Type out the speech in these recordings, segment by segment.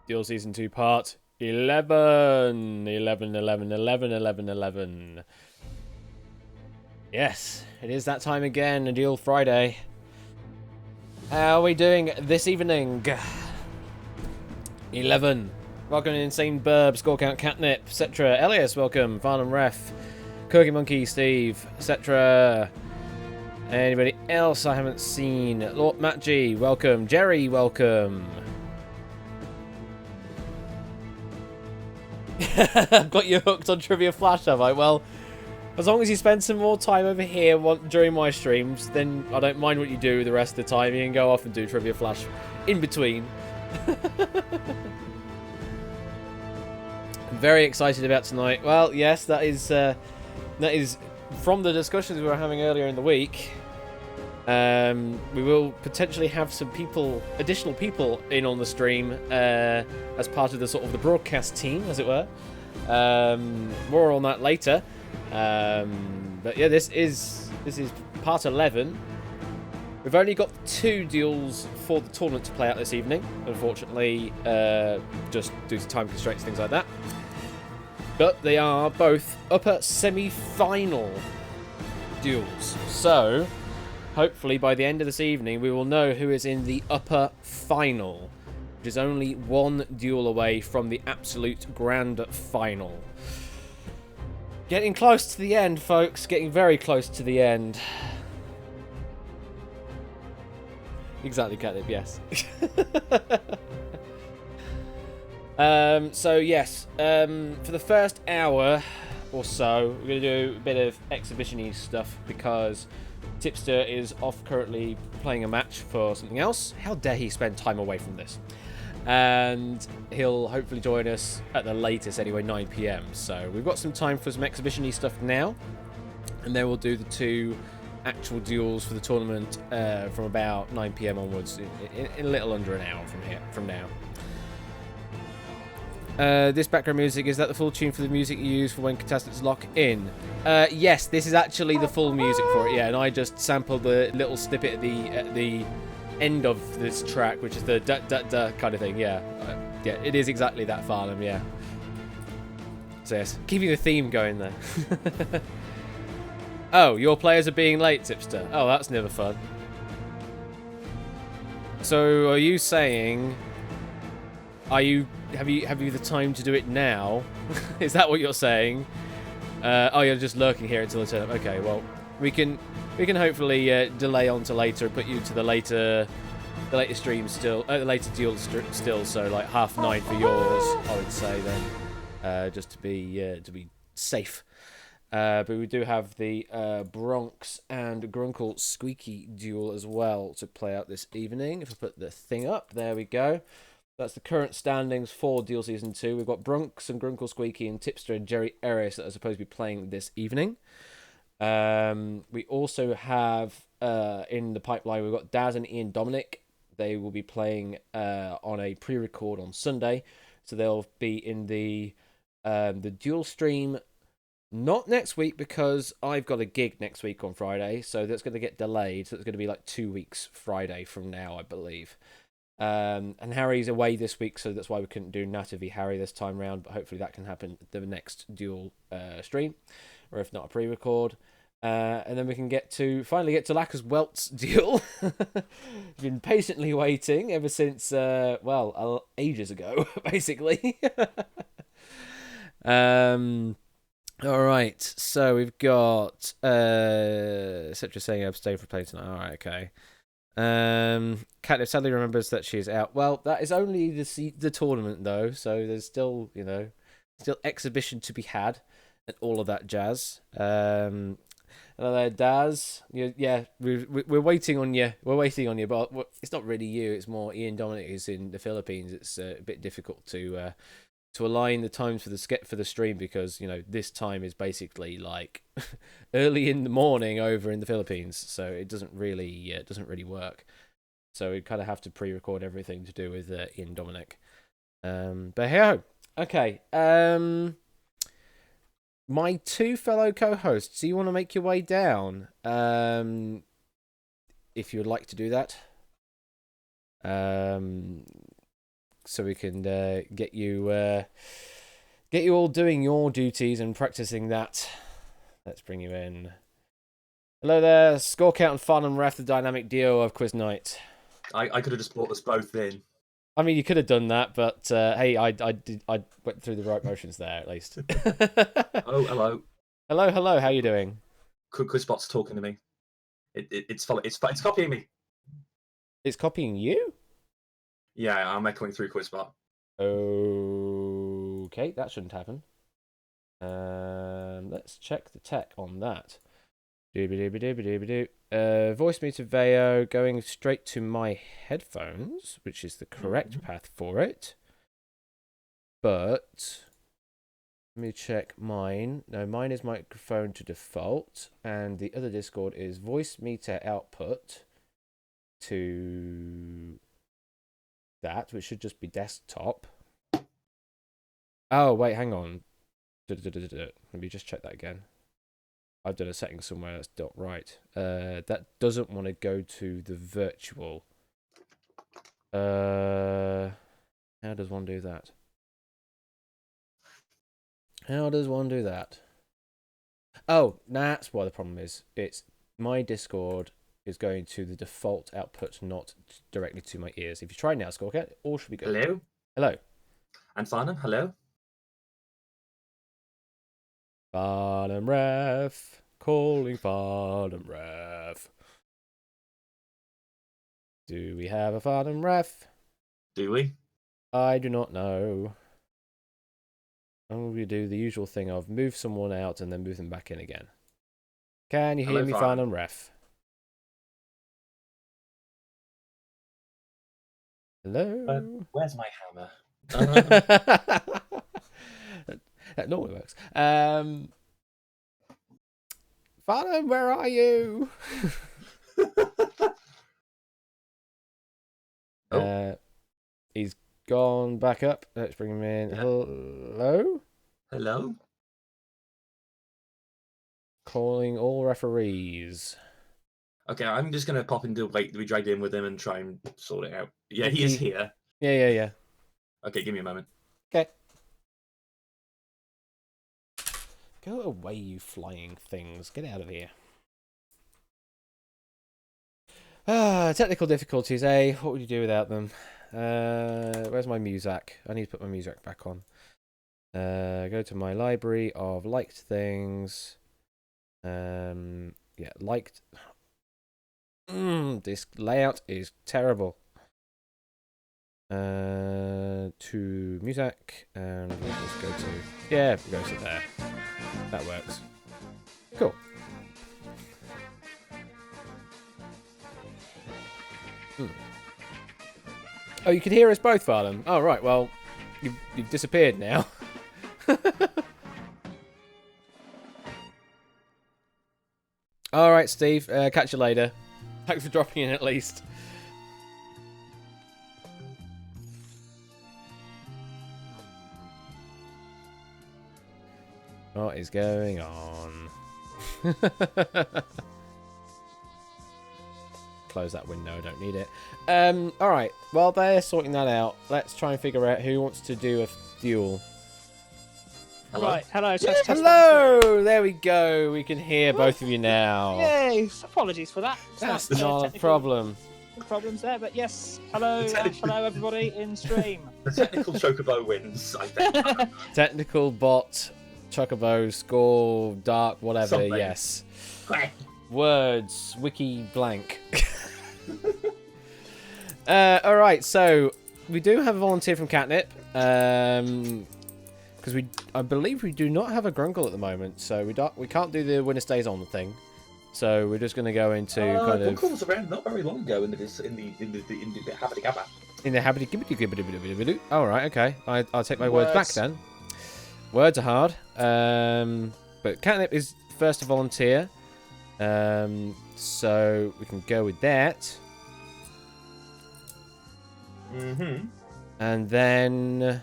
Duel Season 2 Part 11. 11, 11, 11, 11, 11. Yes, it is that time again, a Duel Friday. How are we doing this evening? 11. Welcome to Insane Burb, Score Count Catnip, etc. Elias, welcome. Farnham Ref. Cookie Monkey, Steve, etc. Anybody else I haven't seen? Lord Matt G, welcome. Jerry, welcome. I've got you hooked on Trivia Flash, have I? Well, as long as you spend some more time over here during my streams, then I don't mind what you do the rest of the time. You can go off and do Trivia Flash in between. I'm very excited about tonight. Well, yes, that is from the discussions we were having earlier in the week. We will potentially have some additional people in on the stream as part of the broadcast team, as it were. More on that later. But yeah, this is part 11. We've only got 2 duels for the tournament to play out this evening, unfortunately, just due to time constraints, things like that. But they are both upper semi-final duels. So, hopefully by the end of this evening, we will know who is in the upper final, which is only 1 duel away from the absolute grand final. Getting close to the end, folks. Getting very close to the end. Exactly, Catnip, yes. So, yes. For the first hour or so, we're going to do a bit of exhibition-y stuff because Tipster is off currently playing a match for something else. How dare he spend time away from this? And he'll hopefully join us at the latest, anyway, 9 PM. So we've got some time for some exhibition-y stuff now. And then we'll do the 2 actual duels for the tournament from about 9 PM onwards in a little under an hour from now. This background music, is that the full tune for the music you use for when contestants lock in? Yes, this is actually the full music for it, yeah, and I just sampled the little snippet at the end of this track, which is the da-da-da kind of thing, yeah. Yeah, it is exactly that, Farnham, yeah. So yes, keeping the theme going there. Oh, your players are being late, Tipster. Oh, that's never fun. So, are you saying... Have you the time to do it now? Is that what you're saying? Oh, you're just lurking here until the turn. Okay, well, we can hopefully delay on to later and put you to the later stream still, the later duel still. So like 9:30 for yours, I would say then, just to be safe. But we do have the Bronx and Grunkle Squeaky duel as well to play out this evening. If I put the thing up, there we go. That's the current standings for Duel Season 2. We've got Bronx and Grunkle Squeaky and Tipster and Jerry Eris that are supposed to be playing this evening. We also have in the pipeline, we've got Daz and Ian Dominic. They will be playing on a pre-record on Sunday. So they'll be in the duel stream not next week because I've got a gig next week on Friday. So that's going to get delayed. So it's going to be like 2 weeks Friday from now, I believe. And Harry's away this week, so that's why we couldn't do Nata v Harry this time round, but hopefully that can happen the next duel stream, or if not a pre-record. And then we can finally get to Lacker's Welt's duel. Been patiently waiting ever since, ages ago, basically. Alright, so we've got Citra saying abstain for playing tonight. Alright, okay. Kat sadly remembers that she is out. Well, that is only the tournament though, so there's still still exhibition to be had and all of that jazz. Hello there, Daz. Yeah, we're waiting on you. We're waiting on you, but it's not really you. It's more Ian Dominic who's in the Philippines. It's a bit difficult to align the times for the stream because this time is basically like early in the morning over in the Philippines, so it doesn't really work. So we kind of have to pre-record everything to do with Ian Dominic. But hey, okay. My 2 fellow co-hosts. Do you want to make your way down? If you would like to do that. so we can get you all doing your duties and practicing that. Let's bring you in. Hello there, score count and fun and ref, the dynamic duo of quiz night. I could have just brought us both in. I mean, you could have done that, but hey, I went through the right motions there at least. Oh, hello. Hello. How you doing? Quizbot's talking to me. It's copying me. It's copying you? Yeah, I'm echoing through Quizbot. Okay, that shouldn't happen. Let's check the tech on that. Voice meter Veo going straight to my headphones, which is the correct path for it. But let me check mine. No, mine is microphone to default, and the other Discord is voice meter output to that, which should just be desktop. Oh, wait, hang on. Let me just check that again. I've done a setting somewhere that's not right. That doesn't want to go to the virtual. How does one do that? Oh, that's why the problem is. It's my Discord is going to the default output, not directly to my ears. If you try now, Scorecat, all should be good. Hello? Hello. And Farnham, hello? Farnham Ref. Calling Farnham Ref. Do we have a Farnham Ref? Do we? I do not know. And we do the usual thing of move someone out and then move them back in again. Can you hear me, Farnham Ref? Hello? Where's my hammer? That normally works. Farnham, where are you? He's gone back up. Let's bring him in. Yeah. Hello? Hello? Calling all referees. Okay, I'm just going to pop into wait to be dragged in with him and try and sort it out. Yeah, he is here. Yeah. Okay, give me a moment. Okay. Go away, you flying things. Get out of here. Technical difficulties, eh? What would you do without them? Where's my music? I need to put my music back on. Go to my library of liked things. Yeah, liked. This layout is terrible. To music, and we'll just go to. Yeah, we go to there. That works. Cool. Oh, you can hear us both, Farnham. Oh, right. Well, you've disappeared now. All right, Steve. Catch you later. Thanks for dropping in at least. What is going on? Close that window, I don't need it. Alright, while they're sorting that out, let's try and figure out who wants to do a duel. Hello? Right, hello. Yes, hello! There we go. We can hear both of you now. Yay! Apologies for that. That's not a problem. Problems there, but yes. Hello, hello everybody in stream. The technical chocobo wins, I think. Technical bot, chocobo, score, dark, whatever. Something. Yes. Words, wiki blank. All right, so we do have a volunteer from Catnip. Because I believe we do not have a Grunkle at the moment, so we can't do the winner stays on thing. So we're just going to go into kind of. Grunkle was around not very long ago in the Habity Gabba. In the Habity Gibbity. All right, okay. I'll take my words back then. Words are hard. But Catnip is first to volunteer. So we can go with that. And then.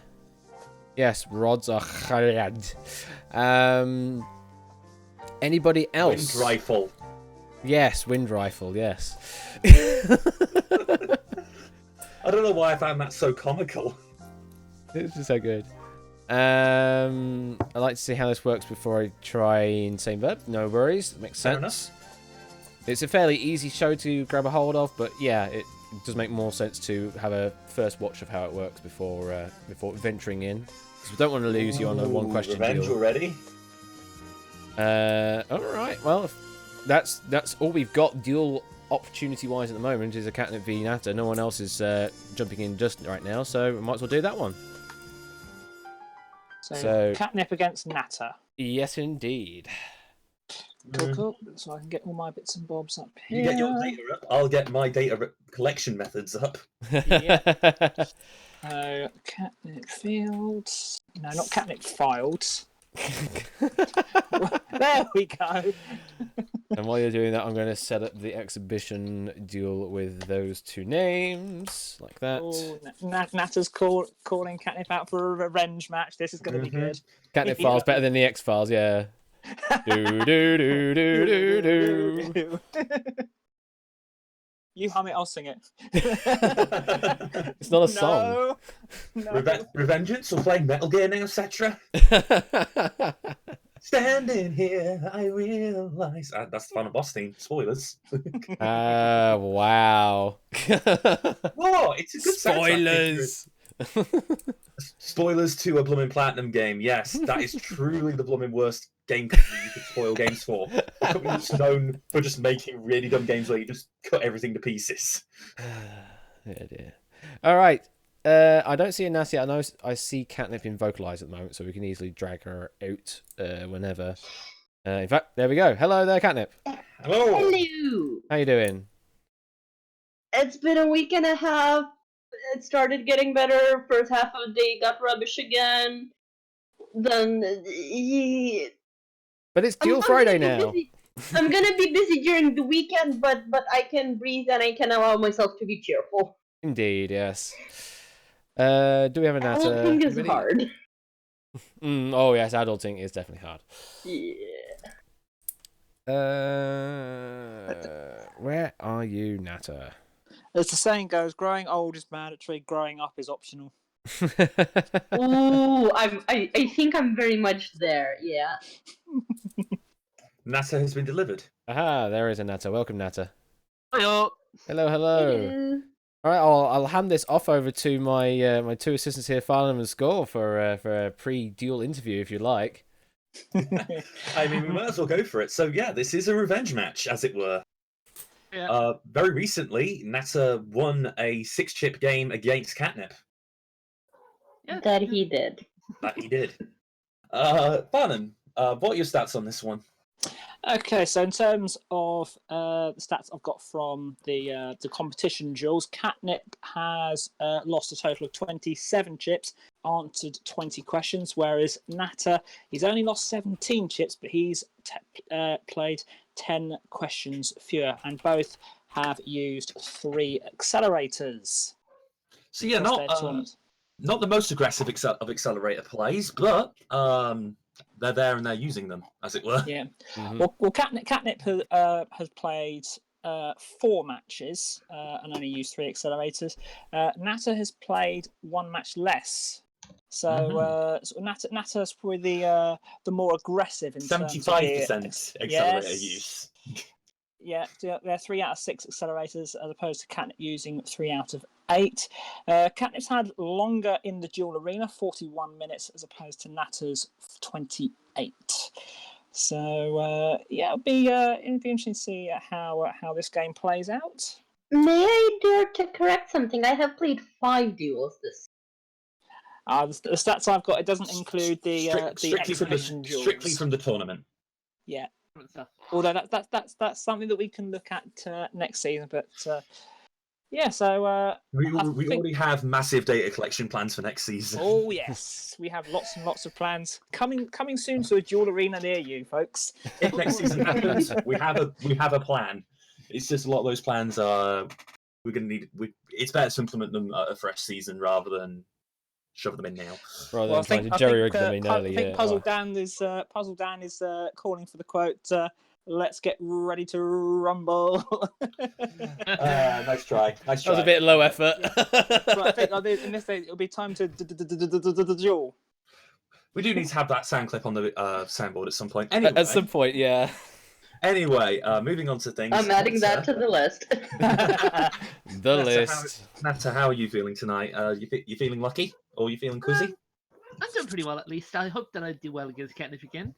Yes, rods are khalad. Anybody else? Wind rifle. Yes, wind rifle, yes. I don't know why I found that so comical. It's just so good. I'd like to see how this works before I try Insane Verb. No worries, that makes Fair sense. It's a fairly easy show to grab a hold of, but yeah, it does make more sense to have a first watch of how it works before venturing in, because we don't want to lose you on a one-question revenge deal. already? All right. Well, if that's all we've got duel opportunity-wise at the moment is a Catnip v Natter. No one else is jumping in just right now, so we might as well do that one. So Catnip against Natter. Yes, indeed. Cool. So I can get all my bits and bobs up here. You get your data up. I'll get my data collection methods up. Yeah. So Catnip fields. No, not Catnip files. There we go. And while you're doing that, I'm going to set up the exhibition duel with those two names, like that. Oh, Natter's calling Catnip out for a revenge match. This is going to be good. Catnip Files better than the X Files, yeah. Do do do do do do. You hum it, I'll sing it. It's not a song. No. Revengeance will play Metal Gear now, etc. Standing here, I realize. That's the final boss theme. Spoilers. Wow. Whoa, it's a good Spoilers. Spoilers to a blooming platinum game. Yes, that is truly the blooming worst game company you could spoil games for. A company that's known for just making really dumb games where you just cut everything to pieces. Yeah, dear. All right. I don't see a Nasty. I see Catnip in Vocalize at the moment, so we can easily drag her out whenever. In fact, there we go. Hello there, Catnip. Hello. Hello. How you doing? It's been a week and a half. It started getting better. First half of the day got rubbish again. Then, But it's Duel Friday now. I'm gonna be busy during the weekend, but I can breathe and I can allow myself to be cheerful. Indeed, yes. Do we have a Natter? Adulting is hard. Oh yes, adulting is definitely hard. Yeah. Where are you, Natter? As the saying goes, growing old is mandatory, growing up is optional. Ooh, I think I'm very much there, yeah. Natter has been delivered. Aha, there is a Natter. Welcome, Natter. Hello. Hello, hello. All right, I'll hand this off over to my my two assistants here, Farnham and Score, for a pre-duel interview, if you like. I mean, we might as well go for it. So yeah, this is a revenge match, as it were. Yeah. Very recently, Natter won a 6-chip game against Catnip. Yeah. That he did. That he did. Farnham, what are your stats on this one? Okay, so in terms of the stats I've got from the competition duels, Catnip has lost a total of 27 chips, answered 20 questions, whereas Natter, he's only lost 17 chips, but he's played 10 questions fewer, and both have used 3 accelerators. So yeah, not the most aggressive of accelerator plays, but they're there and they're using them, as it were. Yeah. Mhm. Well, Catnip has played 4 matches and only used 3 accelerators. Natter has played 1 match less. So, Natter's probably the more aggressive in 75% accelerator use. Yeah, they're 3 out of 6 accelerators as opposed to Catnip using 3 out of 8. Catnip's had longer in the dual arena, 41 minutes, as opposed to Natter's 28. So it'll be interesting to see how this game plays out. May I dare to correct something? I have played 5 duels this. The stats I've got, it doesn't include the exhibition duels. Strictly from the tournament. Yeah. Although that's something that we can look at next season, but yeah. So we already have massive data collection plans for next season. Oh yes, we have lots and lots of plans coming soon to a dual arena near you, folks. If next season happens, we have a plan. It's just a lot of those plans are we're gonna need. It's better to implement them at a fresh season rather than shove them in now. Rather than trying to jerry rig them in early. I think Puzzle Dan is calling for the quote. let's get ready to rumble. Nice try. Nice That was try. a bit low effort. But I think in this day it'll be time to duel. We do need to have that sound clip on the soundboard at some point. Anyway, At some point, yeah. Anyway, moving on to things. I'm adding that to the list. The list. Nata, how are you feeling tonight? You feeling lucky, or you feeling quizzy? I'm doing pretty well at least. I hope that I do well against Catnip again.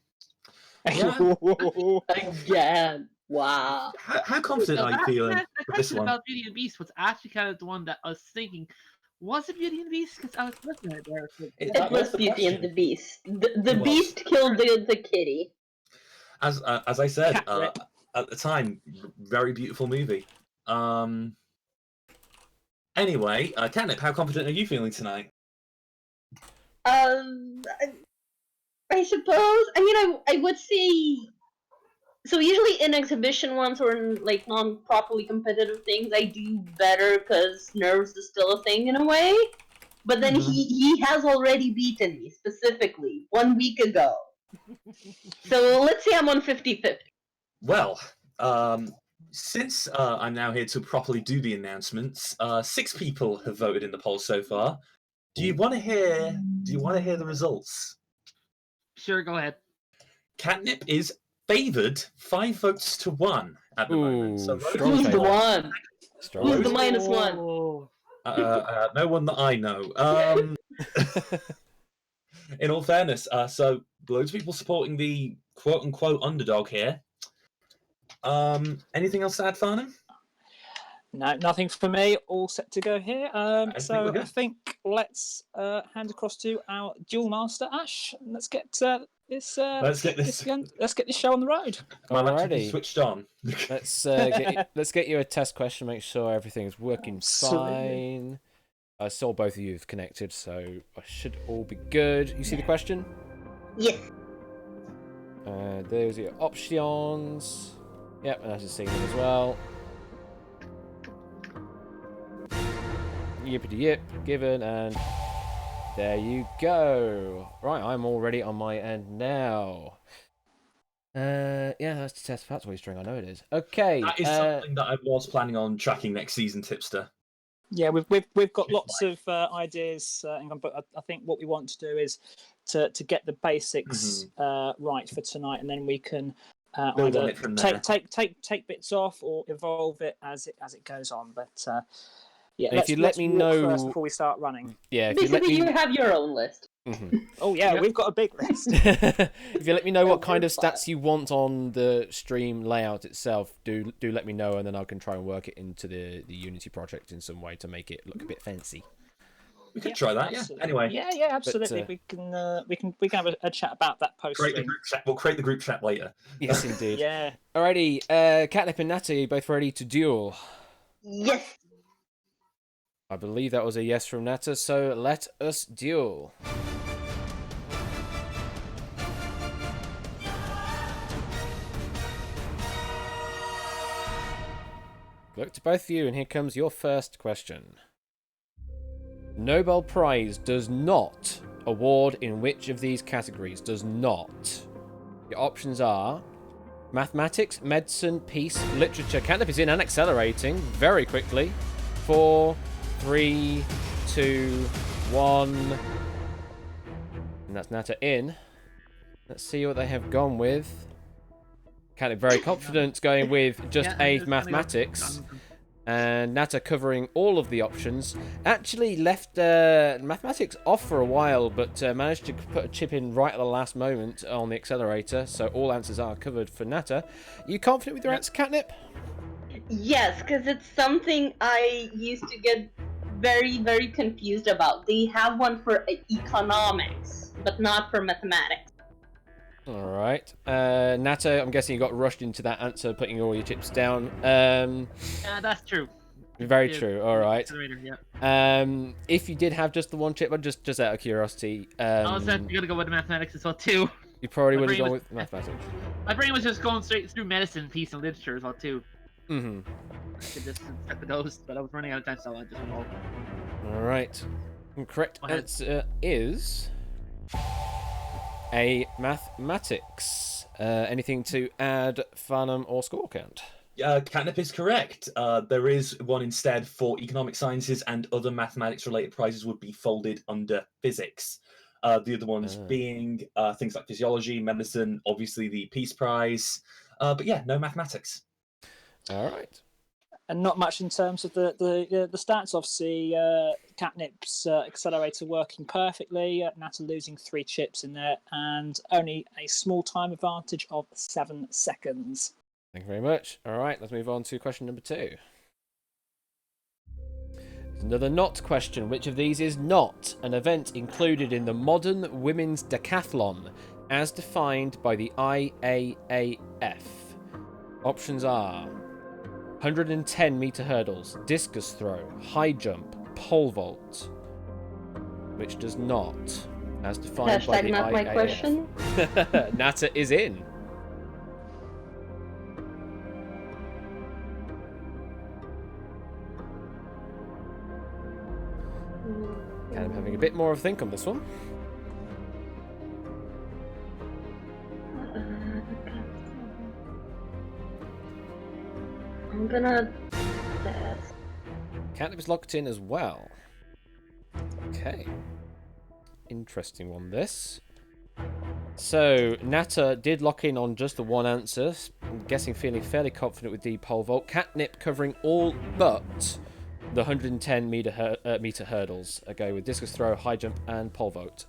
Again. Wow. How confident are you feeling The with this question one? about Beauty and Beast was actually kind of the one that I was thinking. Was it Beauty and Beast? Because I was looking at it there. That It was was the Beauty and question. the Beast. The It was. Beast killed the kitty. As I said Catnip. at the time, very beautiful movie. Anyway, Catnip, how confident are you feeling tonight? I suppose. I mean, I would say. So usually in exhibition ones or in like non-properly competitive things, I do better because nerves is still a thing in a way. But then he has already beaten me specifically 1 week ago. So let's say I'm on 50-50. Well, since I'm now here to properly do the announcements, 6 people have voted in the poll so far. Do you want to hear the results? Sure, go ahead. Catnip is favoured 5 votes to 1 at the moment. So Ooh, strong Who's the favourite. one? Strong Who's the favourite. -1? Oh. no one that I know. In all fairness, so loads of people supporting the quote-unquote underdog here. Anything else to add, Farnham? No, nothing for me. All set to go here. think we're So good. I think let's hand across to our duel master Ash. And let's get this. Let's get this. Let's get this show on the road. My laptop is Alrighty. switched on. Let's get you a test question. Make sure everything's working Absolutely. fine. I saw both of you connected, so I should all be good. You see the question? Yes. Those are your options. Yep, and I just seen them as well. Yippity yip, given, and there you go. Right, I'm already on my end now. Yeah, that's the test factory string. I know it is. Okay. That is something that I was planning on tracking next season, Tipster. Yeah, we've got lots of ideas, but I think what we want to do is to get the basics right for tonight, and then we can Build on either it from there. take bits off or evolve it as it goes on. But yeah, If you let me walk know- first before we start running. Yeah, if you let Basically, me. you have your own list. Oh yeah, Yep. we've got a big list. If you let me know what kind of Fine. stats you want on the stream layout itself, do let me know, and then I can try and work it into the Unity project in some way to make it look a bit fancy. We could try that, yeah. Absolutely. Anyway, Yeah, absolutely. We can have a chat about that post create the stream. group chat. We'll create the group chat later. Yes, indeed. Yeah. Alrighty, Catnip and Natty, both ready to duel? Yes. I believe that was a yes from Nata, so let us duel. Look to both of you, and here comes your first question. Nobel Prize does not award in which of these categories? Does not. Your options are mathematics, medicine, peace, literature. Catnip is in and accelerating very quickly. 4, 3, 2, 1. And that's Nata in. Let's see what they have gone with. Catnip very confident going with just A mathematics. And Nata covering all of the options. Actually left mathematics off for a while, but managed to put a chip in right at the last moment on the accelerator. So all answers are covered for Nata. Are you confident with your answer, Catnip? Yes, because it's something I used to get very, very confused about. They have one for economics, but not for mathematics. Alright. Nata, I'm guessing you got rushed into that answer, putting all your chips down. Yeah, that's true. Very Yeah. true, alright. Accelerator, yeah. If you did have just the one chip, just out of curiosity, I was actually gonna go with the mathematics as well too. you probably my would have brain gone was- with mathematics. My brain was just going straight through medicine, peace, and literature as well too. Mm-hmm. I could just set the those, but I was running out of time, so I just went all. Alright. Correct Go ahead. answer is... A mathematics. Anything to add, Farnham, or score count? Catnip is correct. There is one instead for economic sciences, and other mathematics-related prizes would be folded under physics. The other ones being things like physiology, medicine, obviously the Peace Prize. But yeah, no mathematics. All right. And not much in terms of the stats. Obviously, Catnip's accelerator working perfectly. Natter losing 3 chips in there, and only a small time advantage of 7 seconds. Thank you very much. All right, let's move on to question number 2. Another not question. Which of these is not an event included in the modern women's decathlon as defined by the IAAF? Options are 110-meter hurdles, discus throw, high jump, pole vault. Which does not, as defined by the Hashtag not my IAAF. question. Natter is in. Kind of having a bit more of a think on this one. I'm gonna pass. Catnip is locked in as well. Okay. Interesting one, this. So, Natter did lock in on just the one answer. I'm guessing feeling fairly confident with D pole vault. Catnip covering all but the 110-meter hurdles. Okay, with discus throw, high jump, and pole vault.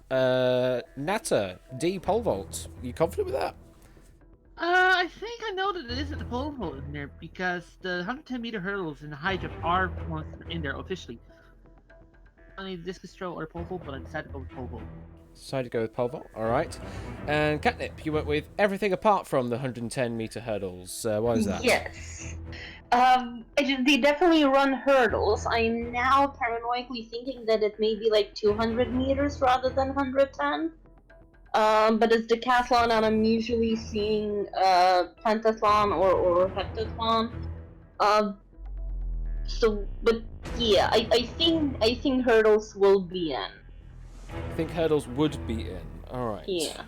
Natter, D pole vault. You confident with that? I think I know that it isn't the pole vault in there because the 110-meter hurdles and the high jump are ones that are in there officially. Only discus throw or pole vault, but I decided to go with pole vault. Decided to go with pole vault. All right. And Catnip, you went with everything apart from the 110-meter hurdles. Why was that? Yes. They definitely run hurdles. I'm now paranoidally thinking that it may be like 200 meters rather than 110. But it's decathlon, and I'm usually seeing pentathlon or heptathlon. But yeah, I think hurdles will be in. I think hurdles would be in. All right. Yeah.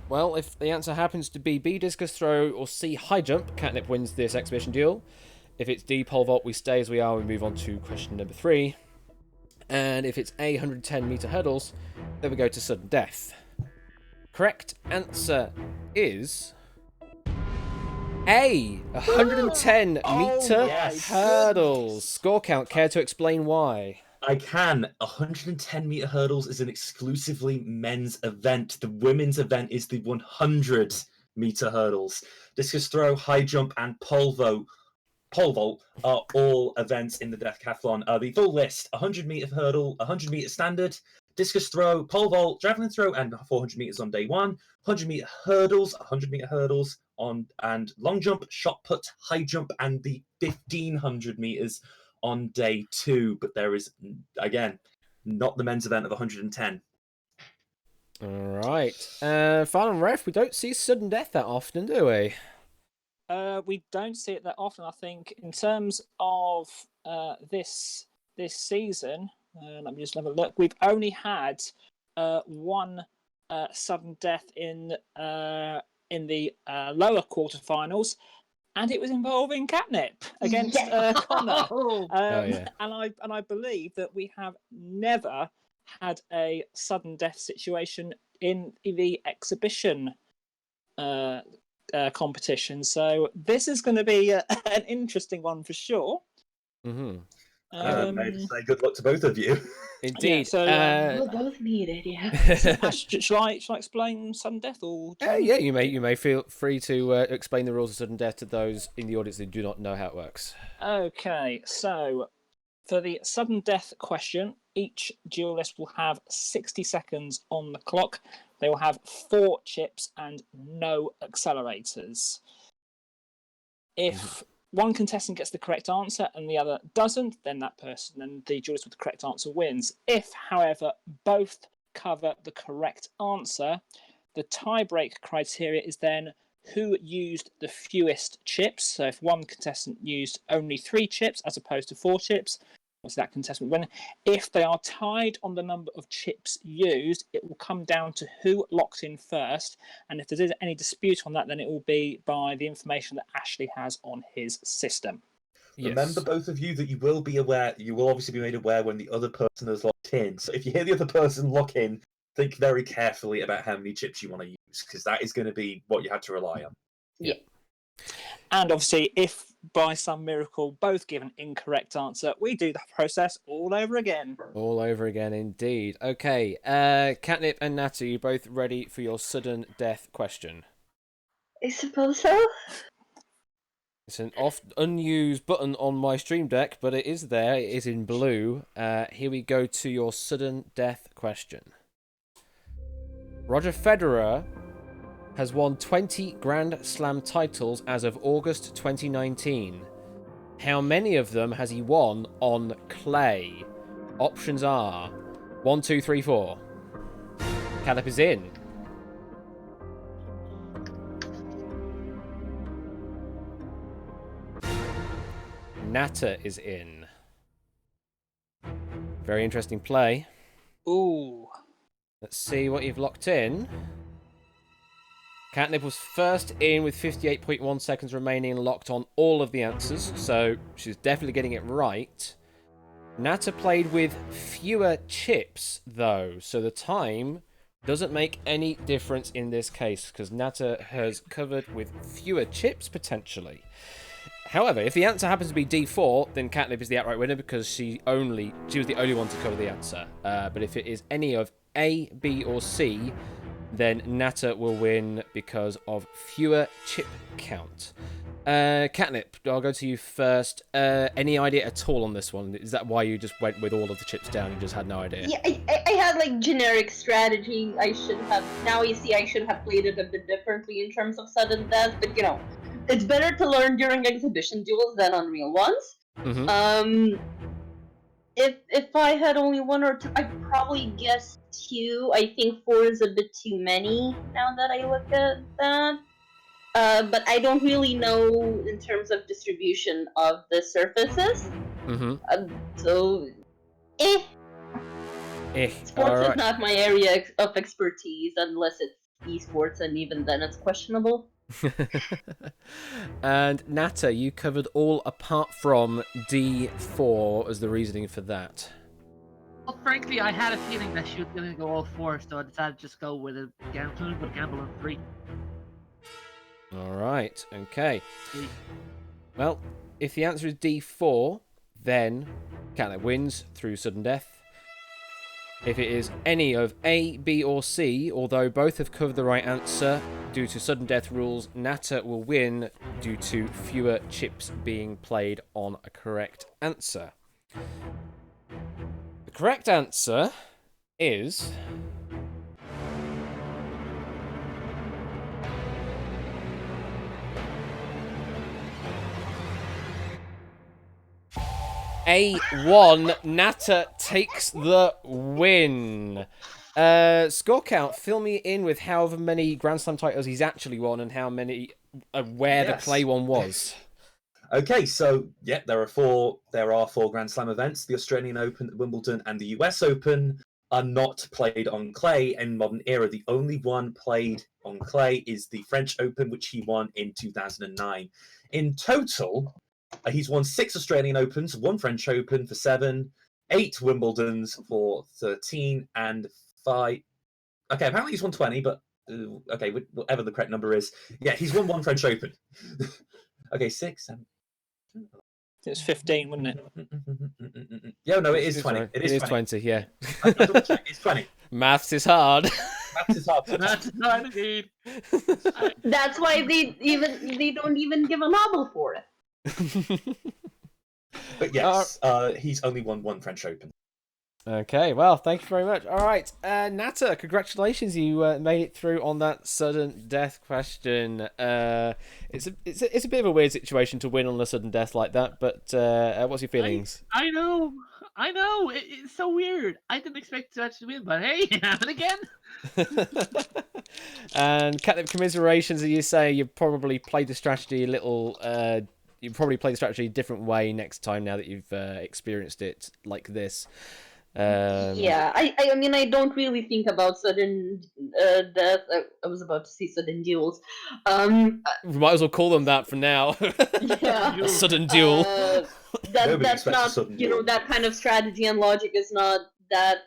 Well, if the answer happens to be B, discus throw, or C, high jump, Catnip wins this exhibition duel. If it's D, pole vault, we stay as we are. We move on to question number 3. And if it's A, 110-meter hurdles, then we go to sudden death. Correct answer is A, 110-meter yes. hurdles. Score count. Care to explain why? I can. 110-meter hurdles is an exclusively men's event. The women's event is the 100-meter hurdles. Discus throw, high jump, and pole vault are all events in the decathlon. The full list: 100-meter hurdle, 100-meter standard, discus throw, pole vault, javelin throw, and 400 meters on day 1. 100-meter hurdles, 100-meter hurdles on, and long jump, shot put, high jump, and the 1500 meters on day 2. But there is, again, not the men's event of 110. All right. Final ref, we don't see sudden death that often, do we? We don't see it that often. I think in terms of this season, let me just have a look. We've only had one sudden death in the lower quarterfinals, and it was involving Catnip against Connor. Yeah. And I believe that we have never had a sudden death situation in the exhibition competition. So this is going to be an interesting one for sure. Mm-hmm. May I say good luck to both of you. Indeed. Yeah, so, We'll both need it, yeah. shall I explain sudden death or? Yeah, you may feel free to explain the rules of sudden death to those in the audience that do not know how it works. Okay, so for the sudden death question, each duelist will have 60 seconds on the clock. They will have 4 chips and no accelerators. If one contestant gets the correct answer and the other doesn't, then the duelist with the correct answer wins. If, however, both cover the correct answer, the tiebreak criteria is then who used the fewest chips. So if one contestant used only 3 chips as opposed to 4 chips, What's that contestant win? If they are tied on the number of chips used, it will come down to who locked in first. And if there is any dispute on that, then it will be by the information that Ashley has on his system. Remember, both of you, that you will be aware. You will obviously be made aware when the other person is locked in. So if you hear the other person lock in, think very carefully about how many chips you want to use, because that is going to be what you have to rely on. Yeah. And obviously, if by some miracle both give an incorrect answer, we do the process all over again. All over again, indeed. Okay, Catnip and Nata, you both ready for your sudden death question? I suppose so. It's an oft unused button on my Stream Deck, but it is there. It is in blue. Here we go to your sudden death question. Roger Federer has won 20 Grand Slam titles as of August 2019. How many of them has he won on clay? Options are 1, 2, 3, 4. Calip is in. Nata is in. Very interesting play. Ooh. Let's see what you've locked in. Catnip was first in with 58.1 seconds remaining and locked on all of the answers, so she's definitely getting it right. Nata played with fewer chips, though, so the time doesn't make any difference in this case, because Nata has covered with fewer chips, potentially. However, if the answer happens to be D4, then Catnip is the outright winner, because she was the only one to cover the answer. But if it is any of A, B, or C, then Nata will win because of fewer chip count. Catnip, I'll go to you first. Any idea at all on this one? Is that why you just went with all of the chips down and just had no idea? Yeah, I had like generic strategy. I should have. Now you see, I should have played it a bit differently in terms of sudden death. But you know, it's better to learn during exhibition duels than on real ones. Mm-hmm. If I had only one or two, I'd probably guess 2. I think 4 is a bit too many now that I look at that. But I don't really know in terms of distribution of the surfaces. Mm-hmm. So, Sports is not my area of expertise unless it's esports, and even then it's questionable. And Nata, you covered all apart from D4 as the reasoning for that. Well, frankly, I had a feeling that she was going to go all 4, so I decided to just go with a gamble on 3. All right, okay. Well, if the answer is D4, then Catnip wins through sudden death. If it is any of A, B, or C, although both have covered the right answer, due to sudden death rules, Nata will win due to fewer chips being played on a correct answer. The correct answer is... A1. Nata takes the win. Score count, fill me in with however many Grand Slam titles he's actually won and how many, where the clay one was. Okay, so yeah, there are four Grand Slam events. The Australian Open, Wimbledon, and the US Open are not played on clay in modern era. The only one played on clay is the French Open, which he won in 2009. In total, he's won 6 Australian Opens, 1 French Open for 7, 8 Wimbledons for 13, and 5. Okay, apparently he's won 20, but okay, whatever the correct number is. Yeah, he's won 1 French Open. Okay, 6, 7. It's 15, wouldn't it? Yeah, no, it is 20. Sorry. It is 20, yeah. It's 20. Maths is hard. Maths is hard. That's not indeed. That's why they don't even give a Nobel for it. But yes, he's only won 1 French Open. Okay, well, thank you very much. All right, Nata, congratulations, you made it through on that sudden death question. It's a bit of a weird situation to win on a sudden death like that, but what's your feelings? I know. It's so weird. I didn't expect to actually win, but hey, it happened again. And Catnip, commiserations, as you say, you probably played the strategy a little you probably play the strategy a different way next time now that you've experienced it like this. Yeah, I mean, I don't really think about sudden death. I was about to say sudden duels. We might as well call them that for now. Yeah. A sudden duel. Nobody That's expects a not, sudden you know, duel. that kind of strategy and logic is not that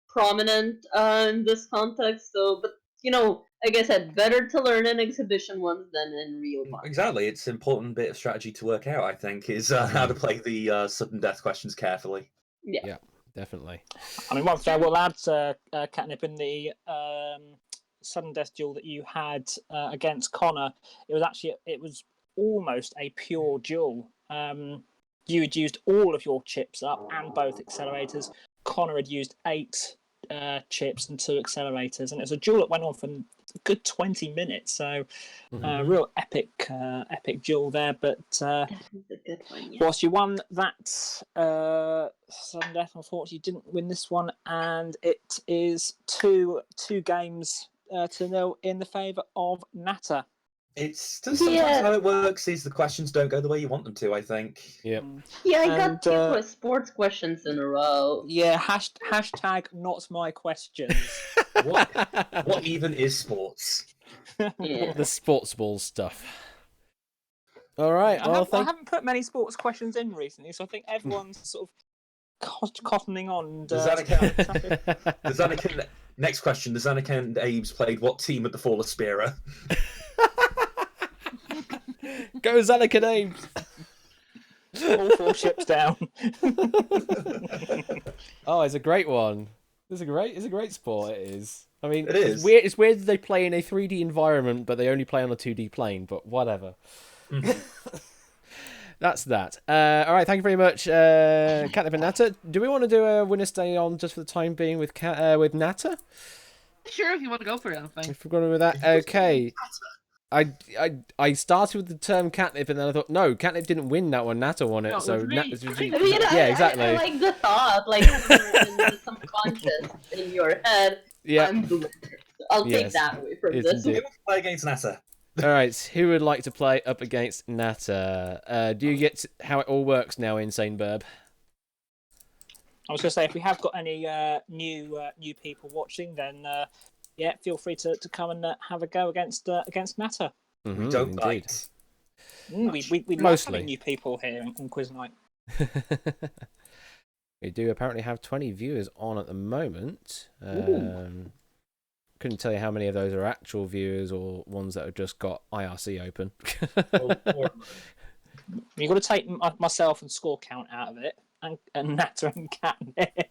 prominent in this context. So, but you know, like I said, better to learn in exhibition ones than in real ones. Exactly, it's an important bit of strategy to work out. I think is how to play the sudden death questions carefully. Yeah, definitely. I mean, one thing I will add, Catnip, in the sudden death duel that you had against Connor, it was almost a pure duel. You had used all of your chips up and both accelerators. Connor had used 8 chips and 2 accelerators, and it was a duel that went on for a good 20 minutes. So, real epic duel there. But That was a good one. Yeah. whilst you won that sudden death, unfortunately, you didn't win this one, and it is two games to 0 in the favour of Natter. It's sometimes how it works is the questions don't go the way you want them to. I think. Yep. Yeah, I got And, 2 sports questions in a row. Yeah, hashtag not my questions. What even is sports? Yeah. The sports ball stuff. All right. I Well, haven't put many sports questions in recently, so I think everyone's sort of cottoning on. Does that account? Does Anakin, next question. Does Anakin and Abe's played what team at the Fall of Spira? Go Zanuck Ames. All 4 ships down. Oh, it's a great one. It's a great sport. It is. I mean, It is. It's weird that they play in a 3D environment, but they only play on a 2D plane. But whatever. That's that. All right. Thank you very much, Catnip and Natter. Do we want to do a winner stay on just for the time being with Natter? Sure, if you want to go for it, I'm fine. If we're going with that, okay. I started with the term catnip, and then I thought, no, catnip didn't win that one. Natter won it. No, it so was me. I mean, yeah, exactly. I like the thought, like in some contest in your head. Yeah. I'm the winner. I'll take Yes, that away from it's this. indeed. Who wants to play against NASA? All right, who would like to play up against Natter? Do you get how it all works now, Insane Burb? I was going to say, if we have got any new people watching, then yeah, feel free to come and have a go against Natter. Mm-hmm, We don't indeed. bite. We love Mostly. having new people here on Quiz Night. We do apparently have 20 viewers on at the moment. Couldn't tell you how many of those are actual viewers or ones that have just got IRC open. You've got to take myself and score count out of it, and Natter and Catnip.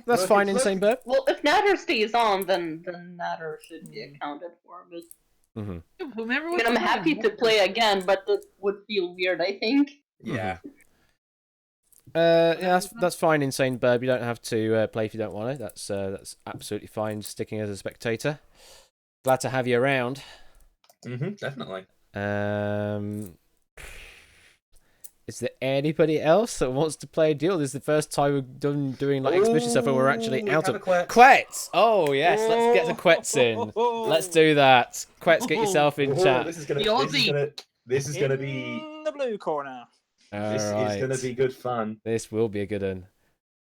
That's fine, Insane Burb. Well, if Natter stays on, then Natter should be accounted for. But Whomever I mean, I'm happy to play again, but it would feel weird, I think. Yeah. Yeah, that's fine, Insane Burb. You don't have to play if you don't want to. That's absolutely fine. Sticking as a spectator. Glad to have you around. Definitely. Is there anybody else that wants to play a deal? This is the first time we've done doing like exhibition stuff and we're actually out of Quets. Oh yes, let's get the Quets in. Let's do that. Quets, get yourself in chat. This is gonna be In the blue corner. this is gonna be good fun. This will be a good one.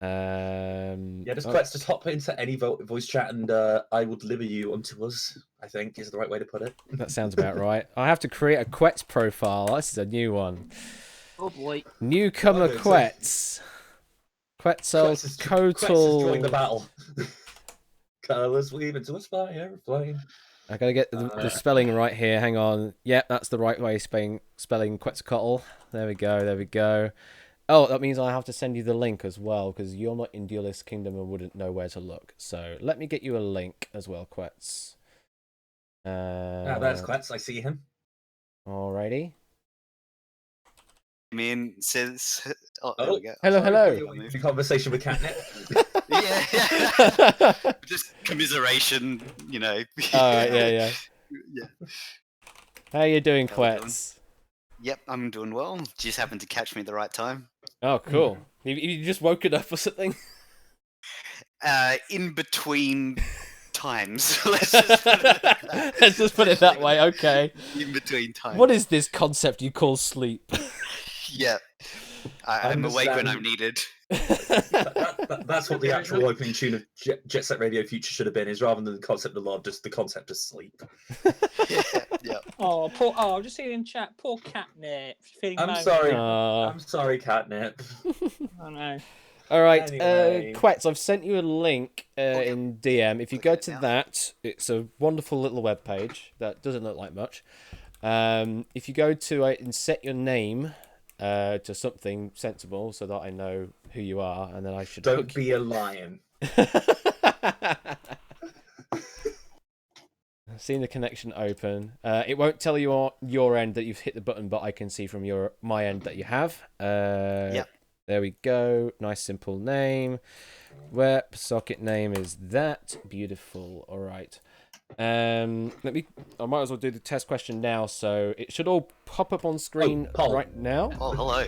Yeah, just Quets just hop into any voice chat and I will deliver you unto us, I think is the right way to put it. That sounds about right. I have to create a Quets profile. This is a new one. Oh boy. Newcomer Okay, so- Quets. Quetzal's Quets has joined the total. battle. Colours weave into a fire flame. I gotta get the spelling right here. Hang on. Yep, that's the right way spelling Quetzalcoatl. There we go. There we go. Oh, that means I have to send you the link as well because you're not in Duelist Kingdom and wouldn't know where to look. So let me get you a link as well, Quets. There's Quets. I see him. Alrighty. I mean, since there we go. Hello, hello. The conversation with Catnip. Yeah, just commiseration, you know. Alright, yeah. Yeah. How you doing, How you doing? Quets? Yep, I'm doing well. Just happened to catch me at the right time. Oh, cool. You just woken up or something? In between times. Let's just put it like that. Let's just put it that way. Okay. In between times. What is this concept you call sleep? Yeah. I'm awake when I'm Understand. needed. That's what the actual opening tune of Jet Set Radio Future should have been, is rather than the concept of love, just the concept of sleep. Yeah. Oh, poor. Oh, I've just seen in chat. Poor Catnip. Feeling I'm lonely. sorry. Aw. I'm sorry, Catnip. I know. All right, Anyway. Quetz, I've sent you a link in DM. If you go Look at to it now. that, it's a wonderful little web page that doesn't look like much. If you go to it and set your name to something sensible so that I know who you are, and then I should Don't be a lion. Seeing the connection open. It won't tell you on your end that you've hit the button, but I can see from my end that you have. Yep. There we go. Nice simple name. Web socket name is that. Beautiful. All right. I might as well do the test question now. So it should all pop up on screen poll. right now. Oh, hello.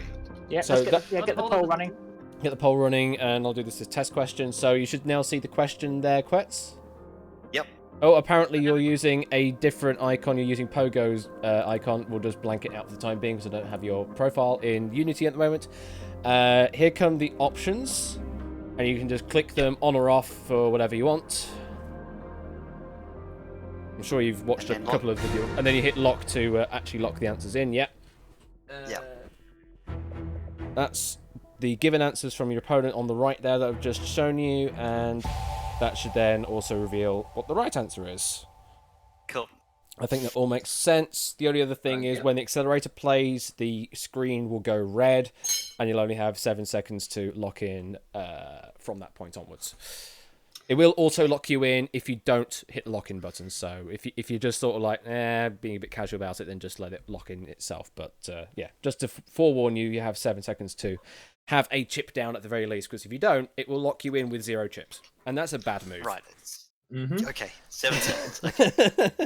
Yeah, So let's get the poll running. Get the poll running, and I'll do this as test question. So you should now see the question there, Quetz. Yep. Oh, apparently you're using a different icon. You're using Pogo's icon. We'll just blank it out for the time being because I don't have your profile in Unity at the moment. Here come the options, and you can just click them on or off for whatever you want. I'm sure you've watched a couple of videos, and then you hit lock to actually lock the answers in. Yep. That's the given answers from your opponent on the right there that I've just shown you, and that should then also reveal what the right answer is. Cool. I think that all makes sense. The only other thing is when the accelerator plays, the screen will go red, and you'll only have 7 seconds to lock in from that point onwards. It will also lock you in if you don't hit the lock-in button. So if you're just sort of like, being a bit casual about it, then just let it lock in itself. But yeah, just to forewarn you, you have 7 seconds to have a chip down at the very least, because if you don't, it will lock you in with 0 chips. And that's a bad move. Right. Mm-hmm. Okay. 7 seconds. Okay.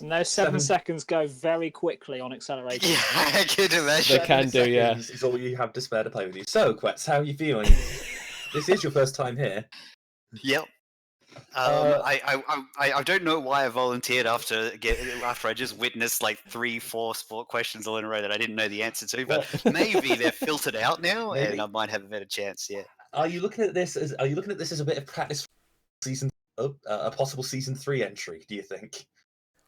And those 7 seconds go very quickly on accelerator. Yeah, I can imagine. They can do, yeah. Is all you have to spare to play with you. So, Quetz, how are you feeling? This is your first time here. Yep. I don't know why I volunteered after I just witnessed like 3-4 sport questions all in a row that I didn't know the answer to, but maybe they're filtered out now, and I might have a better chance. Yeah. Are you looking at this as a bit of practice for season a possible season 3 entry? Do you think?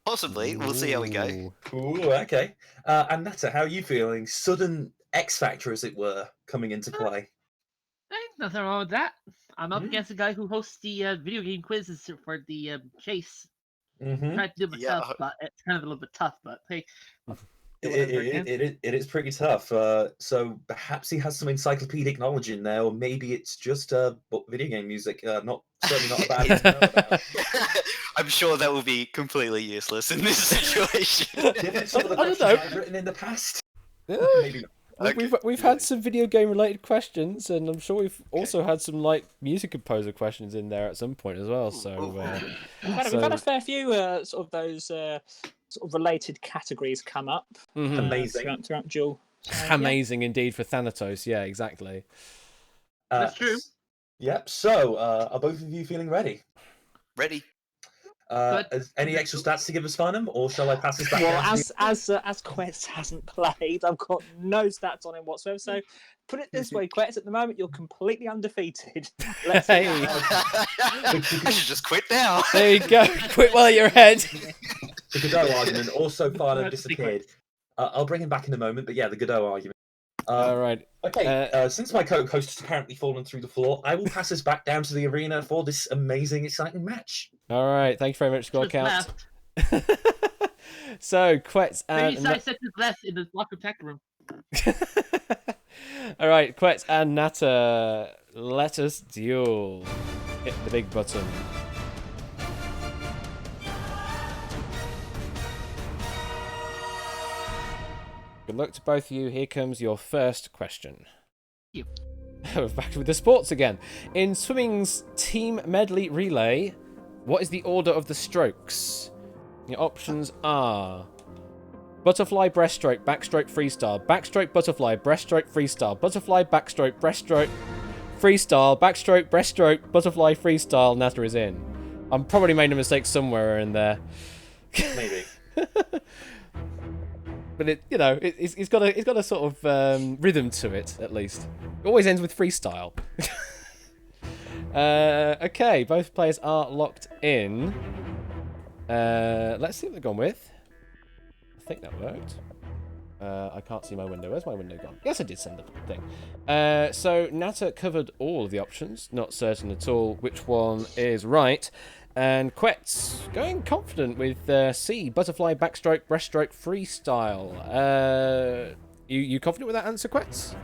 Possibly. We'll see how we go. Ooh, okay. And Nata, how are you feeling? Sudden X Factor, as it were, coming into play. Ain't nothing wrong with that. I'm up against a guy who hosts the video game quizzes for the Chase. Mm-hmm. Tried to do my stuff, but it's kind of a little bit tough. But hey, it is pretty tough. So perhaps he has some encyclopedic knowledge in there, or maybe it's just video game music. Certainly not a bad thing to know about. I'm sure that will be completely useless in this situation. Given some of the I don't questions know. I've written in the past, Yeah. maybe not. We've had some video game related questions, and I'm sure we've also had some like music composer questions in there at some point as well. So We've had a fair few sort of those sort of related categories come up. Amazing. Throughout Duel. Amazing indeed for Thanatos. Yeah, exactly. That's true. Yep. So, are both of you feeling ready? Ready? Any extra stats to give us, Farnham, or shall I pass this back? Well, down to as Quetz hasn't played, I've got no stats on him whatsoever. So, put it this way, Quetz, at the moment you're completely undefeated. Let's Hey. I should just quit now. There you go. Quit while you're ahead. the Godot argument. Also, Farnham disappeared. I'll bring him back in a moment, but yeah, the Godot argument. All right. Okay, since my co-host has apparently fallen through the floor, I will pass us back down to the arena for this amazing, exciting match. All right. Thank you very much, Squad Just Count. left. So, Quetz Maybe and... I set his glass in the locker tech room. All right, Quetz and Nata, let us duel. Hit the big button. Good luck to both of you. Here comes your first question. You. We're back with the sports again. In swimming's team medley relay, what is the order of the strokes? Your options are butterfly, breaststroke, backstroke, freestyle, backstroke, butterfly, breaststroke, freestyle, butterfly, backstroke, breaststroke, freestyle, backstroke, breaststroke, butterfly, freestyle. Nata is in. I'm probably made a mistake somewhere in there. Maybe. but it's got a sort of rhythm to it at least. It always ends with freestyle. Okay, both players are locked in. Let's see what they've gone with. I think that worked. I can't see my window. Where's my window gone? Yes, I did send the thing. So Nata covered all of the options. Not certain at all which one is right. And Quetz going confident with C, butterfly, backstroke, breaststroke, freestyle. You confident with that answer, Quetz?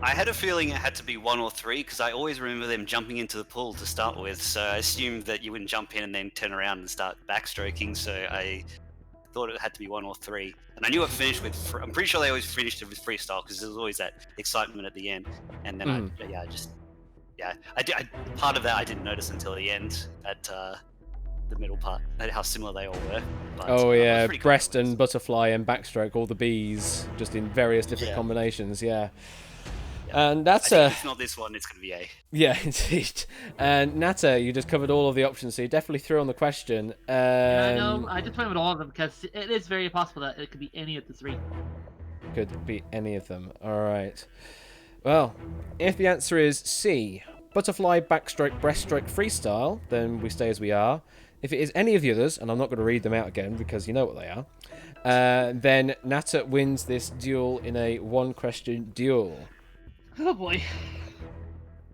I had a feeling it had to be 1 or 3 because I always remember them jumping into the pool to start with. So I assumed that you wouldn't jump in and then turn around and start backstroking. So I thought it had to be 1 or 3. And I knew it finished with. I'm pretty sure they always finished it with freestyle because there was always that excitement at the end. And then part of that I didn't notice until the end at the middle part, how similar they all were. But, oh yeah, breast breast and butterfly and backstroke, all the Bs, just in various different combinations. Yeah. And that's if it's not this one, it's going to be A. Yeah, indeed. And Nata, you just covered all of the options, so you definitely threw on the question. No, I just went with all of them because it is very possible that it could be any of the 3. Could be any of them. All right. Well, if the answer is C, butterfly, backstroke, breaststroke, freestyle, then we stay as we are. If it is any of the others, and I'm not going to read them out again because you know what they are, then Nata wins this duel in a one-question duel. Oh boy.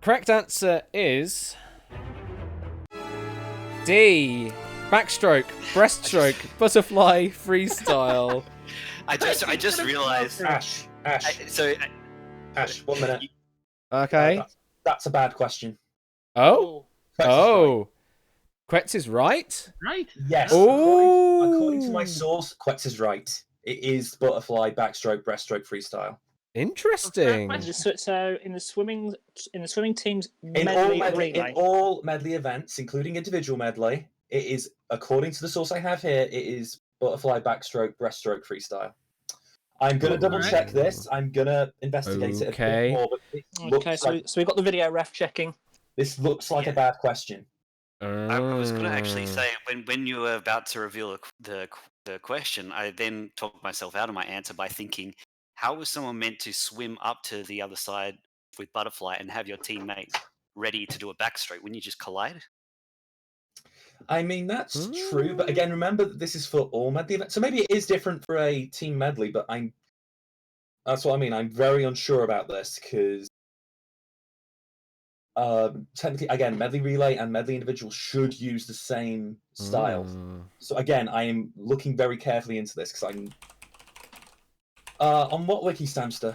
Correct answer is D. Backstroke, breaststroke, butterfly, freestyle. I just realized. Ash, Ash, 1 minute. Okay. That's a bad question. Oh. Quetz is Oh. Quetz is right? Right? Yes. Oh. According to my source, Quetz is right. It is butterfly, backstroke, breaststroke, freestyle. Interesting. So in the swimming teams In relay. all medley events, including individual medley, it is, according to the source I have here, it is butterfly, backstroke, breaststroke, freestyle. I'm going to double check this. I'm going to investigate it a bit more. But So we've got the video ref checking. This looks like a bad question. I was going to actually say, when you were about to reveal the question, I then talked myself out of my answer by thinking, how was someone meant to swim up to the other side with butterfly and have your teammate ready to do a backstroke? Wouldn't you just collide? I mean, that's true. But again, remember that this is for all medley events. So maybe it is different for a team medley, but that's what I mean. I'm very unsure about this because technically, again, medley relay and medley individual should use the same style. So again, I am looking very carefully into this because I'm on what wiki, Samster?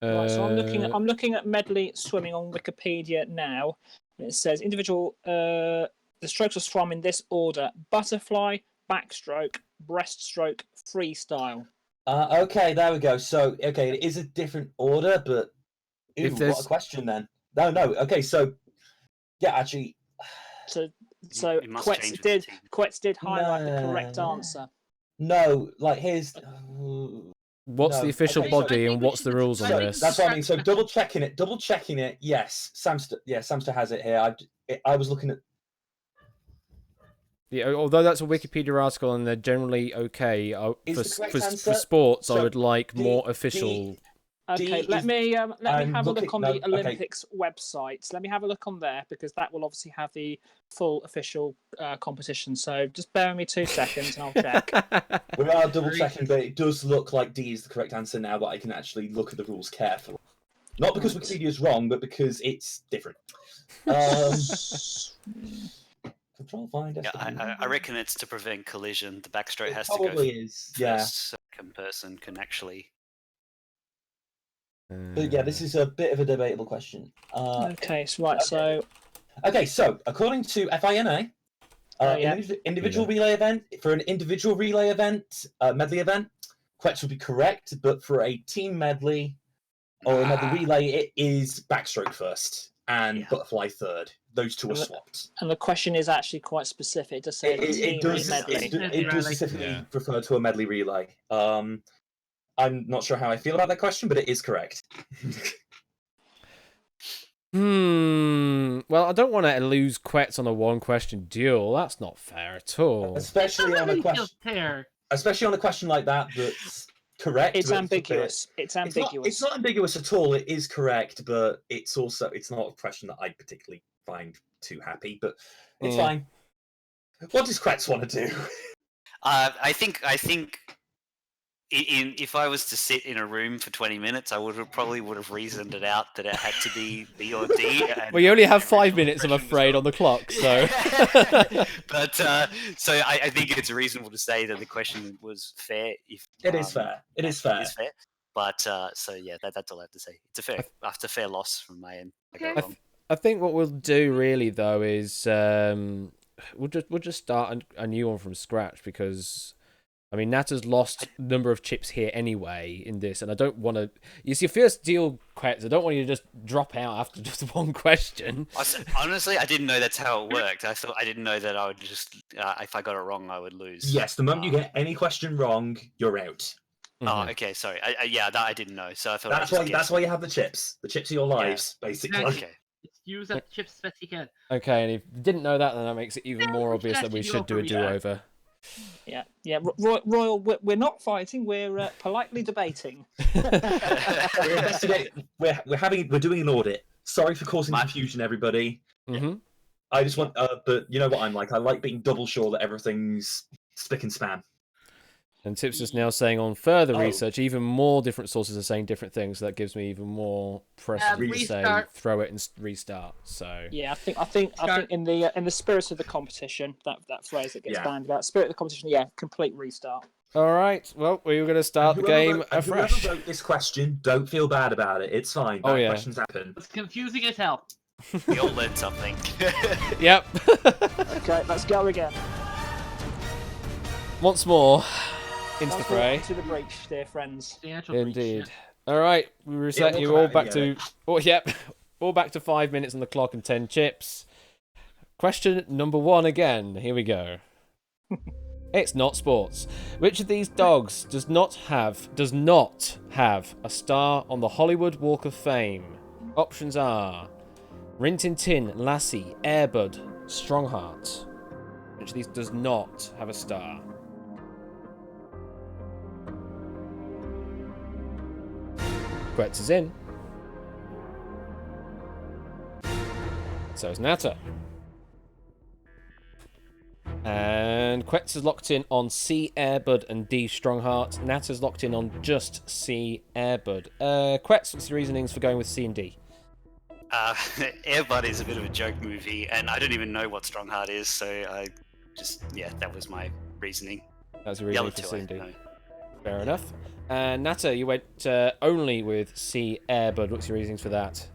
Right, so I'm looking at medley swimming on Wikipedia now. And it says individual. The strokes are swum in this order: butterfly, backstroke, breaststroke, freestyle. Okay, there we go. So okay, it is a different order, but what a question then. No. Okay, so yeah, actually. So Quetz did highlight the correct answer. No, like here's. What's the official body and what's the rules on this? That's what I mean. So double checking it. Yes, Samster has it here. I was looking at. Yeah, although that's a Wikipedia article and they're generally okay. For sports, I would like more official. Okay, let me have a look on the Olympics website. Let me have a look on there because that will obviously have the full official competition. So just bear with me 2 seconds and I'll check. We are double checking, but it does look like D is the correct answer now that I can actually look at the rules carefully. Not because Wikipedia is wrong, but because it's different. Control find. Yeah, I reckon it's to prevent collision. The backstroke has to go. Probably is. Yeah. Second person can actually. But yeah, this is a bit of a debatable question. Okay, so okay, so according to FINA, individual relay event for an individual relay event, medley event, Quetz would be correct, but for a team medley or a medley relay, it is backstroke first and butterfly third. Those two are swapped. And the question is actually quite specific. It does say it does specifically refer to a medley relay. I'm not sure how I feel about that question, but it is correct. Well, I don't want to lose Quetz on a one-question duel. That's not fair at all. Especially on a question. Fair. especially on a question like that that's correct. It's but ambiguous. It's ambiguous. It's not ambiguous at all. It is correct, but it's not a question that I particularly find too happy. But it's fine. What does Kretz want to do? I think if I was to sit in a room for 20 minutes, I probably would have reasoned it out that it had to be B or D. And Well, you only have 5 minutes, I'm afraid, on the clock. So, but so I think it's reasonable to say that the question was fair. If It is fair. It is fair. It is fair. But so yeah, that's all I have to say. It's a fair loss from my end. I think what we'll do really though is we'll just start a new one from scratch, because I mean Nata's lost a number of chips here anyway in this, and I don't want to. It's your first deal, Quetz. I don't want you to just drop out after just one question. Honestly, I didn't know that's how it worked. I didn't know that I would just if I got it wrong, I would lose. Yes, the moment you get any question wrong, you're out. Oh, okay. Sorry. That I didn't know. So I thought that's why you have the chips. The chips are your lives, basically. Okay. Use that chips as best you can. Okay, and if you didn't know that, then that makes it even more obvious that we should do a do-over. Yeah. Royal, we're not fighting. We're politely debating. We're investigating. We're doing an audit. Sorry for causing confusion, everybody. Mm-hmm. I just want, but you know what I'm like. I like being double sure that everything's spick and span. And Tips is now saying on further research, even more different sources are saying different things. So that gives me even more pressure to say throw it and restart. So yeah, I think in the spirit of the competition, that phrase that gets banned about spirit of the competition, complete restart. All right, well, we're going to start the game afresh. Whoever wrote this question, don't feel bad about it. It's fine. Bad questions happen. It's confusing as hell. We all learned something. Yep. Okay, let's go again. Once more. Into the fray. To the breach, dear friends. Indeed. All right, we reset you all back to. Oh, yep, all back to 5 minutes on the clock and 10 chips. Question number 1 again. Here we go. It's not sports. Which of these dogs does not have a star on the Hollywood Walk of Fame? Options are Rin Tin Tin, Lassie, Airbud, Strongheart. Which of these does not have a star? Quetz is in. So is Nata. And Quetz is locked in on C, Airbud, and D, Strongheart. Nata's locked in on just C, Airbud. Quetz, what's the reasonings for going with C and D? Airbud is a bit of a joke movie, and I don't even know what Strongheart is, so I just, that was my reasoning. That's a reasoning for C and D. No. Fair enough. Nata, you went only with C, Airbud. What's your reasonings for that?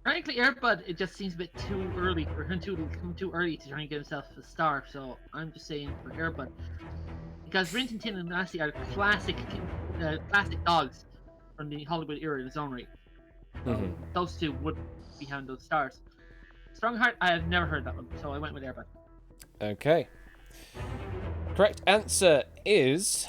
Frankly, Airbud, it just seems a bit too early for him to come too early to try and get himself a star. So I'm just saying for Airbud, because Rin Tin Tin and Lassie are classic dogs from the Hollywood era in its own right. So those two would be having those stars. Strongheart, I have never heard that one, so I went with Airbud. Okay. Correct answer is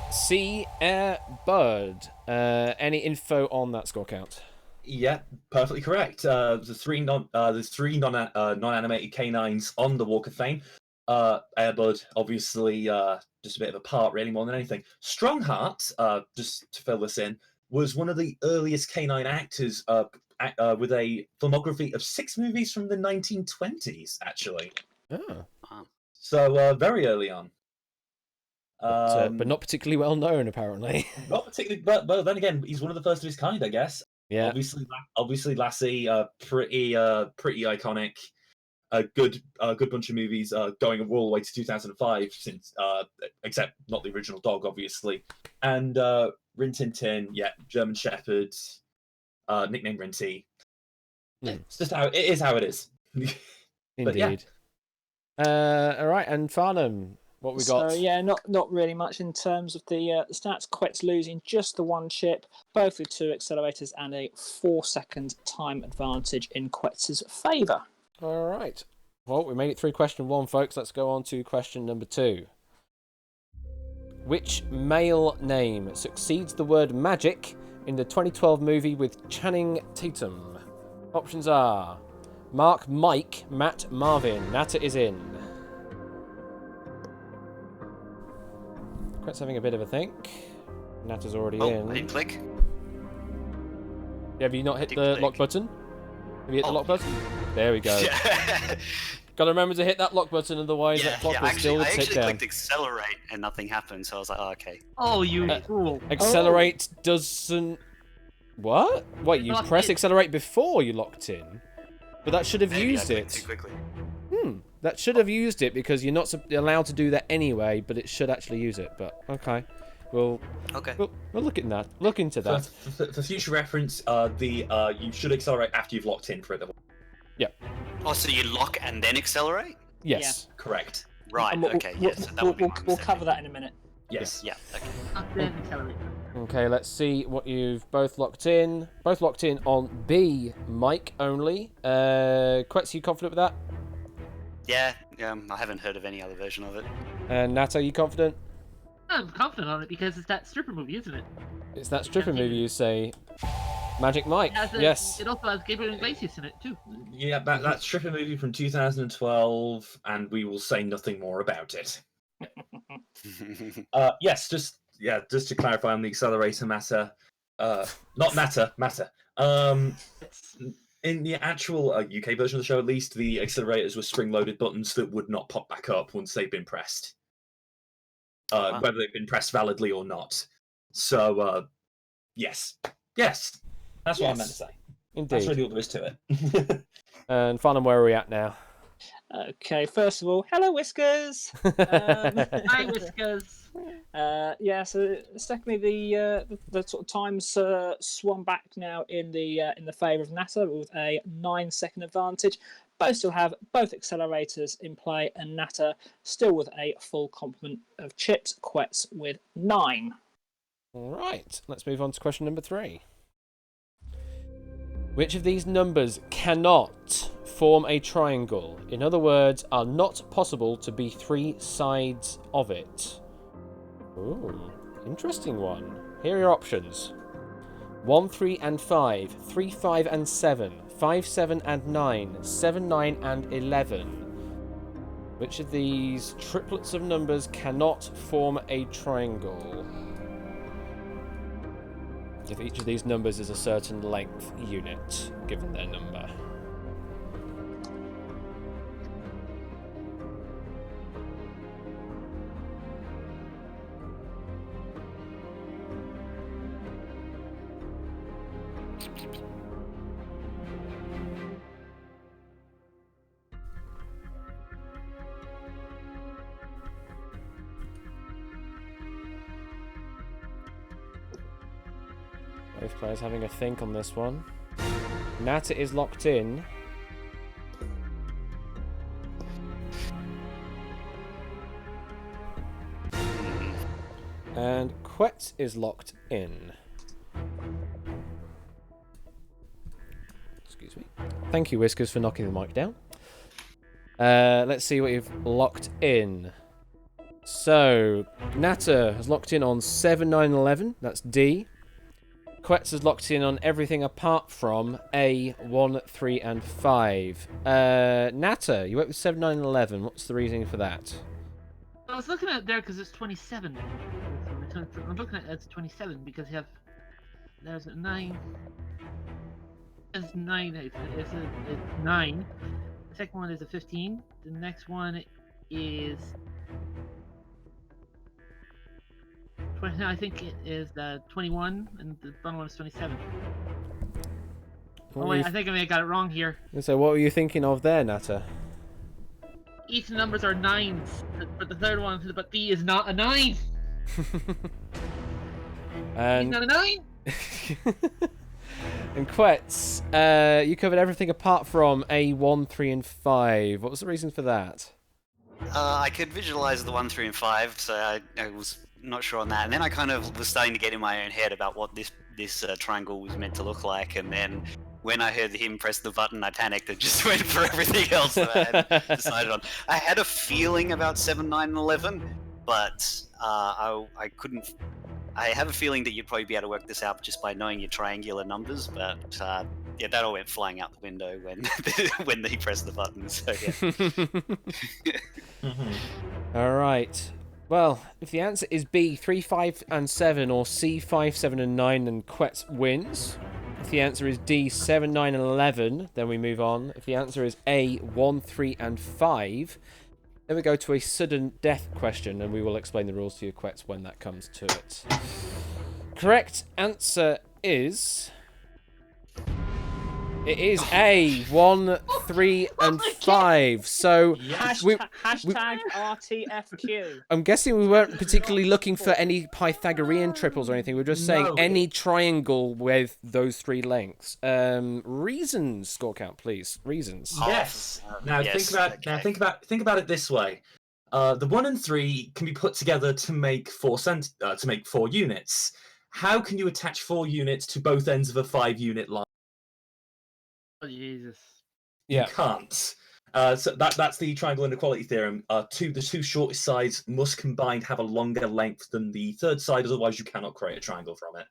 C, Airbud. Any info on that score count? Yeah, perfectly correct. There's three non-animated canines on the Walk of Fame. Airbud, obviously, just a bit of a part, really, more than anything. Strongheart, just to fill this in, was one of the earliest canine actors with a filmography of 6 movies from the 1920s, actually. Oh. So very early on. But not particularly well known, apparently. Not particularly, but well, then again, he's one of the first of his kind, I guess. Yeah. Obviously, Lassie, pretty iconic. A good bunch of movies, going all the way to 2005, since except not the original dog, obviously. And Rin Tin Tin, German Shepherd, nicknamed Rinty. It's just how it is. Indeed. All right, and Farnham, what we got? So not really much in terms of the stats. Quetz losing just the 1 chip, both with 2 accelerators and a 4-second time advantage in Quetz's favour. All right. Well, we made it through question 1, folks. Let's go on to question number 2. Which male name succeeds the word magic in the 2012 movie with Channing Tatum? Options are Mark, Mike, Matt, Marvin. Nata is in. Quet's having a bit of a think. Nata's already Oh, in. I didn't click. Have you not hit Didn't the click. lock button? Have you hit the Oh. lock button? There we go. Yeah. Gotta remember to hit that lock button, otherwise that clock will still I tick actually down. clicked accelerate and nothing happened, so I was like, oh, okay. Oh, you fool! Accelerate doesn't... What? Wait, you Locked press in. accelerate before you locked in? But that should have Maybe I used clicked too it. quickly. That should have used it because you're not allowed to do that anyway, but it should actually use it. But, okay. We'll look at that. Look into that. For future reference, you should accelerate after you've locked in for it. Oh, so you lock and then accelerate? Yes. Correct. Right, And okay, yes. That would be my we'll mistake. cover that in a minute. Yes. Yeah, okay. Then accelerate. Okay, let's see what you've both locked in. Both locked in on B, Mike only. Quetz, you confident with that? Yeah, I haven't heard of any other version of it. And Nat, are you confident? I'm confident on it because it's that stripper movie, isn't it? It's that stripper movie you say. Magic Mike. Yes. It also has Gabriel Iglesias in it too. Yeah, that stripper movie from 2012, and we will say nothing more about it. Yes, just to clarify on the accelerator matter, not matter. In the actual UK version of the show, at least, the accelerators were spring-loaded buttons that would not pop back up once they've been pressed, Wow. whether they've been pressed validly or not. So, yes, that's what I meant to say. Indeed. That's really all there is to it. And Farnham, where are we at now? Okay, first of all, hello Whiskers. Hi, Whiskers. So secondly, the sort of times swung back now in the favour of Nata with a 9-second advantage. Both still have both accelerators in play, and Nata still with a full complement of chips. Quetz with 9. All right, let's move on to question number 3. Which of these numbers cannot form a triangle? In other words, are not possible to be 3 sides of it? Ooh, interesting one. Here are your options. 1, 3 and 5, 3, 5 and 7, 5, 7 and 9, 7, 9 and 11. Which of these triplets of numbers cannot form a triangle? If each of these numbers is a certain length unit, given their number. Both players having a think on this one. Nata is locked in. And Quetz is locked in. Excuse me. Thank you, Whiskers, for knocking the mic down. Let's see what you've locked in. So, Nata has locked in on 7, 9, 11. That's D. Quetz has locked in on everything apart from A, 1, 3, and 5. Nata, you went with 7, 9, 11. What's the reasoning for that? I was looking at it there because it's 27. I'm looking at it as 27 because you have there's a 9. There's 9. It's 9. The second one is a 15. The next one is 20. I think it is 21, and the bottom one is 27. Oh wait, I think I may have got it wrong here. So what were you thinking of there, Nata? Each numbers are 9s, but the third one, but B is not a 9. And He's not a 9. And Quetz, you covered everything apart from A, 1, 3, and 5. What was the reason for that? I could visualize the 1, 3, and 5, so I was not sure on that. And then I kind of was starting to get in my own head about what this triangle was meant to look like. And then when I heard him press the button, I panicked and just went for everything else that I had decided on. I had a feeling about 7, 9, and 11, but I couldn't. I have a feeling that you'd probably be able to work this out just by knowing your triangular numbers, but yeah, that all went flying out the window when when he pressed the button. So yeah. All right. Well, if the answer is B, 3, 5, and 7, or C, 5, 7, and 9, then Quetz wins. If the answer is D, 7, 9, and 11, then we move on. If the answer is A, 1, 3, and 5, then we go to a sudden death question, and we will explain the rules to you, Quetz, when that comes to it. Correct answer is... It is A, 1, 3, and 5. So Hashtag RTFQ. I'm guessing we weren't particularly looking for any Pythagorean triples or anything. We're just saying No, any triangle with those 3 lengths. Reasons, score count, please. Reasons. Yes. Now yes, think about it this way. The 1 and 3 can be put together to make 4 units. How can you attach 4 units to both ends of a 5-unit line? Oh, Jesus. Yeah. You can't. So that's the triangle inequality theorem. The 2 shortest sides must combined have a longer length than the third side, otherwise you cannot create a triangle from it.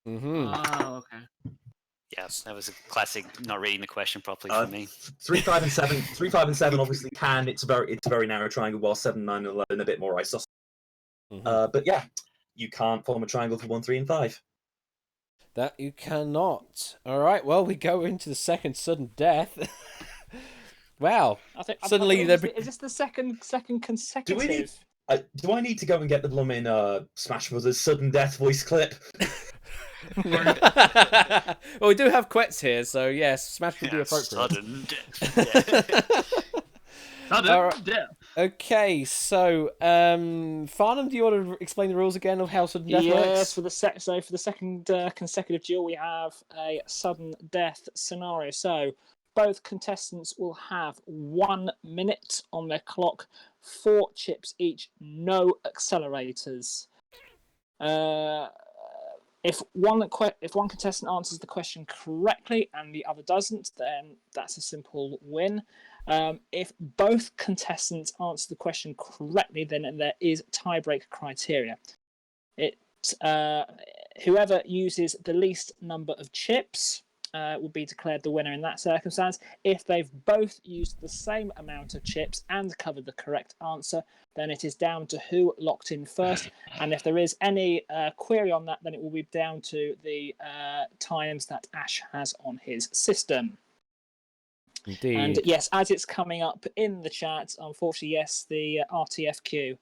Oh, okay. Yeah, that was a classic not reading the question properly for me. 3, 5, and 7. 3, 5, and 7 obviously can. It's a very narrow triangle, while 7, 9, and 11 a bit more isosceles. But yeah, you can't form a triangle for 1, 3, and 5. That you cannot. All right, well, we go into the second sudden death. Wow. Suddenly, is this the second consecutive? Do I need to go and get the blooming Smash Brothers sudden death voice clip? Well, we do have Quetz here, so yes, Smash would be appropriate. Sudden death. Alright. Okay, so Farnham, do you want to explain the rules again of how sudden death works? Yes, for the second consecutive duel, we have a sudden death scenario. So both contestants will have 1 minute on their clock, 4 chips each, no accelerators. If one contestant answers the question correctly and the other doesn't, then that's a simple win. If both contestants answer the question correctly, then there is tiebreak criteria. Whoever uses the least number of chips will be declared the winner in that circumstance. If they've both used the same amount of chips and covered the correct answer, then it is down to who locked in first. And if there is any query on that, then it will be down to the times that Ash has on his system. Indeed. And yes, as it's coming up in the chat, unfortunately, yes, the RTFQ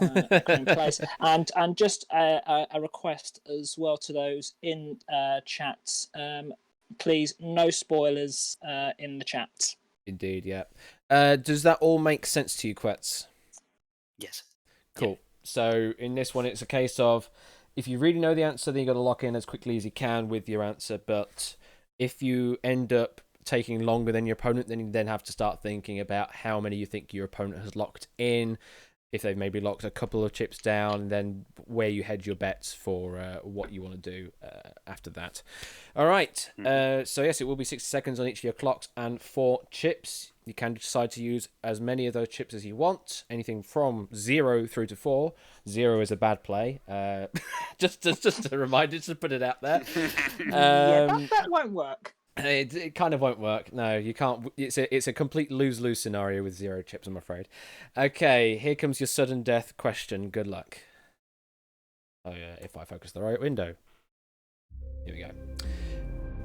in place. And just a request as well to those in chat. Please, no spoilers in the chat. Indeed, yeah. Does that all make sense to you, Quetz? Yes. Cool. Yeah. So in this one, it's a case of if you really know the answer, then you got to lock in as quickly as you can with your answer. But if you end up taking longer than your opponent, then you then have to start thinking about how many you think your opponent has locked in. If they've maybe locked a couple of chips down, and then where you hedge your bets for what you want to do after that. All right. So yes, it will be 60 seconds on each of your clocks and 4 chips. You can decide to use as many of those chips as you want. Anything from 0 through to 4. 0 is a bad play. Just a reminder, just to put it out there. Yeah, that won't work. It kind of won't work. No, you can't. It's a complete lose-lose scenario with 0 chips, I'm afraid. Okay, here comes your sudden death question. Good luck. Oh yeah, if I focus the right window. Here we go.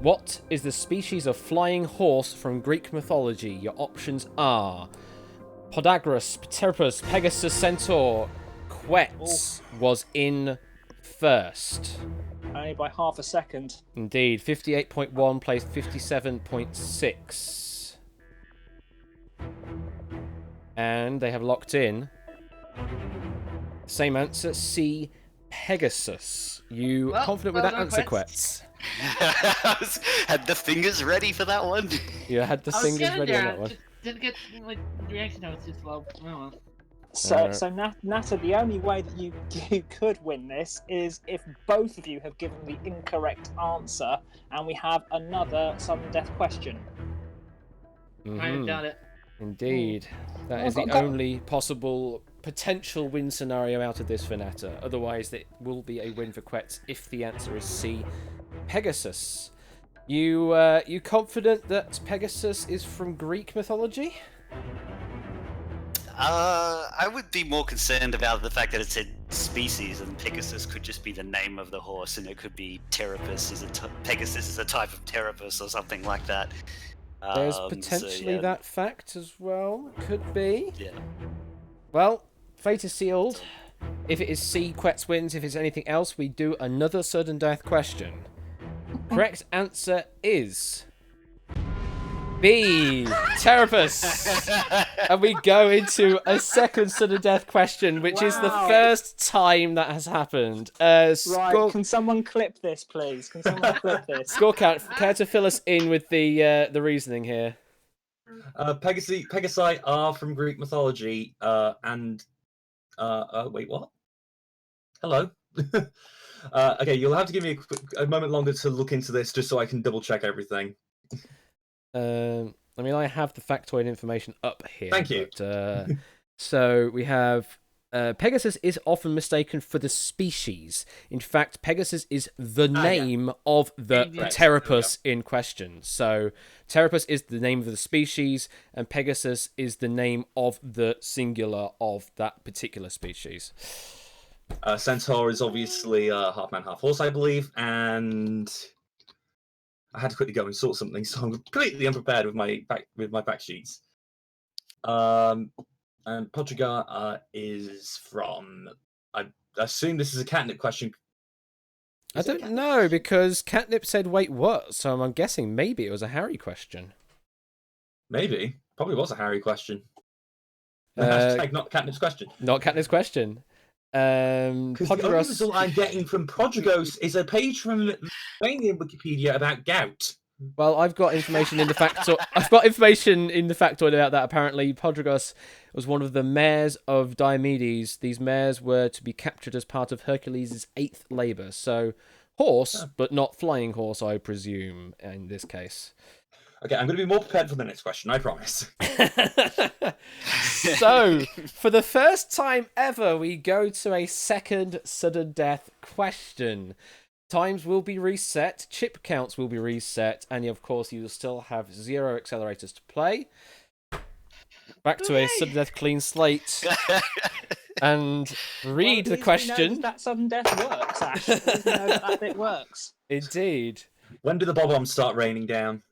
What is the species of flying horse from Greek mythology? Your options are Podagrus, Pteropus, Pegasus, Centaur. Quetz was in first. Only by half a second. Indeed, 58.1 plays 57.6. And they have locked in. Same answer, C, Pegasus. You confident with that answer, Quetz? Had the fingers ready for that one. You had the fingers ready on that one. Just didn't get the reaction time was too slow. Oh, well. So Nata, the only way that you could win this is if both of you have given the incorrect answer, and we have another sudden death question. I doubt it. Indeed, that is the only possible potential win scenario out of this for Nata. Otherwise, it will be a win for Quetz if the answer is C, Pegasus. You confident that Pegasus is from Greek mythology? I would be more concerned about the fact that it said species, and Pegasus could just be the name of the horse, and it could be Terapus Pegasus is a type of Terapus or something like that. There's So, potentially yeah, that fact as well. Could be. Yeah. Well, fate is sealed. If it is C, Quetz wins. If it's anything else, we do another sudden death question. Correct answer is B, Terapus. And we go into a second sudden death question, which is the Wow. first time that has happened. Right, can someone clip this, please? Can someone clip this? Score count. Care to fill us in with the reasoning here? Pegasi are from Greek mythology, and wait, what? Hello. Okay, you'll have to give me a moment longer to look into this, just so I can double check everything. I mean, I have the factoid information up here. Thank you. But, so we have Pegasus is often mistaken for the species. In fact, Pegasus is the name of the Terapus in question. So Terapus is the name of the species, and Pegasus is the name of the singular of that particular species. Centaur is obviously half man, half horse, I believe, and I had to quickly go and sort something, so I'm completely unprepared with my back sheets. And Podrigar is from. I assume this is a catnip question. I don't know, because Catnip said, "Wait, what?" So I'm guessing maybe it was a Harry question. Maybe, probably was a Harry question. Hashtag not Catnip's question. Not Catnip's question. Because the only result I'm getting from Podrigos is a page from Lithuanian Wikipedia about gout. Well, I've got information in the factoid. I've got information in the factoid about that. Apparently, Podrigos was one of the mares of Diomedes. These mares were to be captured as part of Hercules' 8th labour. So, horse, but not flying horse, I presume, in this case. Okay, I'm going to be more prepared for the next question, I promise. So, for the first time ever, we go to a second sudden death question. Times will be reset, chip counts will be reset, and of course you will still have 0 accelerators to play. Back to a sudden death clean slate. And read the question. That sudden death works, Ash. We know that bit works. Indeed. When do the bob-ombs start raining down?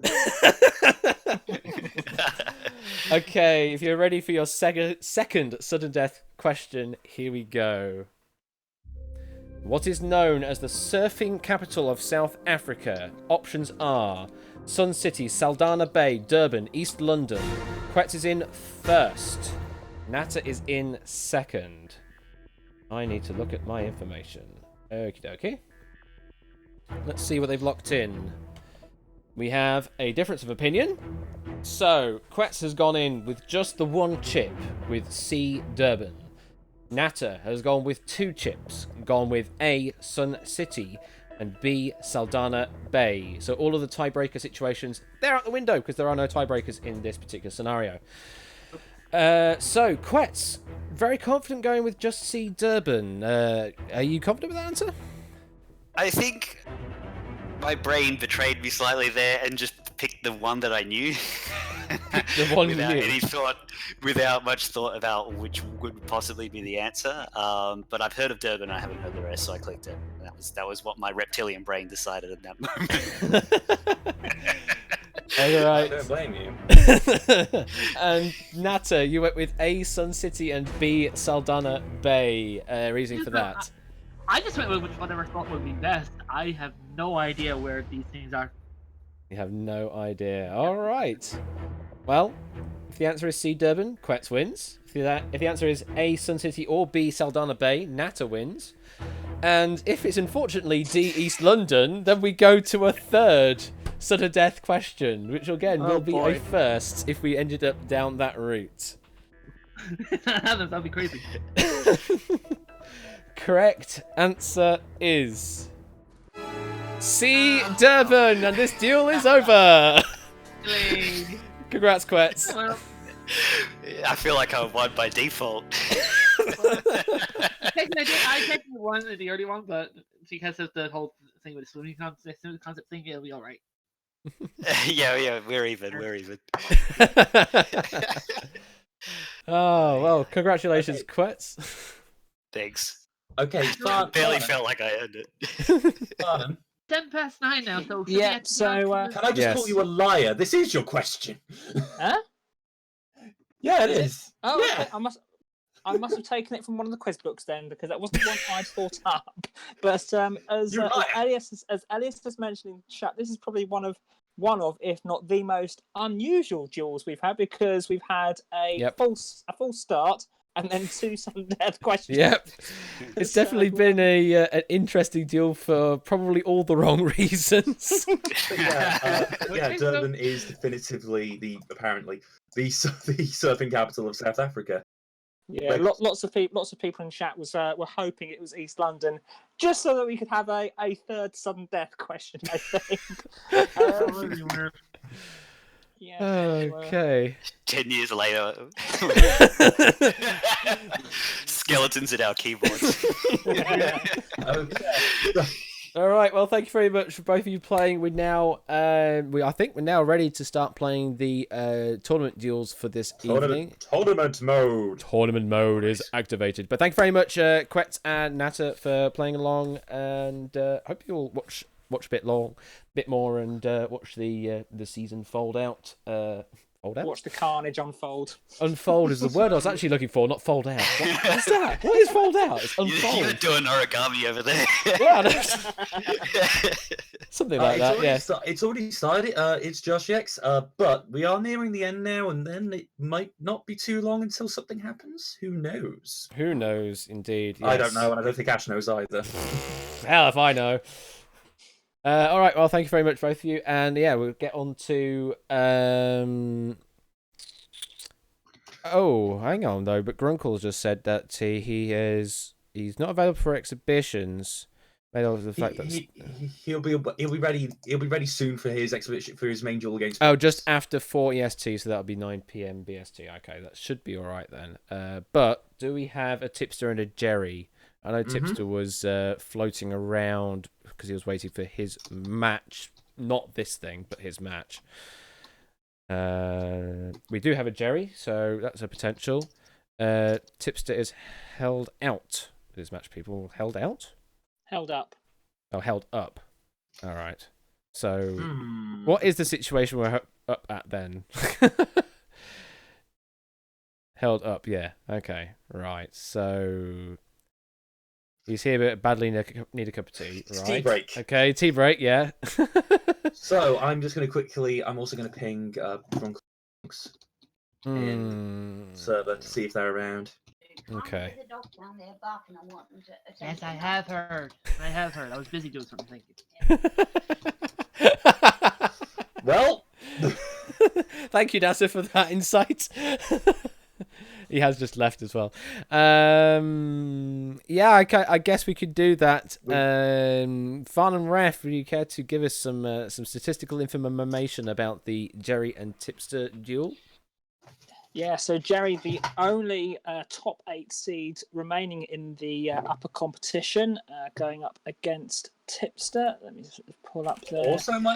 Okay, if you're ready for your second sudden death question, here we go. What is known as the surfing capital of South Africa? Options are Sun City, Saldanha Bay, Durban, East London. Quetz is in first. Natter is in second. I need to look at my information. Okie dokie. Let's see what they've locked in. We have a difference of opinion. So, Quetz has gone in with just the one chip, with C, Durban. Natter has gone with 2 chips, gone with A, Sun City, and B, Saldanha Bay. So all of the tiebreaker situations, they're out the window, because there are no tiebreakers in this particular scenario. So, Quetz, very confident going with just C, Durban. Are you confident with that answer? I think my brain betrayed me slightly there and just picked the one that I knew. The one without you knew. any thought, without much thought about which would possibly be the answer. But I've heard of Durban, I haven't heard the rest, so I clicked it. That was what my reptilian brain decided at that moment. All right. I don't blame you. And Natter, you went with A, Sun City, and B, Saldanha Bay. Reasoning for that? I just went with whatever thought would be best. I have no idea where these things are. You have no idea. All right. Well, if the answer is C, Durban, Quetz wins. If the answer is A, Sun City, or B, Saldanha Bay, Natter wins. And if it's unfortunately D, East London, then we go to a third sudden death question, which again will be a first if we ended up down that route. That'd be crazy. Correct answer is C, Durban, and this duel is over. Congrats, Quetz. I feel like I won by default. I technically won the early one, but because of the whole thing with the swimming concept thing, it'll be alright. yeah, we're even. Oh, well, congratulations, Okay. Quetz. Thanks. Okay, Barely Farnham. felt like I earned it. Farnham, 9 now, so should we Yep, actually so, answer can I just call Yes. you a liar? This is your question. Huh? Yeah, it Is it? is. Oh, Yeah. okay. I must have taken it from one of the quiz books then, because that wasn't one I'd thought up. But You liar. as Elias has mentioned in chat, this is probably one of, if not the most unusual duels we've had, because we've had a Yep. full start and then 2 sudden death questions. Yep. It's definitely been an interesting deal for probably all the wrong reasons. But yeah, Okay, so- Durban is definitively the surfing capital of South Africa. Yeah, Like- lots of people in chat were hoping it was East London, just so that we could have a third sudden death question. I think. Probably were. Yeah. So, Okay. 10 years later, skeletons at our keyboards. Okay. All right. Well, thank you very much for both of you playing. We now, I think we're now ready to start playing the tournament duels for this evening. Tournament mode. Tournament mode is activated. But thank you very much, Quet and Nata, for playing along, and hope you'll watch a bit more, and watch the season fold out. watch the carnage unfold. Unfold is the word I was actually looking for, not fold out. What's that? What is fold out? It's unfold. You're doing origami over there. Yeah, something like that. Yeah. It's already started. It's Josh X. But we are nearing the end now, and then it might not be too long until something happens. Who knows? Who knows? Indeed. Yes. I don't know, and I don't think Ash knows either. Hell if I know. All right. Well, thank you very much, both of you, and yeah, we'll get on to. Oh, hang on though. But Grunkle just said that he's not available for exhibitions. Made of the fact that He'll be ready. He'll be ready soon for his exhibition for his main duel against. just after 4 EST, so that'll be 9 PM BST. Okay, that should be all right then. But do we have a tipster and a Jerry? I know Tipster was floating around because he was waiting for his match. Not this thing, but his match. We do have a Jerry, so that's a potential. Tipster is held out. His match people held out? Held up. Oh, held up. All right. So, what is the situation we're up at then? Held up, yeah. Okay, right. So... He's here, but badly need a cup of tea. Right. Tea break. Okay, tea break. Yeah. So I'm just going to quickly. I'm also going to ping Bronx in server to see if they're around. Okay. Yes, I have heard. I was busy doing something. Thank you. Well, thank you, NASA, for that insight. He has just left as well. Yeah, I guess we could do that. Farn and Ref, would you care to give us some statistical information about the Jerry and Tipster duel? Yeah, so Jerry, the only top 8 seed remaining in the upper competition, going up against Tipster. Let me just pull up their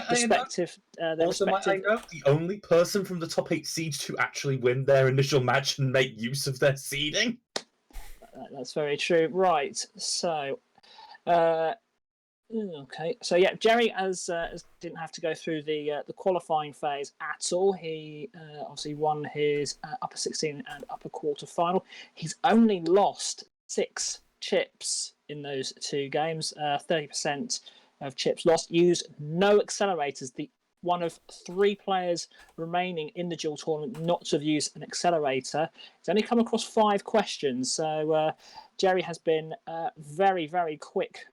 respective. Might I note the only person from the top 8 seeds to actually win their initial match and make use of their seeding. That's very true. Right, so. Okay, so yeah, Jerry as didn't have to go through the qualifying phase at all. He obviously won his upper 16 and upper quarter final. He's only lost 6 chips in those 2 games. 30% of chips lost. Used no accelerators. The one of 3 players remaining in the dual tournament not to have used an accelerator. He's only come across 5 questions, so Jerry has been very, very quick.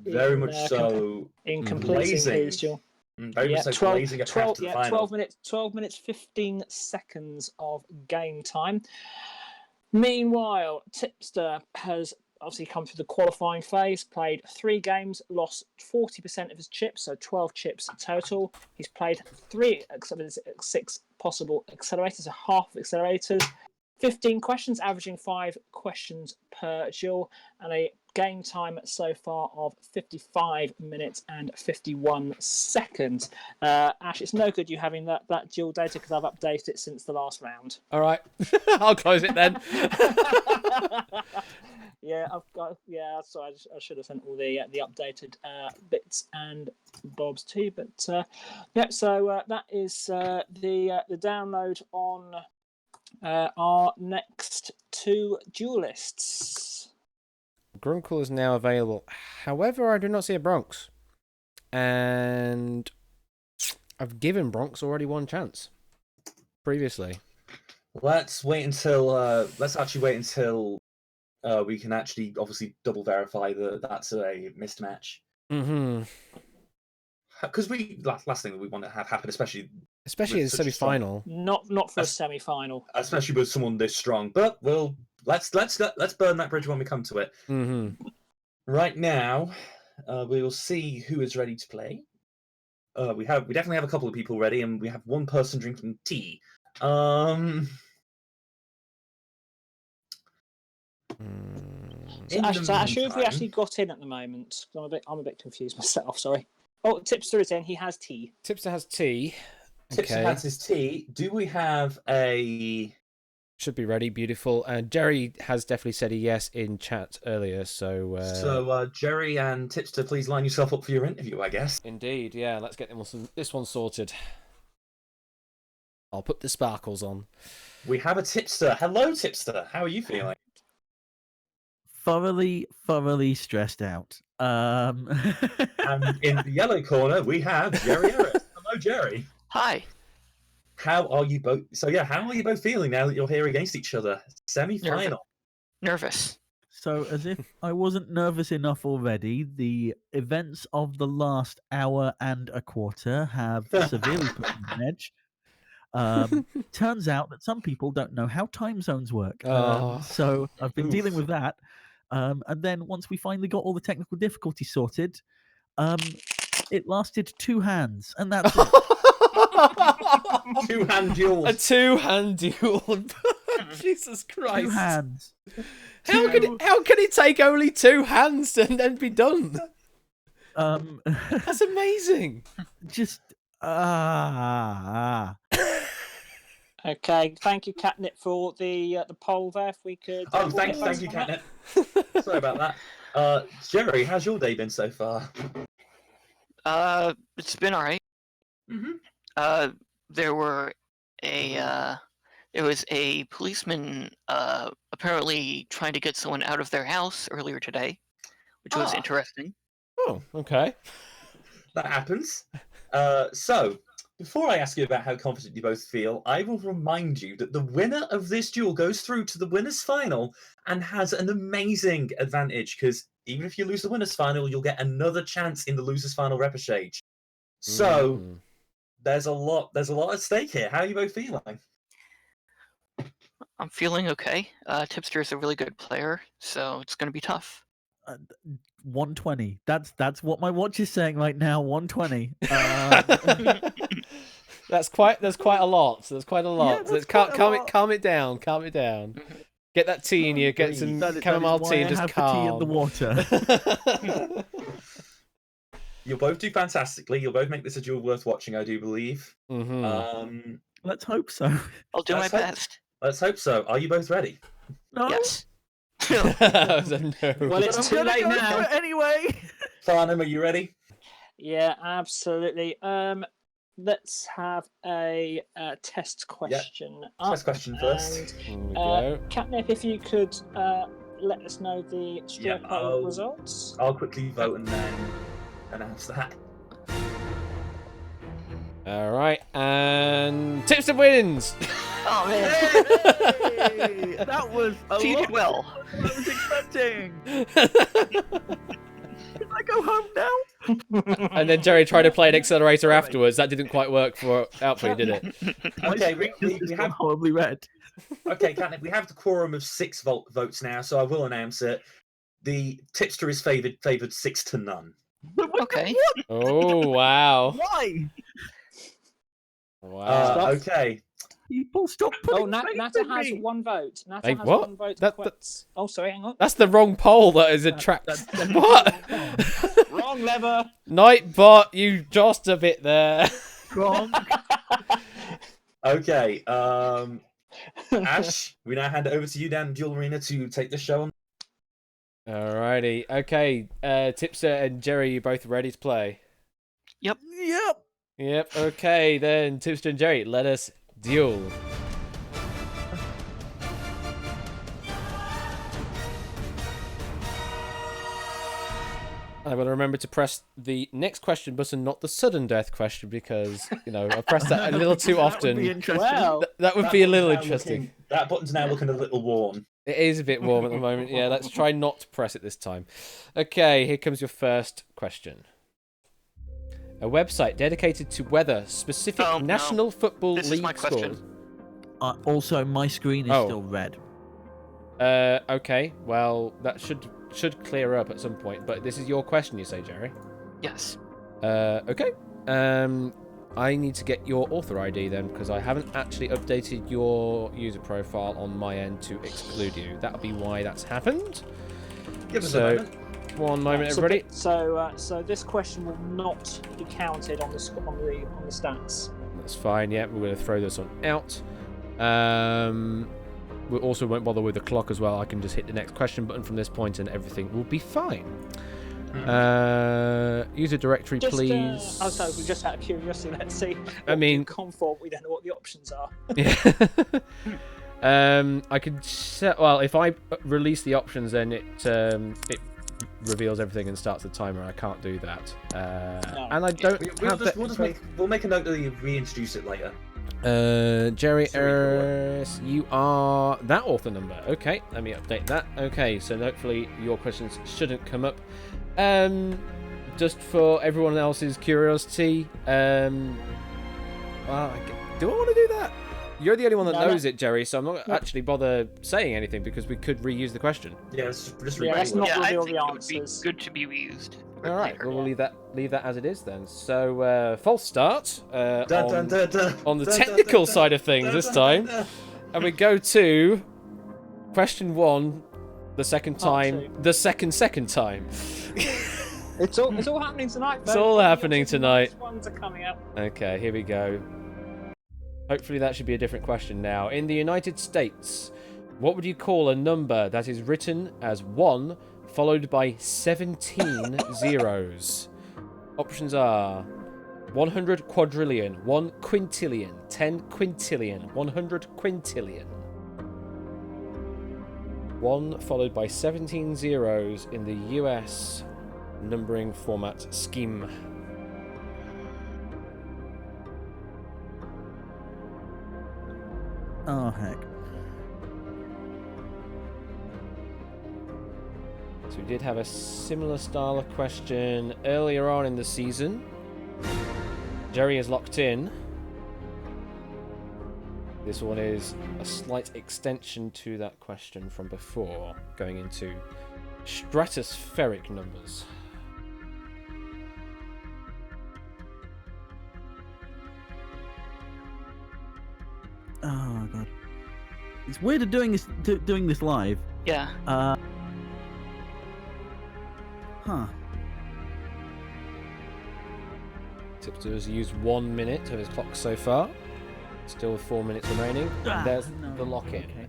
Very much so. In completing his duel. Very much so. Blazing a path to the final. 12 minutes, 15 seconds of game time. Meanwhile, Tipster has obviously come through the qualifying phase, played 3 games, lost 40% of his chips, so 12 chips total. He's played 6 possible accelerators, so half of accelerators, 15 questions, averaging 5 questions per duel, and a game time so far of 55 minutes and 51 seconds. Ash, it's no good you having that duel data because I've updated it since the last round. All right. I'll close it then. Yeah, I've got. Yeah, so I should have sent all the updated bits and bobs too. But yeah, so that is the download on our next 2 duelists. Grunkle is now available. However, I do not see a Bronx. And I've given Bronx already 1 chance previously. Let's wait until. Let's actually wait until we can actually obviously double verify that that's a missed match. Mm-hmm. Because last thing that we want to have happen, especially Especially in the such a strong- semi-final. Not for a semi-final. especially with someone this strong. But let's burn that bridge when we come to it. Mm-hmm. Right now, we will see who is ready to play. We definitely have a couple of people ready, and we have 1 person drinking tea. So Ash, who have we actually got in at the moment? I'm a bit confused myself. Sorry. Oh, Tipster is in. He has tea. Tipster has tea. Tipster Okay. has his tea. Do we have a? Should be ready. Beautiful. And Jerry has definitely said a yes in chat earlier. So. Jerry and Tipster, please line yourself up for your interview, I guess. Indeed. Yeah. Let's get this one sorted. I'll put the sparkles on. We have a Tipster. Hello, Tipster. How are you feeling? Thoroughly stressed out. And in the yellow corner, we have Jerry Harris. Hello, Jerry. Hi. How are you both? So yeah, how are you both feeling now that you're here against each other? Semi-final. Nervous. So, as if I wasn't nervous enough already, the events of the last hour and a quarter have severely put me on edge. Turns out that some people don't know how time zones work. So I've been dealing with that. And then once we finally got all the technical difficulties sorted, it lasted 2 hands, and that's it. 2-hand duel. A 2-hand duel. Jesus Christ. 2 hands. How can it take only 2 hands and then be done? That's amazing. Just Okay, thank you, Catnip, for the poll there. If we could. Thank you, Catnip. Sorry about that. Jerry, how's your day been so far? It's been alright. Mm-hmm. There was a policeman apparently trying to get someone out of their house earlier today, which was interesting. Oh, okay. That happens. So, before I ask you about how confident you both feel, I will remind you that the winner of this duel goes through to the winner's final and has an amazing advantage, because even if you lose the winner's final, you'll get another chance in the loser's final repechage. So, there's a lot at stake here. How are you both feeling? I'm feeling okay. Tipster is a really good player, so it's going to be tough. 120. That's what my watch is saying right now. 120. There's quite a lot. There's quite a lot. Yeah, So calm it down. Calm it down. Get that tea in you. Get some chamomile tea and just calm. Tea in the water. You'll both do fantastically. You'll both make this a duel worth watching, I do believe. Mm-hmm. Let's hope so. I'll do my best. Let's hope so. Are you both ready? No. Yes. Well, it's too late now. Anyway. Farnham, are you ready? Yeah, absolutely. Let's have a test question. Test question first. Here we go. Catnip, if you could let us know the straw poll results. I'll quickly vote and then announce that. All right, and Tipster wins. Oh man, Hey, that was a you lot did well. more than I was expecting. Can I go home now? And then Jerry tried to play an accelerator afterwards. That didn't quite work out for you, did it? Okay, we have horribly red. Okay, Catnip, we have the quorum of 6 votes now, so I will announce it. The Tipster is favoured 6-0. Okay. Oh wow! Why? Wow. Okay. People, stop Oh, putting faith Nata in has me. one vote. Nata Wait, has what? one vote. That- Oh, sorry, hang on. That's the wrong poll that is attract. That's What? Wrong lever. Nightbot, you jost a bit there. Wrong. Okay, Ash, we now hand it over to you down in Duel Arena to take the show on. Alrighty. Okay, Tipster and Jerry, you both ready to play? Yep. Yep. Okay, then Tipster and Jerry, let us duel. I'm going to remember to press the next question button, not the sudden death question, because, you know, I pressed that a little too That would be often. interesting. Well, That would That be a button's little now interesting. that button's now looking a little warm. It is a bit warm at the moment. Yeah, let's try not to press it this time. Okay, here comes your first question. A website dedicated to weather specific Oh, no. National Football This is League my question. scores. Also, my screen is Oh. still red. Okay, well, that should clear up at some point, but this is your question, you say, Jerry? Yes. Okay. I need to get your author ID then, because I haven't actually updated your user profile on my end to exclude you. That'll be why that's happened. Give us So- a moment. One moment, so, everybody. so this question will not be counted on the stats. That's fine. Yeah, we're going to throw this one out. We also won't bother with the clock as well. I can just hit the next question button from this point, and everything will be fine. User directory, Just, please. oh, sorry, we just out of curiosity, let's see. I mean- conform. We don't know what the options are. Yeah. I could set. Well, if I release the options, then it reveals everything and starts the timer. I can't do that. And I don't We'll have just, the. we'll make a note that you reintroduce it later. Jerry, So we can you are that author number. Okay, let me update that. Okay, so hopefully your questions shouldn't come up. Just for everyone else's curiosity, do I want to do that? You're the only one that No, knows it, Jerry, so I'm not actually bother saying anything because we could reuse the question. Yeah, just Yeah, let's not Yeah, I reveal think the it would be answers. good to be reused. All right, later. well, we'll leave that as it is then. So false start on the technical side of things this time. And we go to question 1, the second Part time, 2. the second time. It's all happening tonight. It's folks. all The happening options tonight. Ones are coming up. Okay, here we go. Hopefully that should be a different question now. In the United States, what would you call a number that is written as 1 followed by 17 zeros? Options are 100 quadrillion, 1 quintillion, 10 quintillion, 100 quintillion. 1 followed by 17 zeros in the US numbering format scheme. Oh, heck. So we did have a similar style of question earlier on in the season. Jerry is locked in. This one is a slight extension to that question from before, going into stratospheric numbers. Oh, God. It's weird doing this live. Yeah. Huh. Tipster has used 1 minute of his clock so far. Still with 4 minutes remaining. And there's the lock-in. Okay.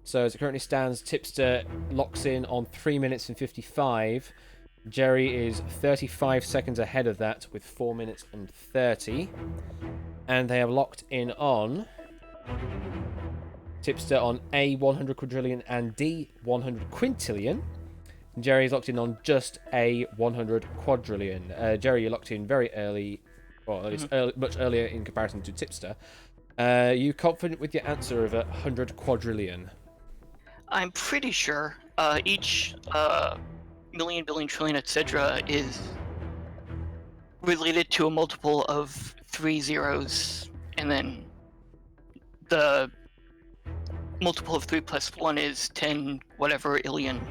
So as it currently stands, Tipster locks in on 3 minutes and 55. Jerry is 35 seconds ahead of that with 4 minutes and 30. And they have locked in on Tipster on A, 100 quadrillion, and D, 100 quintillion. And Jerry is locked in on just A, 100 quadrillion. Jerry, you locked in very early, or at least much earlier in comparison to Tipster. You confident with your answer of 100 quadrillion? I'm pretty sure each million, billion, trillion, etc. is related to a multiple of 3 zeros, and then the multiple of 3 plus 1 is 10 whatever illion.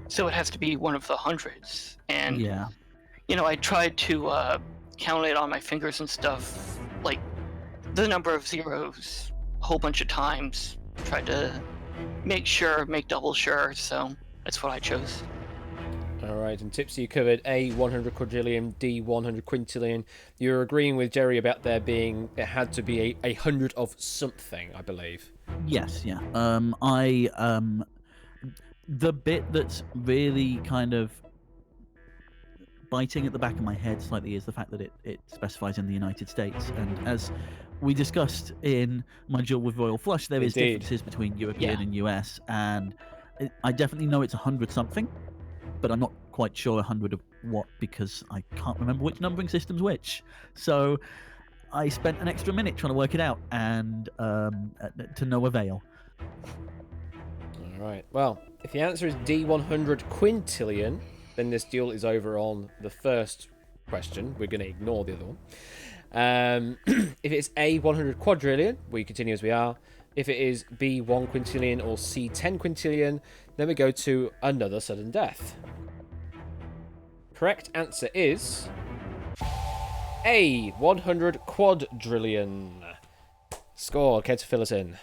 So it has to be one of the hundreds. And, Yeah. you know, I tried to count it on my fingers and stuff. Like, the number of zeros whole bunch of times. Tried to make double sure, so that's what I chose. All right, and Tipsy, you covered A, 100 quadrillion, D, 100 quintillion. You're agreeing with Jerry about there being, it had to be a 100 of something, I believe. Yes, yeah. The bit that's really kind of biting at the back of my head slightly is the fact that it specifies in the United States, and as we discussed in my duel with Royal Flush, there is Indeed. differences between European and US, and I definitely know it's 100 something, but I'm not quite sure 100 of what, because I can't remember which numbering system's which. So I spent an extra minute trying to work it out, and to no avail. All right, well, if the answer is D, 100 quintillion, then this duel is over on the first question. We're going to ignore the other one. If it's A, 100 quadrillion, we continue as we are. If it is B, 1 quintillion, or C, 10 quintillion, then we go to another sudden death. Correct answer is A, 100 quadrillion. Score, care to fill us in?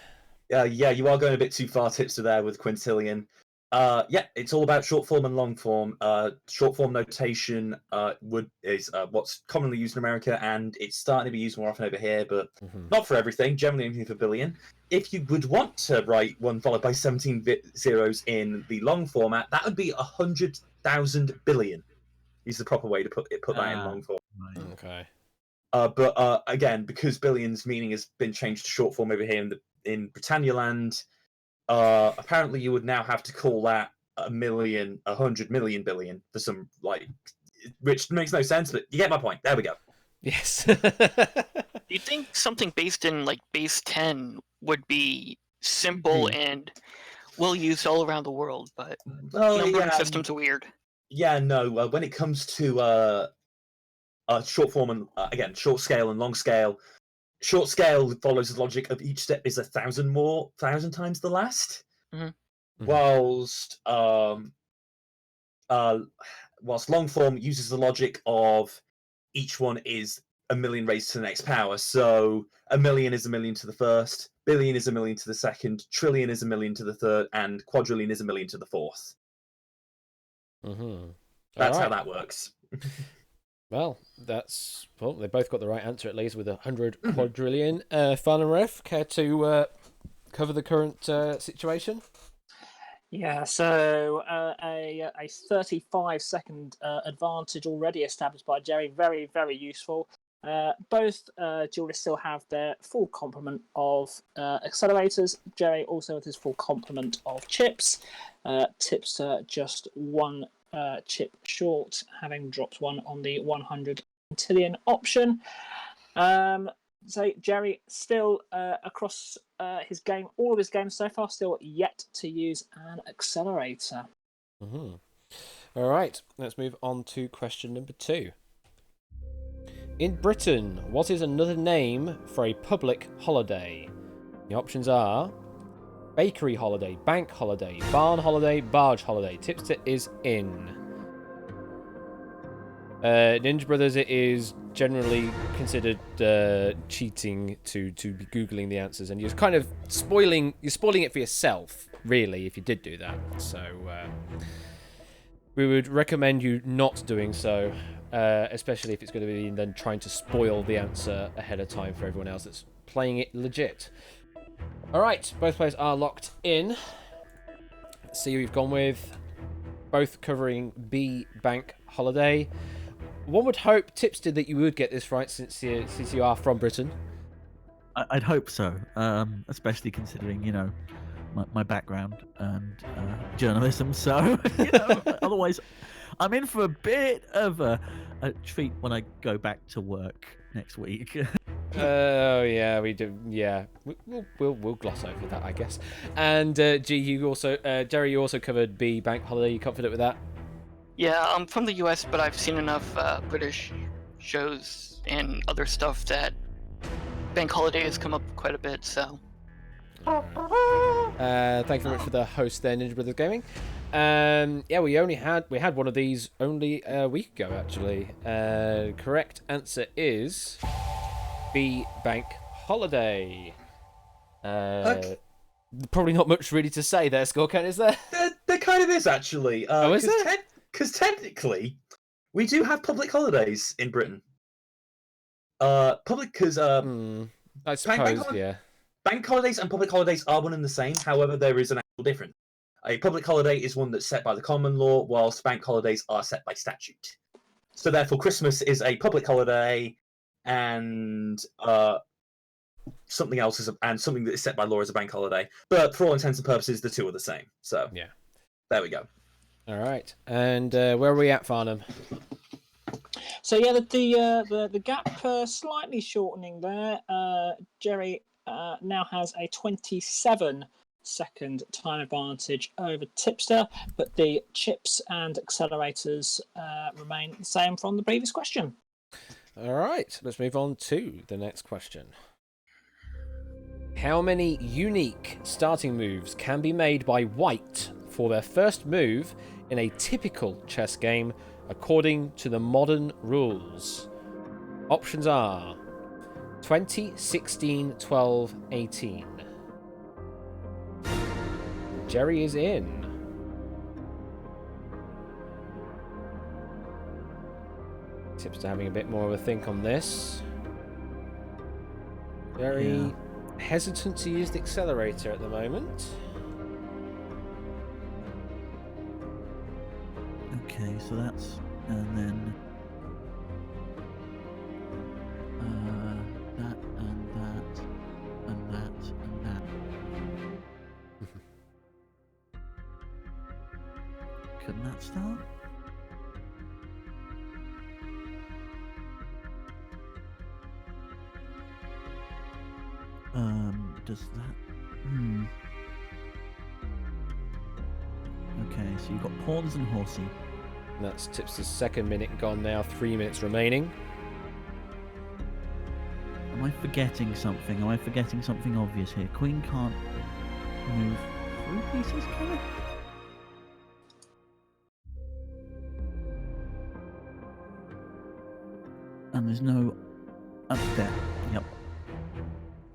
Yeah, you are going a bit too far, Tipster, there with quintillion. Yeah, it's all about short form and long form. Short form notation is what's commonly used in America, and it's starting to be used more often over here, but not for everything. Generally, anything for billion. If you would want to write 1 followed by 17 zeros in the long format, that would be 100,000 billion. Is the proper way to put that in long form. Right. Okay. But again, because billion's meaning has been changed to short form over here in Britannia land. Apparently you would now have to call that 100 million billion for some, which makes no sense, but you get my point. There we go. Yes. You'd think something based in like base 10 would be simple and well used all around the world, but numbering systems are weird. Yeah, no. When it comes to short form and again short scale and long scale, short scale follows the logic of each step is 1,000 times the last, whilst long form uses the logic of each one is a million raised to the next power. So a million is a million to the first, billion is a million to the second, trillion is a million to the third, and quadrillion is a million to the fourth. That's how that works. Well, they both got the right answer at least with 100 quadrillion. Fan and Ref, care to cover the current situation? Yeah, so a 35-second advantage already established by Jerry. Very, very useful. Both duelists still have their full complement of accelerators. Jerry also with his full complement of chips. Tipster just one chip short, having dropped one on the 100 quintillion option. So Jerry still across his game, all of his games so far, still yet to use an accelerator. All right, let's move on to question number 2. In Britain, what is another name for a public holiday? The options are bakery holiday, bank holiday, barn holiday, barge holiday. Tipster is in. Ninja Brothers, it is generally considered cheating to be googling the answers, and you're kind of spoiling it for yourself, really, if you did do that. So we would recommend you not doing so, especially if it's going to be then trying to spoil the answer ahead of time for everyone else that's playing it legit. All right, both players are locked in. Let's see who we've gone with. Both covering B, bank holiday. One would hope, Tipster, that you would get this right since you are from Britain. I'd hope so, especially considering, my background and journalism. So, otherwise, I'm in for a bit of a treat when I go back to work next week. Oh yeah, we do. Yeah, we'll gloss over that, I guess. And G, Jerry, you also covered B, bank holiday. You confident with that? Yeah, I'm from the US, but I've seen enough British shows and other stuff that bank holiday has come up quite a bit, so. Thank you very much for the host there, Ninja Brothers Gaming. Yeah, we had one of these only a week ago, actually. Correct answer is B, bank holiday. Probably not much really to say there, Scorecan, is there? There kind of is actually. Oh, is there? Because technically, we do have public holidays in Britain. Public because I suppose, yeah. bank holidays and public holidays are one and the same. However, there is an actual difference. A public holiday is one that's set by the common law, whilst bank holidays are set by statute. So therefore, Christmas is a public holiday, and something else is something that is set by law as a bank holiday. But for all intents and purposes, the two are the same. So yeah, there we go. All right, and where are we at, Farnham? So yeah, the gap slightly shortening there. Jerry now has a 27-second time advantage over Tipster, but the chips and accelerators remain the same from the previous question. All right, let's move on to the next question. How many unique starting moves can be made by White for their first move in a typical chess game according to the modern rules? Options are 20, 16, 12, 18. Jerry is in. Tipster having a bit more of a think on this. Very hesitant to use the accelerator at the moment. Okay, so that's and then that and that and that and that. Couldn't that start? Does that? Okay, so you've got pawns and horsey. And that's Tipster's second minute gone now, 3 minutes remaining. Am I forgetting something? Am I forgetting something obvious here? Queen can't move 3 pieces, can it? And there's no up there. Yep.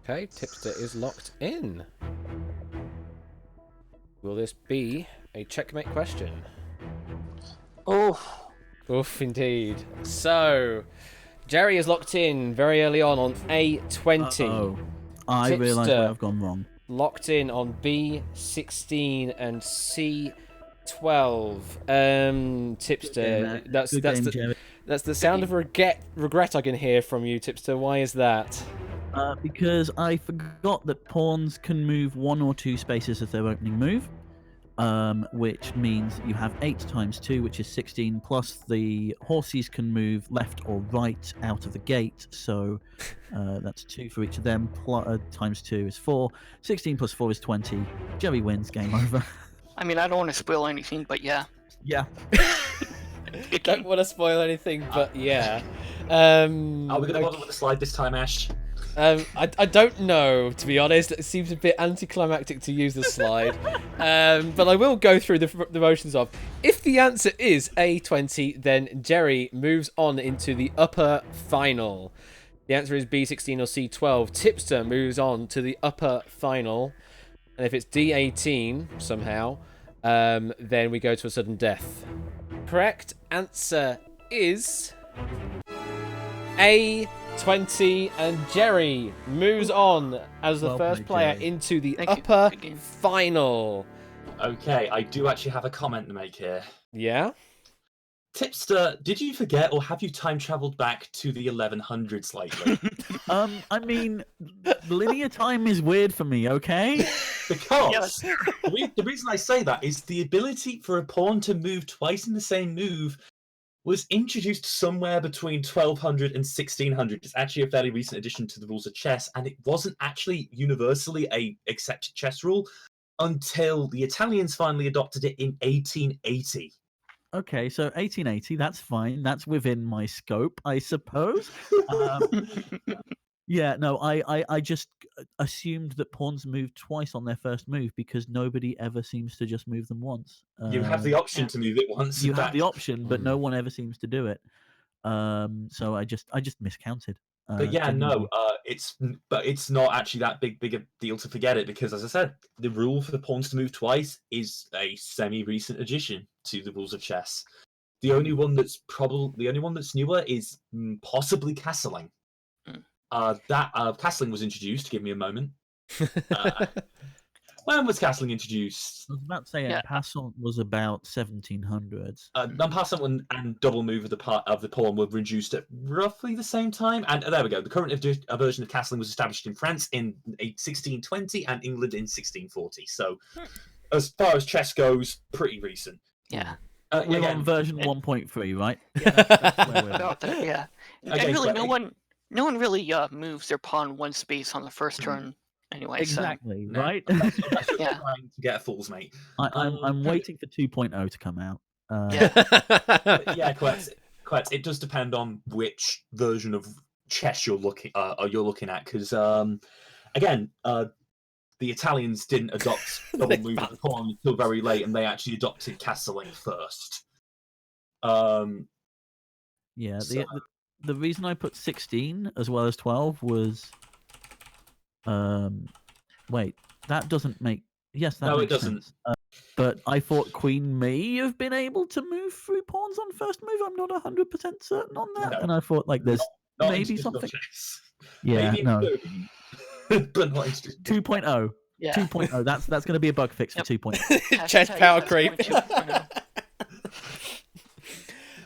Okay, Tipster is locked in. Will this be a checkmate question? Oh, Oof, indeed. So, Jerry is locked in very early on A20. Oh, I Tipster realise where I've gone wrong. locked in on B16 and C12. Tipster, that's the sound of regret I can hear from you, Tipster. Why is that? Because I forgot that pawns can move 1 or 2 spaces as their opening move, which means you have 8 times 2, which is 16, plus the horses can move left or right out of the gate, so that's 2 for each of them, times 2 is 4, 16 plus 4 is 20, Jerry wins, game over. I mean, I don't want to spoil anything, but yeah. Yeah. Don't want to spoil anything, but yeah. Are we going to bother with the slide this time, Ash? I don't know, to be honest. It seems a bit anticlimactic to use the slide. But I will go through the motions of. If the answer is A20, then Jerry moves on into the upper final. The answer is B16 or C12. Tipster moves on to the upper final. And if it's D18, somehow, then we go to a sudden death. Correct answer is A20, and Jerry moves on as the first player Jerry. into the Thank you. upper Good game. final. Okay, I do actually have a comment to make here. Yeah? Tipster, did you forget or have you time travelled back to the 1100s lately? I mean, linear time is weird for me, okay? Because the reason I say that is the ability for a pawn to move twice in the same move was introduced somewhere between 1200 and 1600. It's actually a fairly recent addition to the rules of chess, and it wasn't actually universally a accepted chess rule until the Italians finally adopted it in 1880. Okay, so 1880, that's fine. That's within my scope, I suppose. Yeah, no, I just assumed that pawns move twice on their first move because nobody ever seems to just move them once. You have the option to move it once. You in have fact. the option, but no one ever seems to do it. So I just miscounted. But yeah, genuinely. it's not actually that big a deal to forget it because, as I said, the rule for the pawns to move twice is a semi-recent addition to the rules of chess. The only one that's newer is possibly castling. Mm. Castling was introduced. Give me a moment. When was castling introduced? I was about to say Yeah. Passant was about 1700s. Non-passant and double move of the pawn were reduced at roughly the same time. And there we go. The current version of castling was established in France in 1620 and England in 1640. So, as far as chess goes, pretty recent. Yeah. We're Again, on version 1.3, right? Yeah. That's where we're at. About that, yeah. Again, And really, but- no one really moves their pawn one space on the first turn anyway. Exactly, No. right? unless you're Yeah. trying to get a fool's mate. I'm waiting for 2.0 to come out. Yeah. Yeah, correct. It does depend on which version of chess you're looking at, because again, the Italians didn't adopt double move of the pawn until very late, and they actually adopted castling first. Yeah, So- the reason I put 16 as well as 12 was, wait, that doesn't make yes, that No, it makes doesn't. sense. But I thought Queen may have been able to move through pawns on first move. I'm not 100% certain on that, No. and I thought like there's Not maybe in traditional something. chess. Yeah, Maybe in no. theory, but not in traditional. 2.0. Yeah. 2.0. That's going to be a bug fix for Yep. 2.0. Chess Hashtag power that's creep. 2.0.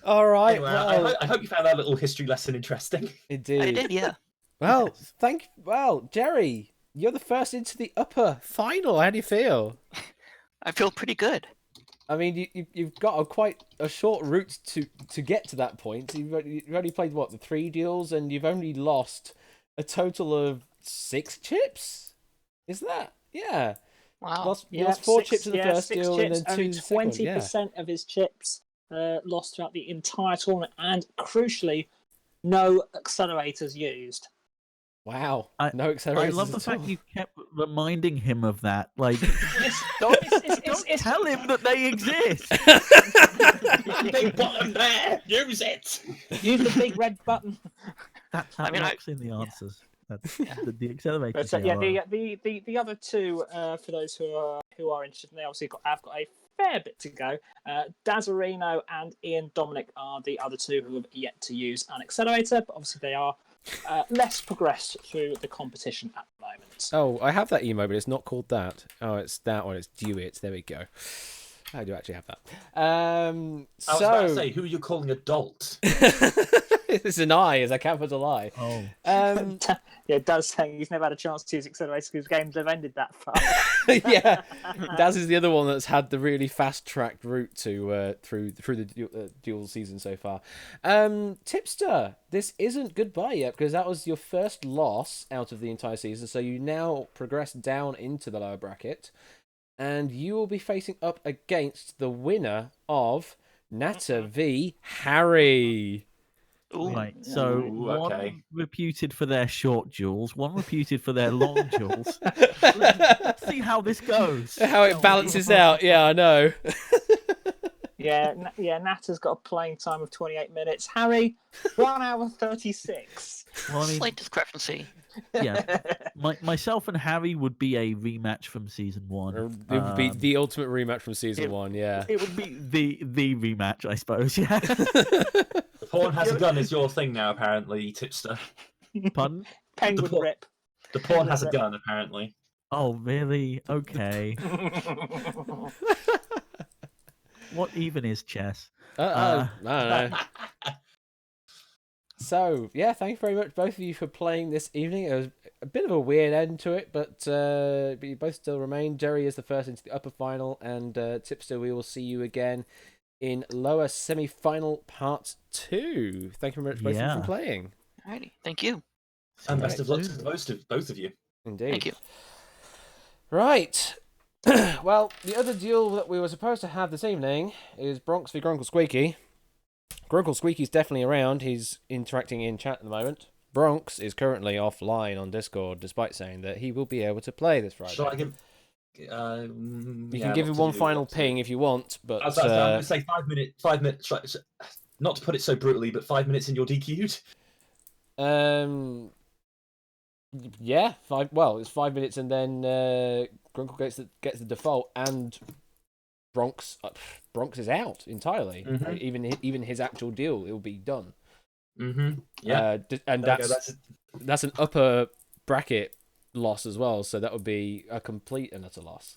All right. Anyway, well, I hope you found that little history lesson interesting. indeed. I did, yeah. Well, Jerry, you're the first into the upper final. How do you feel? I feel pretty good. I mean, you've got quite a short route to get to that point. You've only played, what, the 3 duels, and you've only lost a total of 6 chips? Is that? Yeah. Wow. You lost 4 chips in the first 6 duel, chips, and then 2 only in the second one. Yeah. 20% of his chips lost throughout the entire tournament, and crucially, no accelerators used. Wow. No I accelerators love the at fact all. you kept reminding him of that. Like, Don't don't tell him that they exist. Big button there. Use it. Use the big red button. That I mean, locks in the answers. That's the accelerators. But yeah, are- the other two, for those who are interested, they obviously have got a fair bit to go. Dazarino and Ian Dominic are the other two who have yet to use an accelerator, but obviously they are less progressed through the competition at the moment. Oh, I have that emote, but it's not called that. Oh, it's that one. It's Duet. There we go. I do actually have that. I was about to say, who are you calling adult? It's an I, as a capital I. Oh, Yeah, it does say he's never had a chance to use accelerators because games have ended that far. Yeah, Daz is the other one that's had the really fast-tracked route to through the dual season so far. Tipster, this isn't goodbye yet because that was your first loss out of the entire season, so you now progress down into the lower bracket, and you will be facing up against the winner of Natter v Harry. Ooh. right. So Ooh, okay. one reputed for their short duels, one reputed for their long duels. Let's see how this goes. How it balances out. Yeah, I know. Yeah, Natter's got a playing time of 28 minutes. Harry, 1 hour 36. Well, I mean, Slight discrepancy. yeah. Myself and Harry would be a rematch from season 1. It would be the ultimate rematch from season 1. Yeah. It would be the rematch, I suppose. Yeah. The pawn has a gun is your thing now, apparently, Tipster. Pardon? Penguin The- rip. The pawn has a gun, apparently. Oh, really? Okay. What even is chess? I don't know. So, yeah, thank you very much, both of you, for playing this evening. It was a bit of a weird end to it, but you both still remain. Jerry is the first into the upper final, and Tipster, we will see you again in lower semi-final part 2. Thank you very much, both of you, for playing. Alrighty, thank you. And best you of luck soon. to both of you. Indeed. Thank you. Right. Well, the other duel that we were supposed to have this evening is Bronx v Grunkle Squeaky. Grunkle Squeaky's definitely around. He's interacting in chat at the moment. Bronx is currently offline on Discord, despite saying that he will be able to play this Friday. Shall I give? You can give him one final ping if you want, but I was going to say 5 minutes. Not to put it so brutally, but 5 minutes and you're DQ'd. Yeah, five. Well, it's 5 minutes, and then Grunkle gets the default, and Bronx is out entirely. Mhm. Like, even his actual deal, it'll be done. Yeah. And There we go, that's an upper bracket loss as well. So that would be a complete and utter loss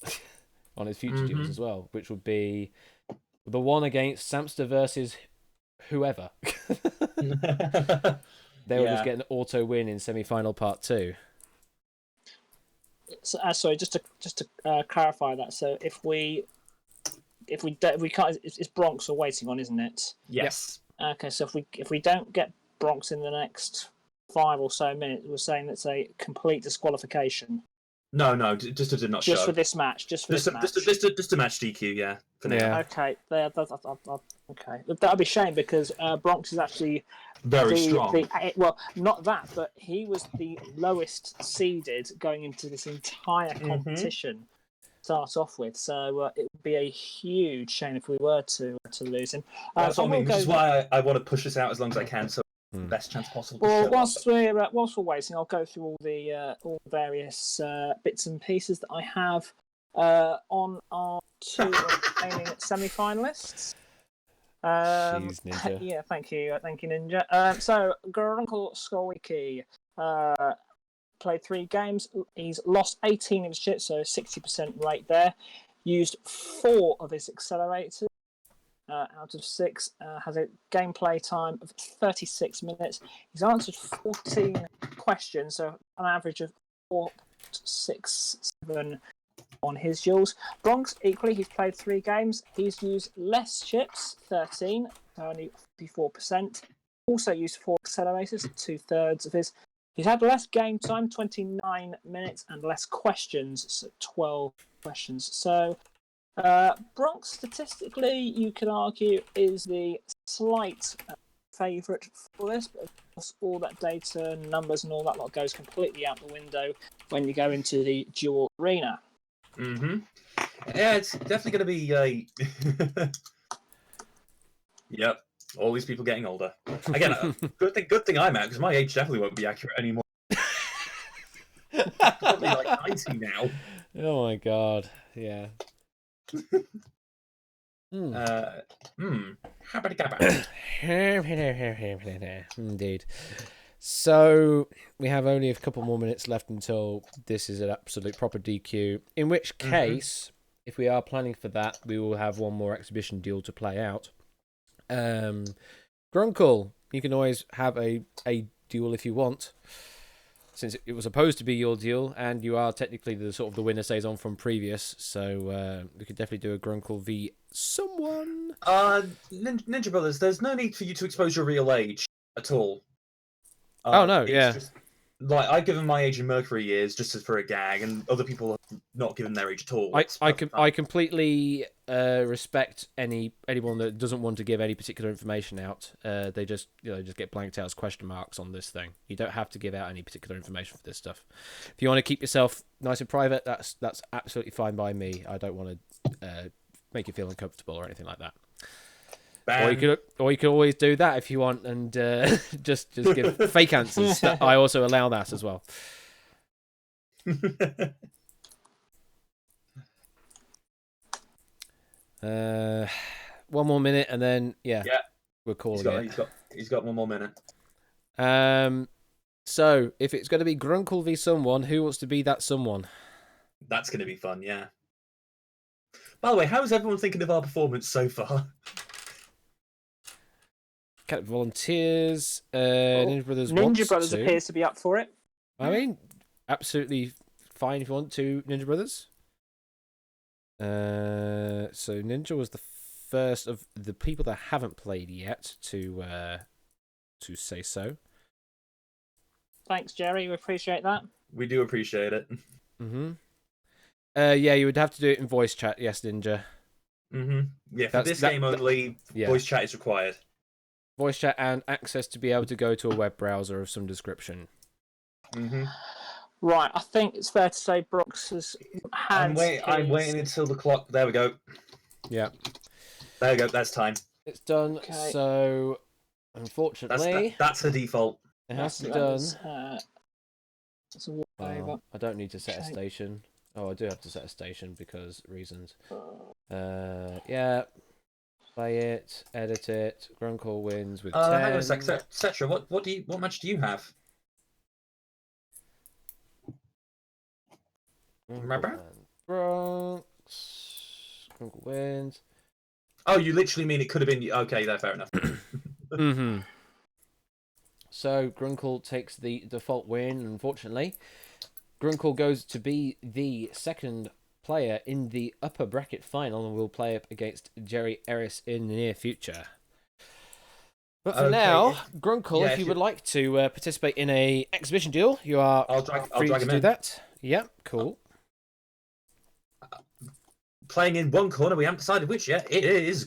on his future deals as well, which would be the one against Samster versus whoever. They will just get an auto win in semi-final part 2. So, sorry, just to clarify that. So if we can't, it's Bronx we're waiting on, isn't it? Yes. Okay, so if we don't get Bronx in the next 5 or so minutes, we're saying that's a complete disqualification. No, just a not show. Just for this match. Just a match DQ, yeah. For now. Yeah. Okay, okay. That'd be a shame because Bronx is actually Very strong. Well, not that, but he was the lowest seeded going into this entire competition. Start off with, so it would be a huge shame if we were to lose him. That's what I mean. Which is why I want to push this out as long as I can, so the best chance possible. Well, whilst we're waiting, I'll go through all the various bits and pieces that I have on our 2 remaining semi-finalists. Jeez, Ninja. Yeah, thank you, Ninja. So Grunkle Skolwiki played 3 games. He's lost 18 of his chips, so 60% rate there. Used 4 of his accelerators out of 6. Has a gameplay time of 36 minutes. He's answered 14 questions, so an average of 4.67 on his duels. Bronx, equally, he's played 3 games. He's used less chips, 13, only 54%. Also used 4 accelerators, 2/3 of his. He's had less game time, 29 minutes, and less questions, so 12 questions. So, Bronx, statistically, you could argue, is the slight favourite for this, but of course, all that data, numbers, and all that lot goes completely out the window when you go into the dual arena. Yeah, it's definitely going to be a. Yep. All these people getting older. Again, good thing I'm out, because my age definitely won't be accurate anymore. Probably like 90 now. Oh my god, yeah. Indeed. So we have only a couple more minutes left until this is an absolute proper DQ. In which case, if we are planning for that, we will have one more exhibition deal to play out. Grunkle, you can always have a duel if you want, since it was supposed to be your deal, and you are technically the sort of the winner stays on from previous. So we could definitely do a Grunkle v someone. Ninja Brothers, there's no need for you to expose your real age at all. Oh no, yeah. Just, like, I've given my age in Mercury years just for a gag, and other people have not given their age at all. I completely respect anyone that doesn't want to give any particular information out. They just get blanked out as question marks on this thing. You don't have to give out any particular information for this stuff. If you want to keep yourself nice and private, that's absolutely fine by me. I don't want to make you feel uncomfortable or anything like that. Or you could always do that if you want, and just give fake answers. I also allow that as well. One more minute, and then we're calling it. He's got one more minute. So if it's going to be Grunkle v someone, who wants to be that someone? That's going to be fun, yeah. By the way, how is everyone thinking of our performance so far? Cat Volunteers, Ninja Brothers appears to be up for it. I mean, absolutely fine if you want to, Ninja Brothers. So Ninja was the first of the people that haven't played yet to say so. Thanks, Jerry. We appreciate that. We do appreciate it. Yeah, you would have to do it in voice chat. Yes, Ninja. Yeah, for this game only, voice chat is required. Voice chat and access to be able to go to a web browser of some description. Right, I think it's fair to say Brooks has I'm waiting until the clock. There we go. Yeah. There we go. That's time. It's done. Okay. So, unfortunately, that's the default. It has to be That done. was, it's a walk over. I don't need to set a Okay. station. Oh, I do have to set a station because reasons. Yeah. Play it, edit it. Grunkle wins with 10. Hang on a sec, Cetra. What match do you have? Remember? Grunks. Grunkle wins. Oh, you literally mean it could have been. Okay, there, fair enough. Mm-hmm. So Grunkle takes the default win, unfortunately. Grunkle goes to be the second player in the upper bracket final and will play up against Jerry Eris in the near future. But for now, Grunkle, if you would like to participate in a exhibition duel, you are free to do that. Yep, cool. Playing in one corner, we haven't decided which yet. It is.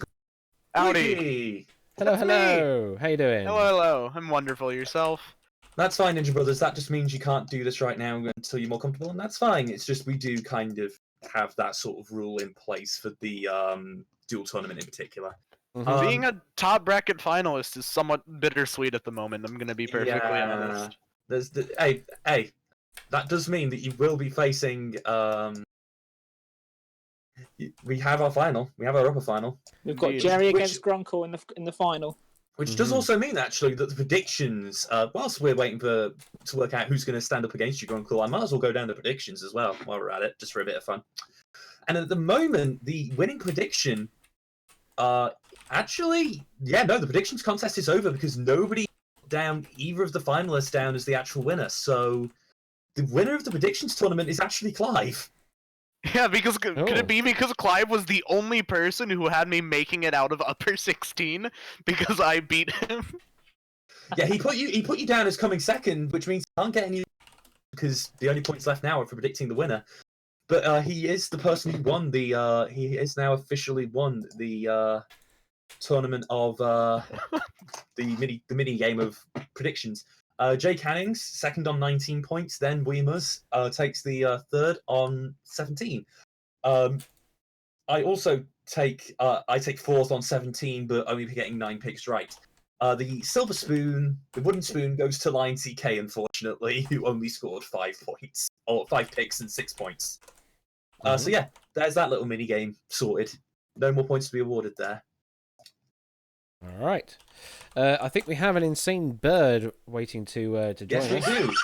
Howdy. Hello, That's hello. me. How you doing? Hello, hello. I'm wonderful. Yourself? That's fine, Ninja Brothers. That just means you can't do this right now until you're more comfortable, and that's fine. It's just we do kind of have that sort of rule in place for the dual tournament in particular. Mm-hmm. Being a top bracket finalist is somewhat bittersweet at the moment. I'm going to be perfectly honest. Hey, that does mean that you will be facing. We have our final. We have our upper final. We've got Indeed. Jerry against Grunkle in the final. Which does also mean, actually, that the predictions, whilst we're waiting to work out who's going to stand up against you, Grunkle, I might as well go down the predictions as well while we're at it, just for a bit of fun. And at the moment, the winning prediction, the predictions contest is over because nobody down either of the finalists down as the actual winner. So the winner of the predictions tournament is actually Clive. Yeah, because could it be because Clive was the only person who had me making it out of upper 16 because I beat him? Yeah, he put you down as coming second, which means you can't get any because the only points left now are for predicting the winner. But he is the person who won the. He is now officially won the tournament of the mini game of predictions. Jay Cannings second on 19 points. Then Weemers takes the third on 17. I also take fourth on 17, but only getting 9 picks right. The silver spoon, the wooden spoon, goes to Lion CK, unfortunately, who only scored 5 points, or 5 picks and 6 points. So yeah, there's that little mini game sorted. No more points to be awarded there. All right. I think we have an insane bird waiting to join us. Yes, we do.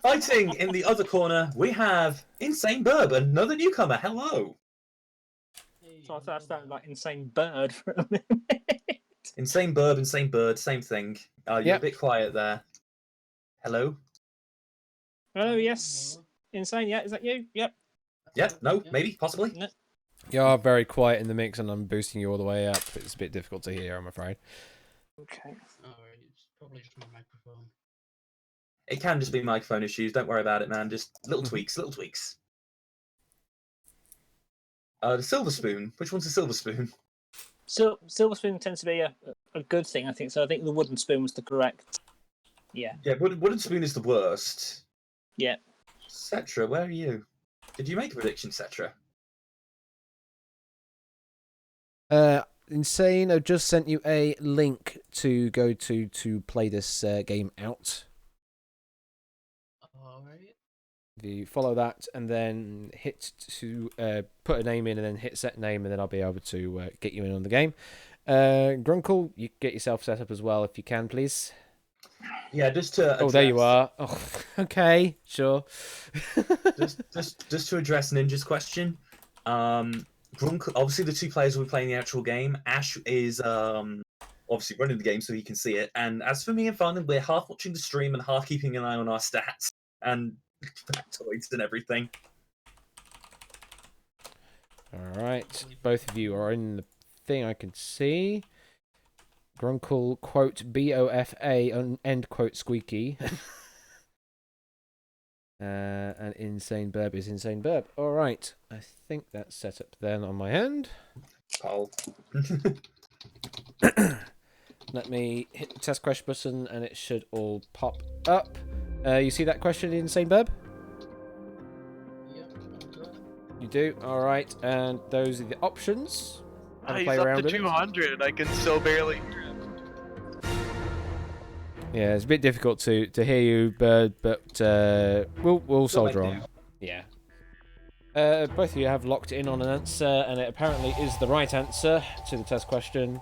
Fighting in the other corner, we have Insane Burb, another newcomer. Hello. So I thought that sounded like Insane Bird for a minute. Insane Burb, Insane Bird, same thing. You're a bit quiet there. Hello? Oh, yes. Insane, yeah. Is that you? Yep. Yep, no, maybe, possibly. No. You are very quiet in the mix, and I'm boosting you all the way up. It's a bit difficult to hear, I'm afraid. Okay. Alright, it's probably just my microphone. It can just be microphone issues. Don't worry about it, man. Just little tweaks, little tweaks. The silver spoon. Which one's the silver spoon? Silver spoon tends to be a good thing, I think. So I think the wooden spoon was the correct. Yeah. Yeah, wooden spoon is the worst. Yeah. Cetra, where are you? Did you make a prediction, Cetra? Insane, I've just sent you a link to go to play this game out. Alright. If you follow that and then hit to put a name in and then hit set name, and then I'll be able to get you in on the game. Grunkle, you get yourself set up as well if you can, please. Yeah, just to address... Oh, there you are. Oh, okay, sure. just to address Ninja's question, Grunkle, obviously the two players will be playing the actual game. Ash is obviously running the game so he can see it, and as for me and Farnan, we're half watching the stream and half keeping an eye on our stats and factoids and everything. All right, both of you are in the thing I can see. Grunkle, quote, BOFA, end quote, squeaky. And Insane Burb is Insane Burb. All right, I think that's set up then on my end. Oh. Let me hit the test question button and it should all pop up. You see that question, Insane Burb? Yep, You do? All right, and those are the options. He's up to 200. I can still barely hear him. Yeah, it's a bit difficult to hear you, Bird, but we'll soldier on. Yeah. Both of you have locked in on an answer, and it apparently is the right answer to the test question.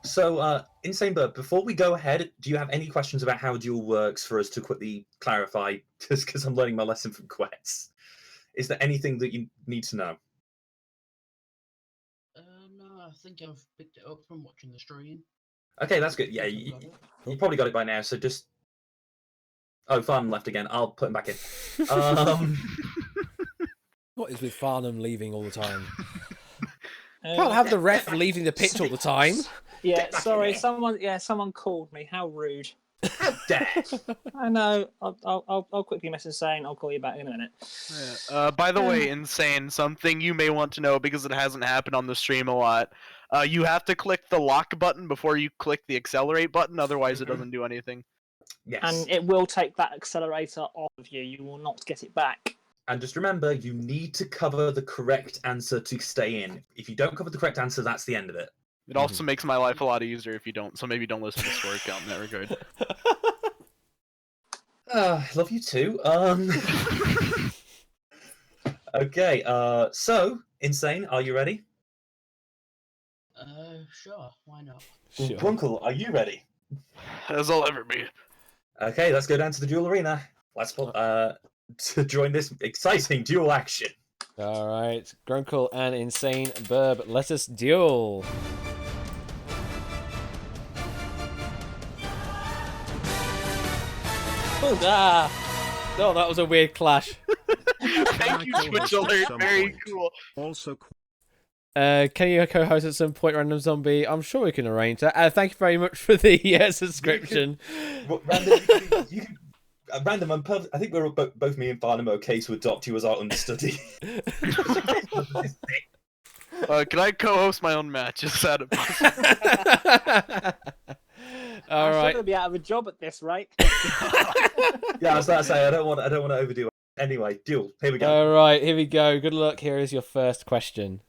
So, Insane Bird, before we go ahead, do you have any questions about how Duel works for us to quickly clarify? Just because I'm learning my lesson from Quets. Is there anything that you need to know? No, I think I've picked it up from watching the stream. Okay, that's good. Yeah, I've you got it. probably got it by now, so just... Oh, Farnham left again. I'll put him back in. What is with Farnham leaving all the time? Can't have the ref leaving the pitch all the time. Yeah, sorry, someone called me. How rude. How dare! I know. I'll quickly message saying I'll call you back in a minute. Yeah. By the way, Insane, something you may want to know because it hasn't happened on the stream a lot. You have to click the lock button before you click the accelerate button, otherwise it doesn't do anything. Yes. And it will take that accelerator off of you. You will not get it back. And just remember, you need to cover the correct answer to stay in. If you don't cover the correct answer, that's the end of it. It also makes my life a lot easier if you don't, so maybe don't listen to Score Count in that regard. Love you too. Okay, so, Insane, are you ready? Sure, why not? Sure. Grunkle, are you ready? As I'll ever be. Okay, let's go down to the duel arena. Let's to join this exciting duel action. All right, Grunkle and Insane Burb, let us duel. Oh, that was a weird clash. Thank you, Twitch Alert. Very cool. Also, Can you co-host at some point, Random Zombie? I'm sure we can arrange that. Thank you very much for the subscription. Random, I think we're both me and Farnham okay to adopt you as our understudy. Can I co-host my own match? Is that a All I'm right. going to be out of a job at this rate. Yeah, I was about to say I don't want to overdo it. Anyway, duel. Here we go. All right, here we go. Good luck. Here is your first question.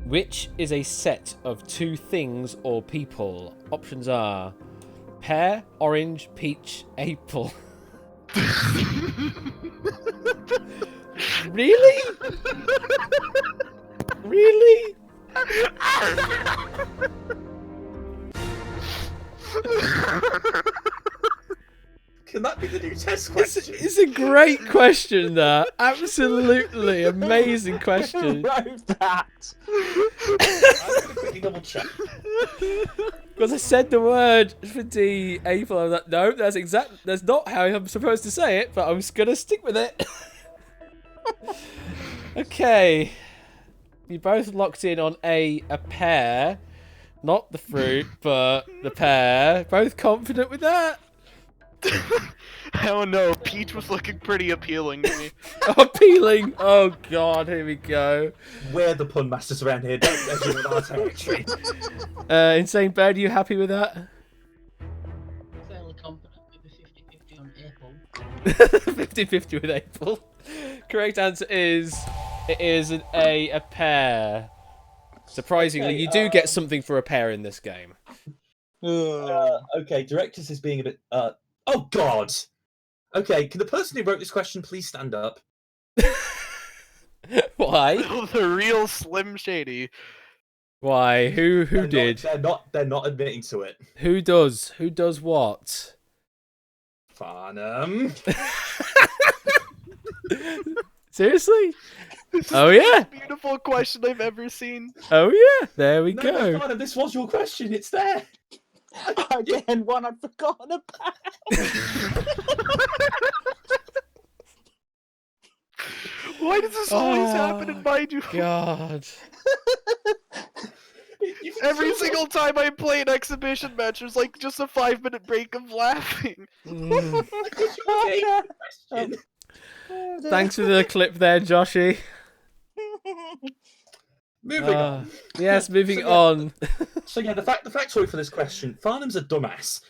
Which is a set of two things or people? Options are pear, orange, peach, apple. Really? Really? Can that be the new test question? It's a great question, that. Absolutely amazing question. Who wrote that? I'm going to quickly double check. Because I said the word for D, apple. I was like, no, that's not how I'm supposed to say it, but I'm just going to stick with it. Okay. You both locked in on a pear. Not the fruit, but the pear. Both confident with that? I don't know. Peach was looking pretty appealing to me. Appealing. Oh god, here we go. We're the pun masters around here. Don't measure with our territory. Insane Bird, are you happy with that? Fairly confident with the 50-50 on April. 50-50 with April. Correct answer is it is a pear. Surprisingly, Okay, you do get something for a pear in this game. Okay, directors is being a bit. Oh God. Okay, can the person who wrote this question please stand up? Why? The real Slim Shady. Why? Who They're did? They're not admitting to it. Who does? Who does what? Farnham. Seriously? This is Oh the yeah. most beautiful question I've ever seen. Oh yeah. There we No, go. Farnham, this was your question. It's there. Again, one I'd forgotten about. Why does this always happen in my duel? God. Every single time I play an exhibition match, there's like just a 5-minute break of laughing. Thanks for the clip there, Joshy. Moving on. Yes, moving So, yeah. on. So yeah, the factoid for this question: Farnham's a dumbass.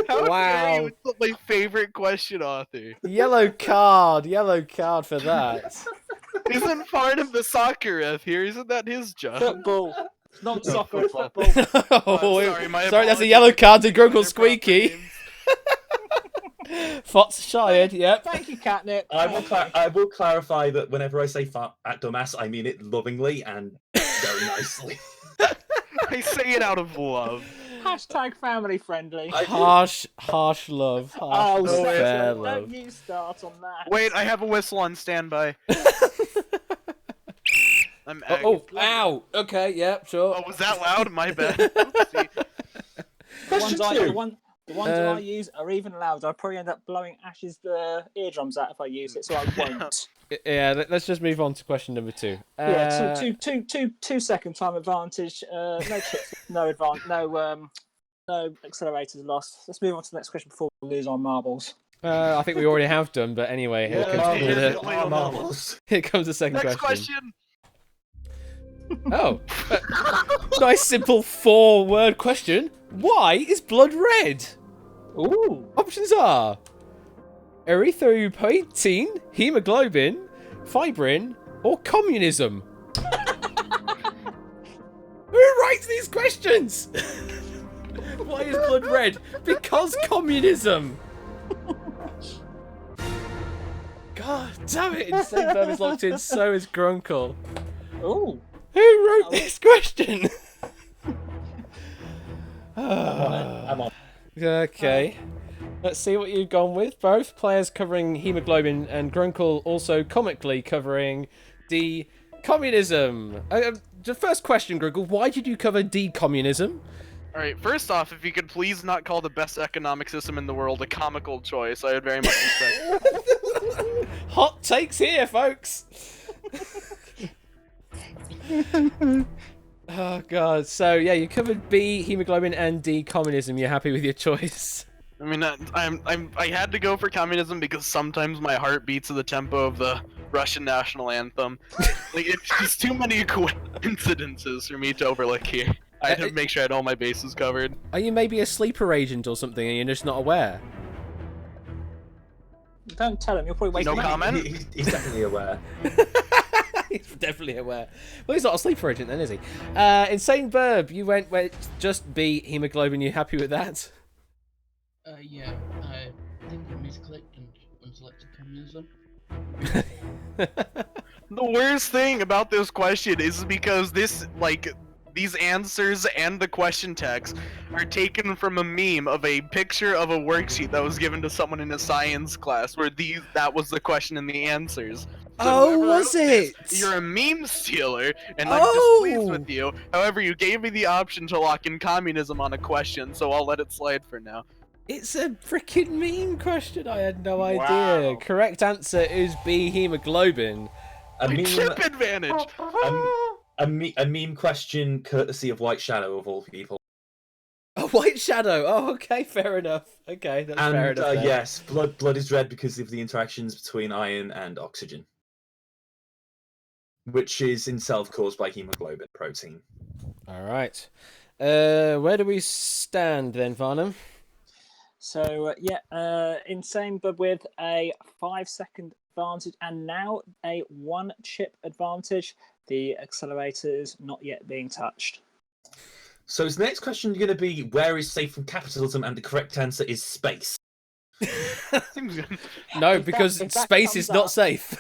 How Wow. dare you insult my favorite question author? Yellow card for that. Isn't Farnham the soccer ref here? Isn't that his job? Football. Not soccer, it's football. football. Oh, sorry, my sorry, that's a apologies. yellow card to Grunkle Their proper Squeaky. names. Fots Shired, yep. Thank you, Catnip. I will, Thank you. I will clarify that whenever I say fat at dumbass, I mean it lovingly and very nicely. I say it out of love. Hashtag family friendly. Harsh love. Harsh, Oh, but fair Sexton, love. don't you start on that. Wait, I have a whistle on standby. I'm Ow. Okay, yep, sure. Oh, was that loud? My bad. Oopsie. The ones, Question I, two. the, one, the ones I use are even louder. I'll probably end up blowing Ash's eardrums out if I use it, so I won't. Yeah, let's just move on to question number 2. Yeah, two second time advantage. No chips, no advantage, no accelerators lost. Let's move on to the next question before we lose our marbles. I think we already have done, but anyway, here comes here comes the second Next question. question. Oh, nice simple 4-word question. Why is blood red? Ooh. Options are erythropoietin, hemoglobin, fibrin, or communism. Who writes these questions? Why is blood red? Because communism. God damn it! Insane Verb is locked in, so is Grunkle. Ooh. Who wrote this question? I'm on. Okay. Let's see what you've gone with. Both players covering hemoglobin and Grunkle also comically covering communism. The first question, Grunkle, why did you cover communism? Alright, first off, if you could please not call the best economic system in the world a comical choice, I would very much respect. Hot takes here, folks. Oh god. So yeah, you covered B, hemoglobin, and D, communism. You're happy with your choice? I mean, I had to go for communism because sometimes my heart beats to the tempo of the Russian national anthem. Like, it's just too many coincidences for me to overlook here. I had to make sure I had all my bases covered. Are you maybe a sleeper agent or something, and you're just not aware? Don't tell him. You'll probably waste No money. comment? He's definitely aware. He's definitely aware. Well, he's not a sleeper agent then, is he? Insane Verb, you went just B, hemoglobin. You happy with that? Yeah, I think I misclicked and unselected communism. The worst thing about this question is because these answers and the question text are taken from a meme of a picture of a worksheet that was given to someone in a science class where that was the question and the answers. So Oh, whoever was wrote this, it? You're a meme stealer, and Oh. I'm displeased with you. However, you gave me the option to lock in communism on a question, so I'll let it slide for now. It's a freaking meme question. I had no idea. Wow. Correct answer is B, hemoglobin. A meme, Chip advantage! a meme question courtesy of White Shadow of all people. A white shadow. Oh, okay, fair enough. Okay, that's fair And enough. Then. yes, blood is red because of the interactions between iron and oxygen, which is in itself caused by hemoglobin protein. All right. Where do we stand then, Varnum? So insane, but with a 5-second advantage, and now a 1-chip advantage. The accelerator is not yet being touched. So is the next question going to be where is safe from capitalism, and the correct answer is space. Seems good. No, If because that space comes is not up- safe.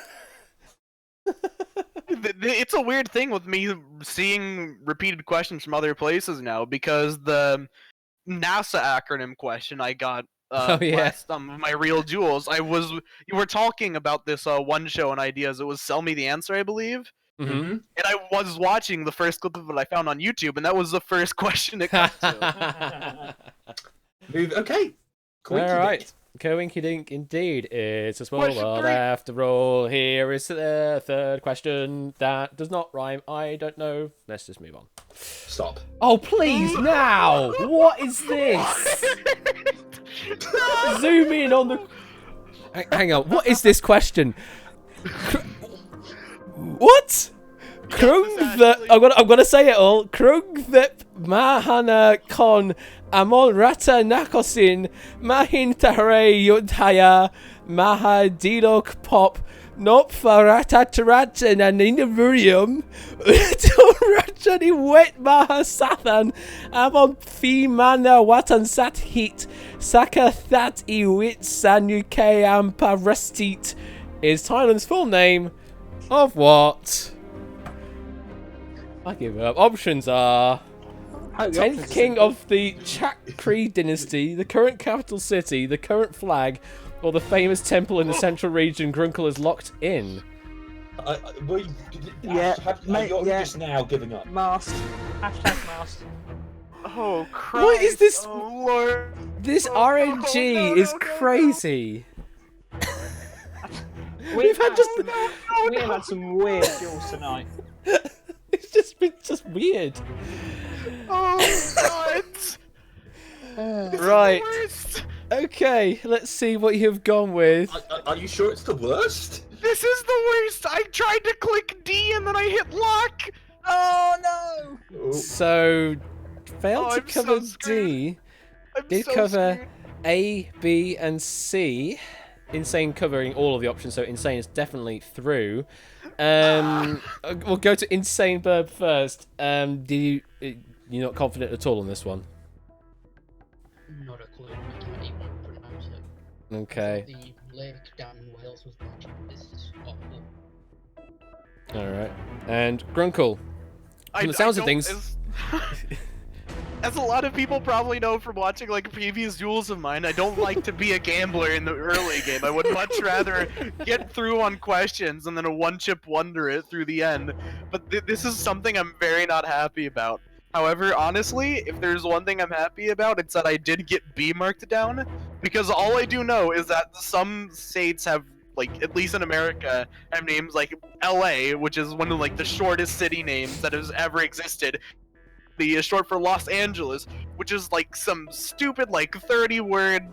It's a weird thing with me seeing repeated questions from other places now, because the NASA acronym question I got last of my real jewels, you were talking about this one show and ideas. It was Sell Me the Answer, I believe. Mm-hmm. And I was watching the first clip of it I found on YouTube, and that was the first question it got to. Okay. All right. Coinky Dink indeed. It's a small Question world 3. after all. Here is the third question that does not rhyme. I don't know. Let's just move on. Stop. Oh, please, now! What is this? Zoom in on the... Hang on. What is this question? What? Krung the... I'm gonna say it all. Krung the Mahana Kon Amon Rata Nakosin, Mahintare Yudhaya, Mahadilok Pop, Nopfarata Taratan and Inavurium, Rachani Wet Mahasathan, Amon Fimana Watan Sat Heat, Saka That Iwit Sanuke Amparastit is Thailand's full name of what? I give up. Options are 10th king of the Chakri dynasty, the current capital city, the current flag, or the famous temple in the central region Grunkle is locked in. You're just now giving up. Mast. Hashtag mast. Oh, Christ. What is this? Oh, Lord. This RNG is crazy. We've had some weird duels tonight. It's just been weird. Oh, God. Right. Okay, let's see what you've gone with. Are you sure it's the worst? This is the worst. I tried to click D and then I hit lock. Oh, no. So, failed to cover D. Did cover screwed. A, B, and C. Insane covering all of the options, so Insane is definitely through. We'll go to Insane Burb first. You're not confident at all on this one? Not a clue. I can't even pronounce it. Okay. The lake down in Wales was much. This is awful. Alright. And Grunkle. From the sounds of things... As a lot of people probably know from watching like previous duels of mine, I don't like to be a gambler in the early game. I would much rather get through on questions and then a one-chip wonder it through the end. But this is something I'm very not happy about. However, honestly, if there's one thing I'm happy about, it's that I did get B marked down. Because all I do know is that some states have, like, at least in America, have names like LA, which is one of like the shortest city names that has ever existed. The short for Los Angeles, which is like some stupid like 30-word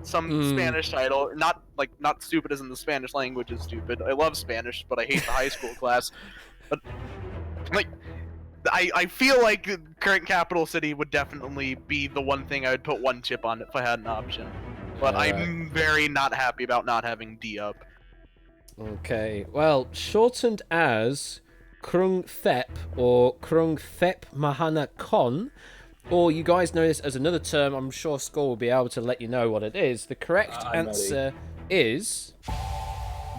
Spanish title. Not stupid as in the Spanish language is stupid. I love Spanish, but I hate the high school class. But like, I feel like current capital city would definitely be the one thing I would put one chip on if I had an option. But I'm very not happy about not having D up. Okay, well, shortened as Krung Thep or Krung Thep Mahana Kon, or you guys know this as another term, I'm sure Score will be able to let you know what it is. The correct answer is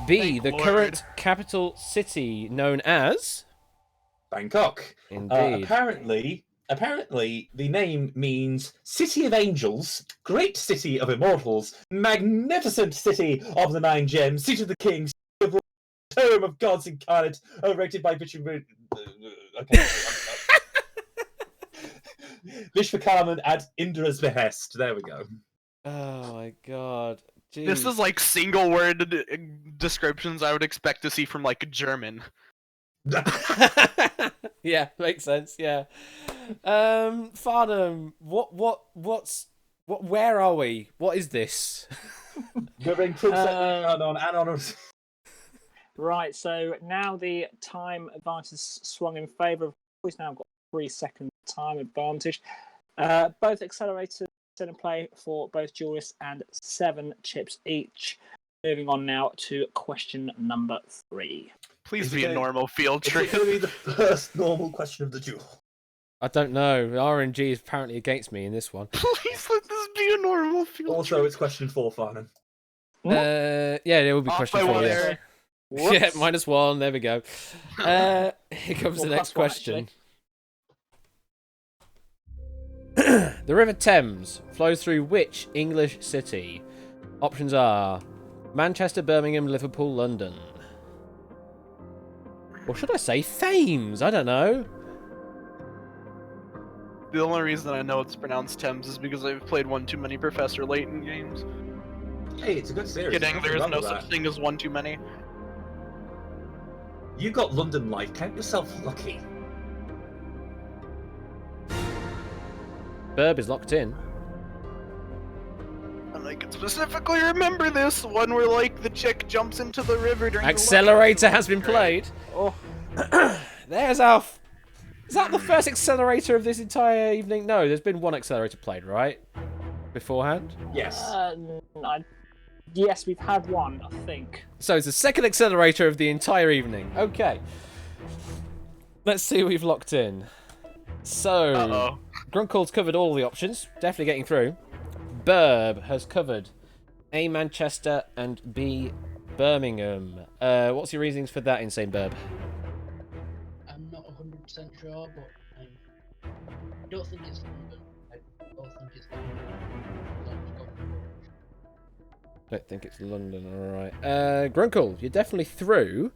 B, Thank the Lord. current capital city known as... Bangkok. Indeed. Apparently, the name means City of Angels, Great City of Immortals, Magnificent City of the Nine Gems, Seat of the Kings, Term of Gods Incarnate, erected by Vishnu... Okay. Vishvakarman at Indra's behest. There we go. Oh my god. Jeez. This is like single word descriptions I would expect to see from like German. Yeah, makes sense, yeah. Farnham, where are we? What is this? Right, so now the time advantage has swung in favour of... He's now got 3 second time advantage. Both accelerators still in play for both duelists and 7 chips each. Moving on now to question number 3. Please be a normal field trip. It's going to be the first normal question of the duel. I don't know. RNG is apparently against me in this one. Please let this be a normal field trip. Also, it's question 4, Farnham. Yeah, it will be question 4. Yeah. Yeah, -1. There we go. Here comes the next question. The River Thames flows through which English city? Options are Manchester, Birmingham, Liverpool, London. Or should I say Thames? I don't know. The only reason I know it's pronounced Thames is because I've played one too many Professor Layton games. Hey, it's a good series. Kidding, there is no such thing as one too many. You got London Life. Count yourself lucky. Burb is locked in. And I can specifically remember this one where like the chick jumps into the river during Accelerator has been played. Oh. There's our Is that the first accelerator of this entire evening? No, there's been one accelerator played, right? Beforehand? Yes. Yes, we've had one, I think. So it's the second accelerator of the entire evening. Okay. Let's see what we've locked in. So, Grunkle's covered all the options. Definitely getting through. Burb has covered A, Manchester, and B, Birmingham. What's your reasonings for that, Insane Burb? I'm not 100% sure, but I don't think it's London. I don't think it's London. So I'm just going for it. Don't think it's London, alright. Grunkle, you're definitely through.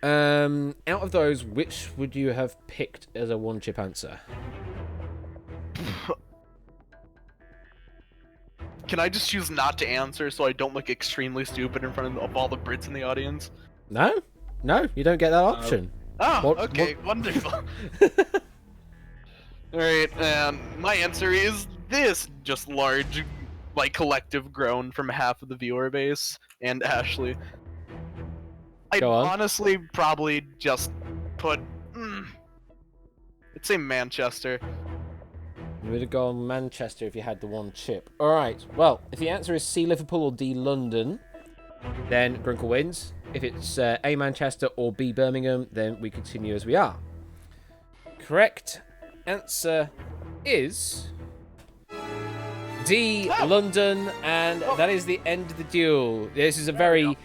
Out of those, which would you have picked as a one-chip answer? Can I just choose not to answer so I don't look extremely stupid in front of all the Brits in the audience? No? No, you don't get that option. Okay, wonderful. Alright, my answer is this just large, like, collective groan from half of the viewer base, and Ashley. I'd honestly probably just put... I'd say Manchester. You would have gone Manchester if you had the one chip. Alright, well, if the answer is C, Liverpool, or D, London, then Grunkle wins. If it's A, Manchester, or B, Birmingham, then we continue as we are. Correct answer is D, London, and that is the end of the duel. This is a very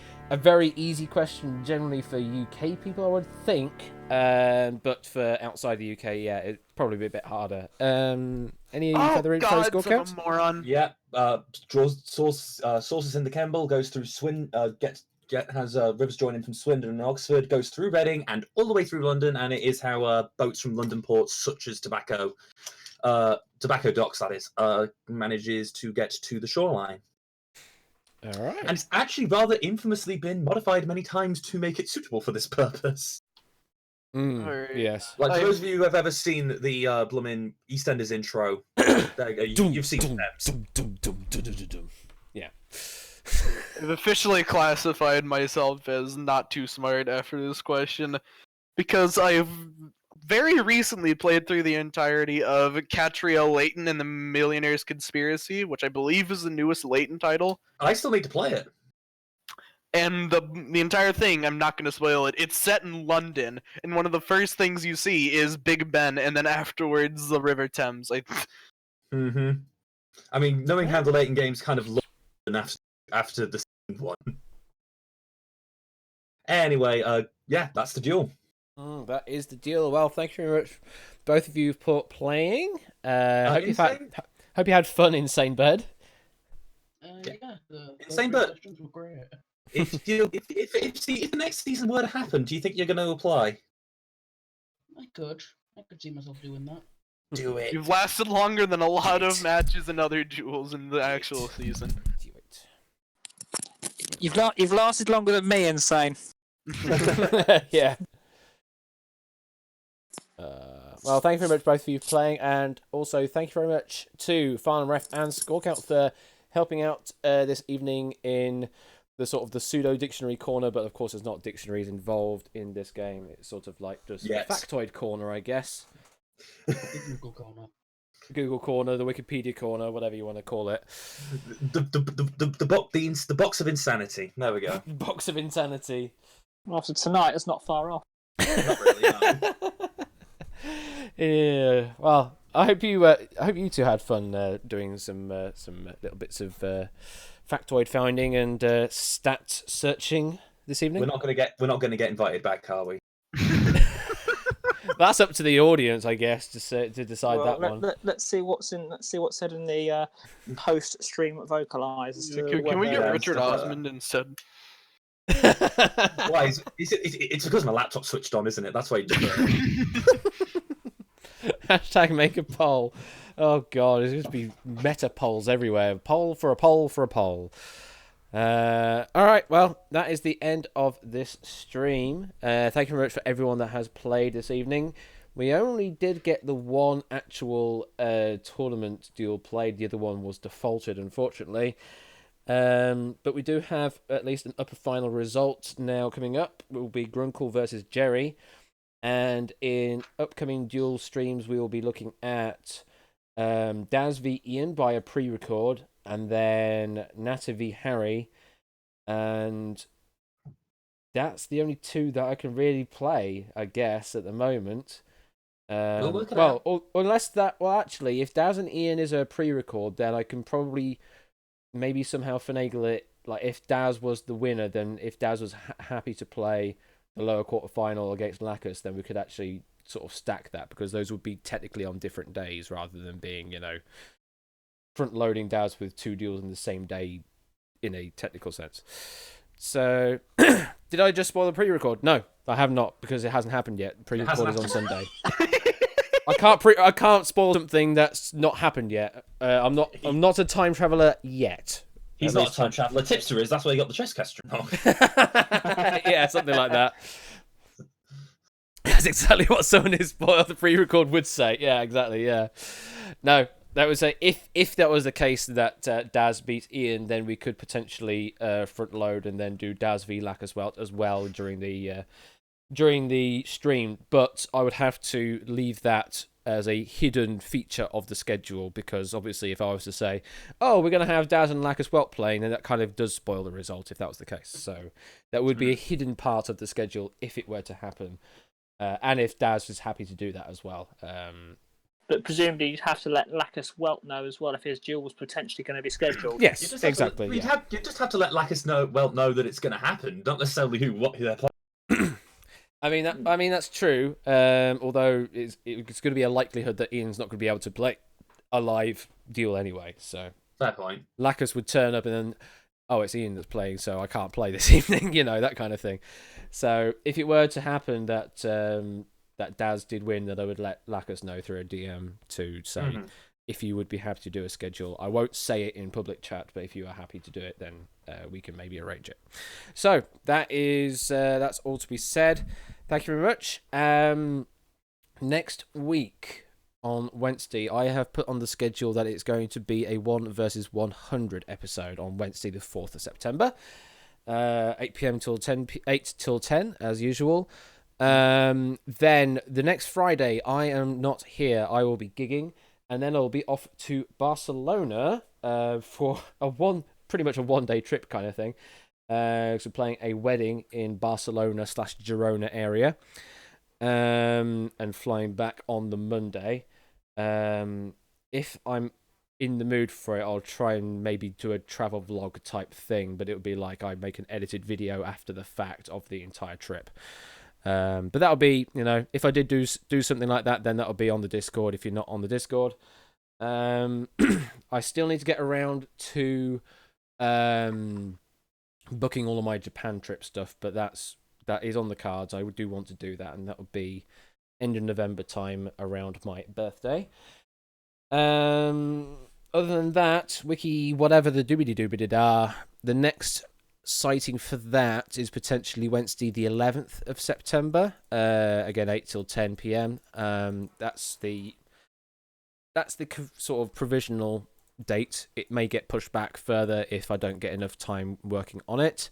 easy question generally for UK people, I would think. But for outside the UK, yeah, it'd probably be a bit harder. Any further info, score count? Moron. Yeah. Draws sources in the Kemble, goes through has rivers joining from Swindon and Oxford, goes through Reading and all the way through London, and it is how boats from London ports, such as tobacco docks, that is, manages to get to the shoreline. All right. And it's actually rather infamously been modified many times to make it suitable for this purpose. Yes. Like, for those of you who have ever seen the blooming EastEnders intro, you've seen them. Yeah. I've officially classified myself as not too smart after this question, because I've very recently played through the entirety of Catriel Layton and the Millionaire's Conspiracy, which I believe is the newest Layton title. I still need to play it. And the entire thing, I'm not going to spoil it, it's set in London, and one of the first things you see is Big Ben, and then afterwards the River Thames. I mean, knowing how the Layton games kind of look after the second one. Anyway, yeah, that's the duel. That is the deal. Well, thank you very much, both of you, for playing. Hope you had fun, Insane Bird. Yeah, the Insane Bird. questions were great. If the next season were to happen, do you think you're going to apply? I could see myself doing that. Do it. You've lasted longer than a lot of matches and other duels in the actual season. Do it. You've lasted longer than me, Insane. Yeah. Well, thank you very much, both of you, for playing, and also thank you very much to Farnham Ref and Scorecount for helping out this evening in the sort of the pseudo dictionary corner, but of course there's not dictionaries involved in this game. It's sort of like just a factoid corner, I guess. Google corner. Google corner, the Wikipedia corner, whatever you want to call it. The box of insanity. There we go. Box of insanity. Well, after tonight, it's not far off. Not really, no. Yeah. Well, I hope you two had fun doing some little bits of factoid finding and stat searching this evening. We're not going to get invited back, are we? That's up to the audience, I guess, to decide that one. Let's see what's said in the post-stream vocalizers. Can we get Richard Osmond instead? Why? It's because my laptop switched on, isn't it? That's why you did it. Hashtag make a poll. Oh god, there's going to be meta polls everywhere. Poll for a poll for a poll. Alright, well, that is the end of this stream. Thank you very much for everyone that has played this evening. We only did get the one actual tournament duel played. The other one was defaulted, unfortunately. But we do have at least an upper final result now coming up. It will be Grunkle versus Jerry. And in upcoming duel streams, we will be looking at Daz v Ian by a pre-record, and then Nata v Harry, and that's the only two that I can really play, I guess, at the moment. We'll work it out. Unless that, well, actually, if Daz and Ian is a pre-record, then I can probably maybe somehow finagle it. Like, if Daz was the winner, then if Daz was happy to play the lower quarterfinal against Lacus, then we could actually sort of stack that, because those would be technically on different days rather than being, front loading Daz with 2 duels in the same day in a technical sense. So, did I just spoil the pre-record? No, I have not, because it hasn't happened yet. Pre-record is on Sunday. I can't spoil something that's not happened yet. I'm not a time traveler yet. He's not a time traveler. Tipster is. That's why he got the chess question wrong. Yeah, something like that. That's exactly what someone who spoiled the pre-record would say. Yeah, exactly. Yeah. No, that would say if that was the case that Daz beats Ian, then we could potentially front load and then do Daz v Lack as well during the stream. But I would have to leave that as a hidden feature of the schedule, because obviously if I was to say, oh, we're going to have Daz and Lacus Welt playing, then that kind of does spoil the result if that was the case. So that would be a hidden part of the schedule if it were to happen, and if Daz was happy to do that as well. But presumably you'd have to let Lacus Welt know as well if his duel was potentially going to be scheduled. Yes, exactly. You just have to let Lacus Welt know that it's going to happen, not necessarily who they're playing. I mean that's true. Although it's going to be a likelihood that Ian's not going to be able to play a live duel anyway. So fair point. Lacus would turn up and then, oh, it's Ian that's playing, so I can't play this evening. That kind of thing. So if it were to happen that that Daz did win, that I would let Lacus know through a DM to say if you would be happy to do a schedule. I won't say it in public chat, but if you are happy to do it, then we can maybe arrange it. So that's all to be said. Thank you very much. Next week on Wednesday, I have put on the schedule that it's going to be a 1 versus 100 episode on Wednesday, the 4th of September, 8 p.m. till 8 till 10 as usual. Then the next Friday, I am not here. I will be gigging, and then I'll be off to Barcelona for pretty much a one-day trip kind of thing. So playing a wedding in Barcelona / Girona area, and flying back on the Monday. If I'm in the mood for it, I'll try and maybe do a travel vlog type thing, but it would be like I make an edited video after the fact of the entire trip. But that'll be, if I did do something like that, then that'll be on the Discord. If you're not on the Discord, I still need to get around to booking all of my Japan trip stuff, but that is on the cards. I do want to do that, and that will be end of November time around my birthday. Other than that, wiki whatever the doobity-doobity-da, the next sighting for that is potentially Wednesday the 11th of September, again 8 till 10 p.m. That's the sort of provisional date. It may get pushed back further if I don't get enough time working on it.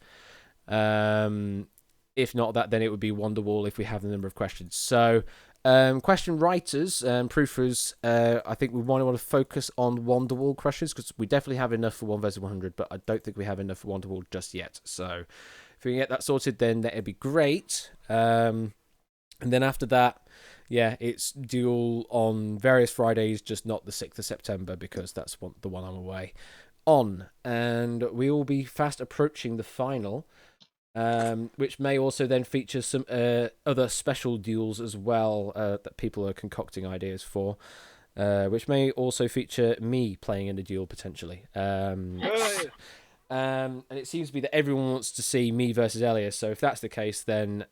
If not that, then it would be Wonderwall if we have the number of questions. So question writers and proofers, I think we want to focus on Wonderwall questions, because we definitely have enough for 1 versus 100, but I don't think we have enough for Wonderwall just yet. So if we can get that sorted, then that'd be great. And then after that, yeah, it's duel on various Fridays, just not the 6th of September, because that's the one I'm away on. And we will be fast approaching the final, which may also then feature some other special duels as well that people are concocting ideas for, which may also feature me playing in a duel potentially. And it seems to be that everyone wants to see me versus Elias, so if that's the case, then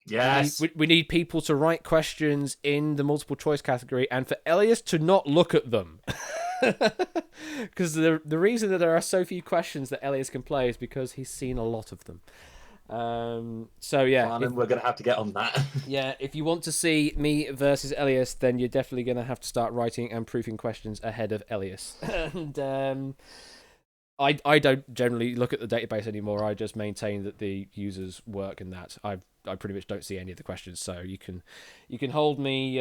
yes, we need people to write questions in the multiple choice category, and for Elias to not look at them. Because the reason that there are so few questions that Elias can play is because he's seen a lot of them. So yeah, we're gonna have to get on that. Yeah, if you want to see me versus Elias, then you're definitely gonna have to start writing and proofing questions ahead of Elias. And I don't generally look at the database anymore. I just maintain that the users work and that I pretty much don't see any of the questions. So you can hold me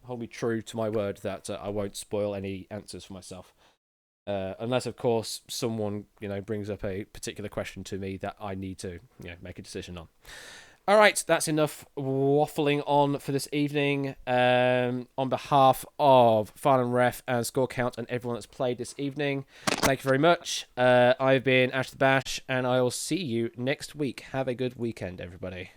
hold me true to my word that I won't spoil any answers for myself. Unless, of course, someone brings up a particular question to me that I need to make a decision on. All right, that's enough waffling on for this evening. On behalf of Final Ref and Score Count and everyone that's played this evening, thank you very much. I've been Ash the Bash, and I will see you next week. Have a good weekend, everybody.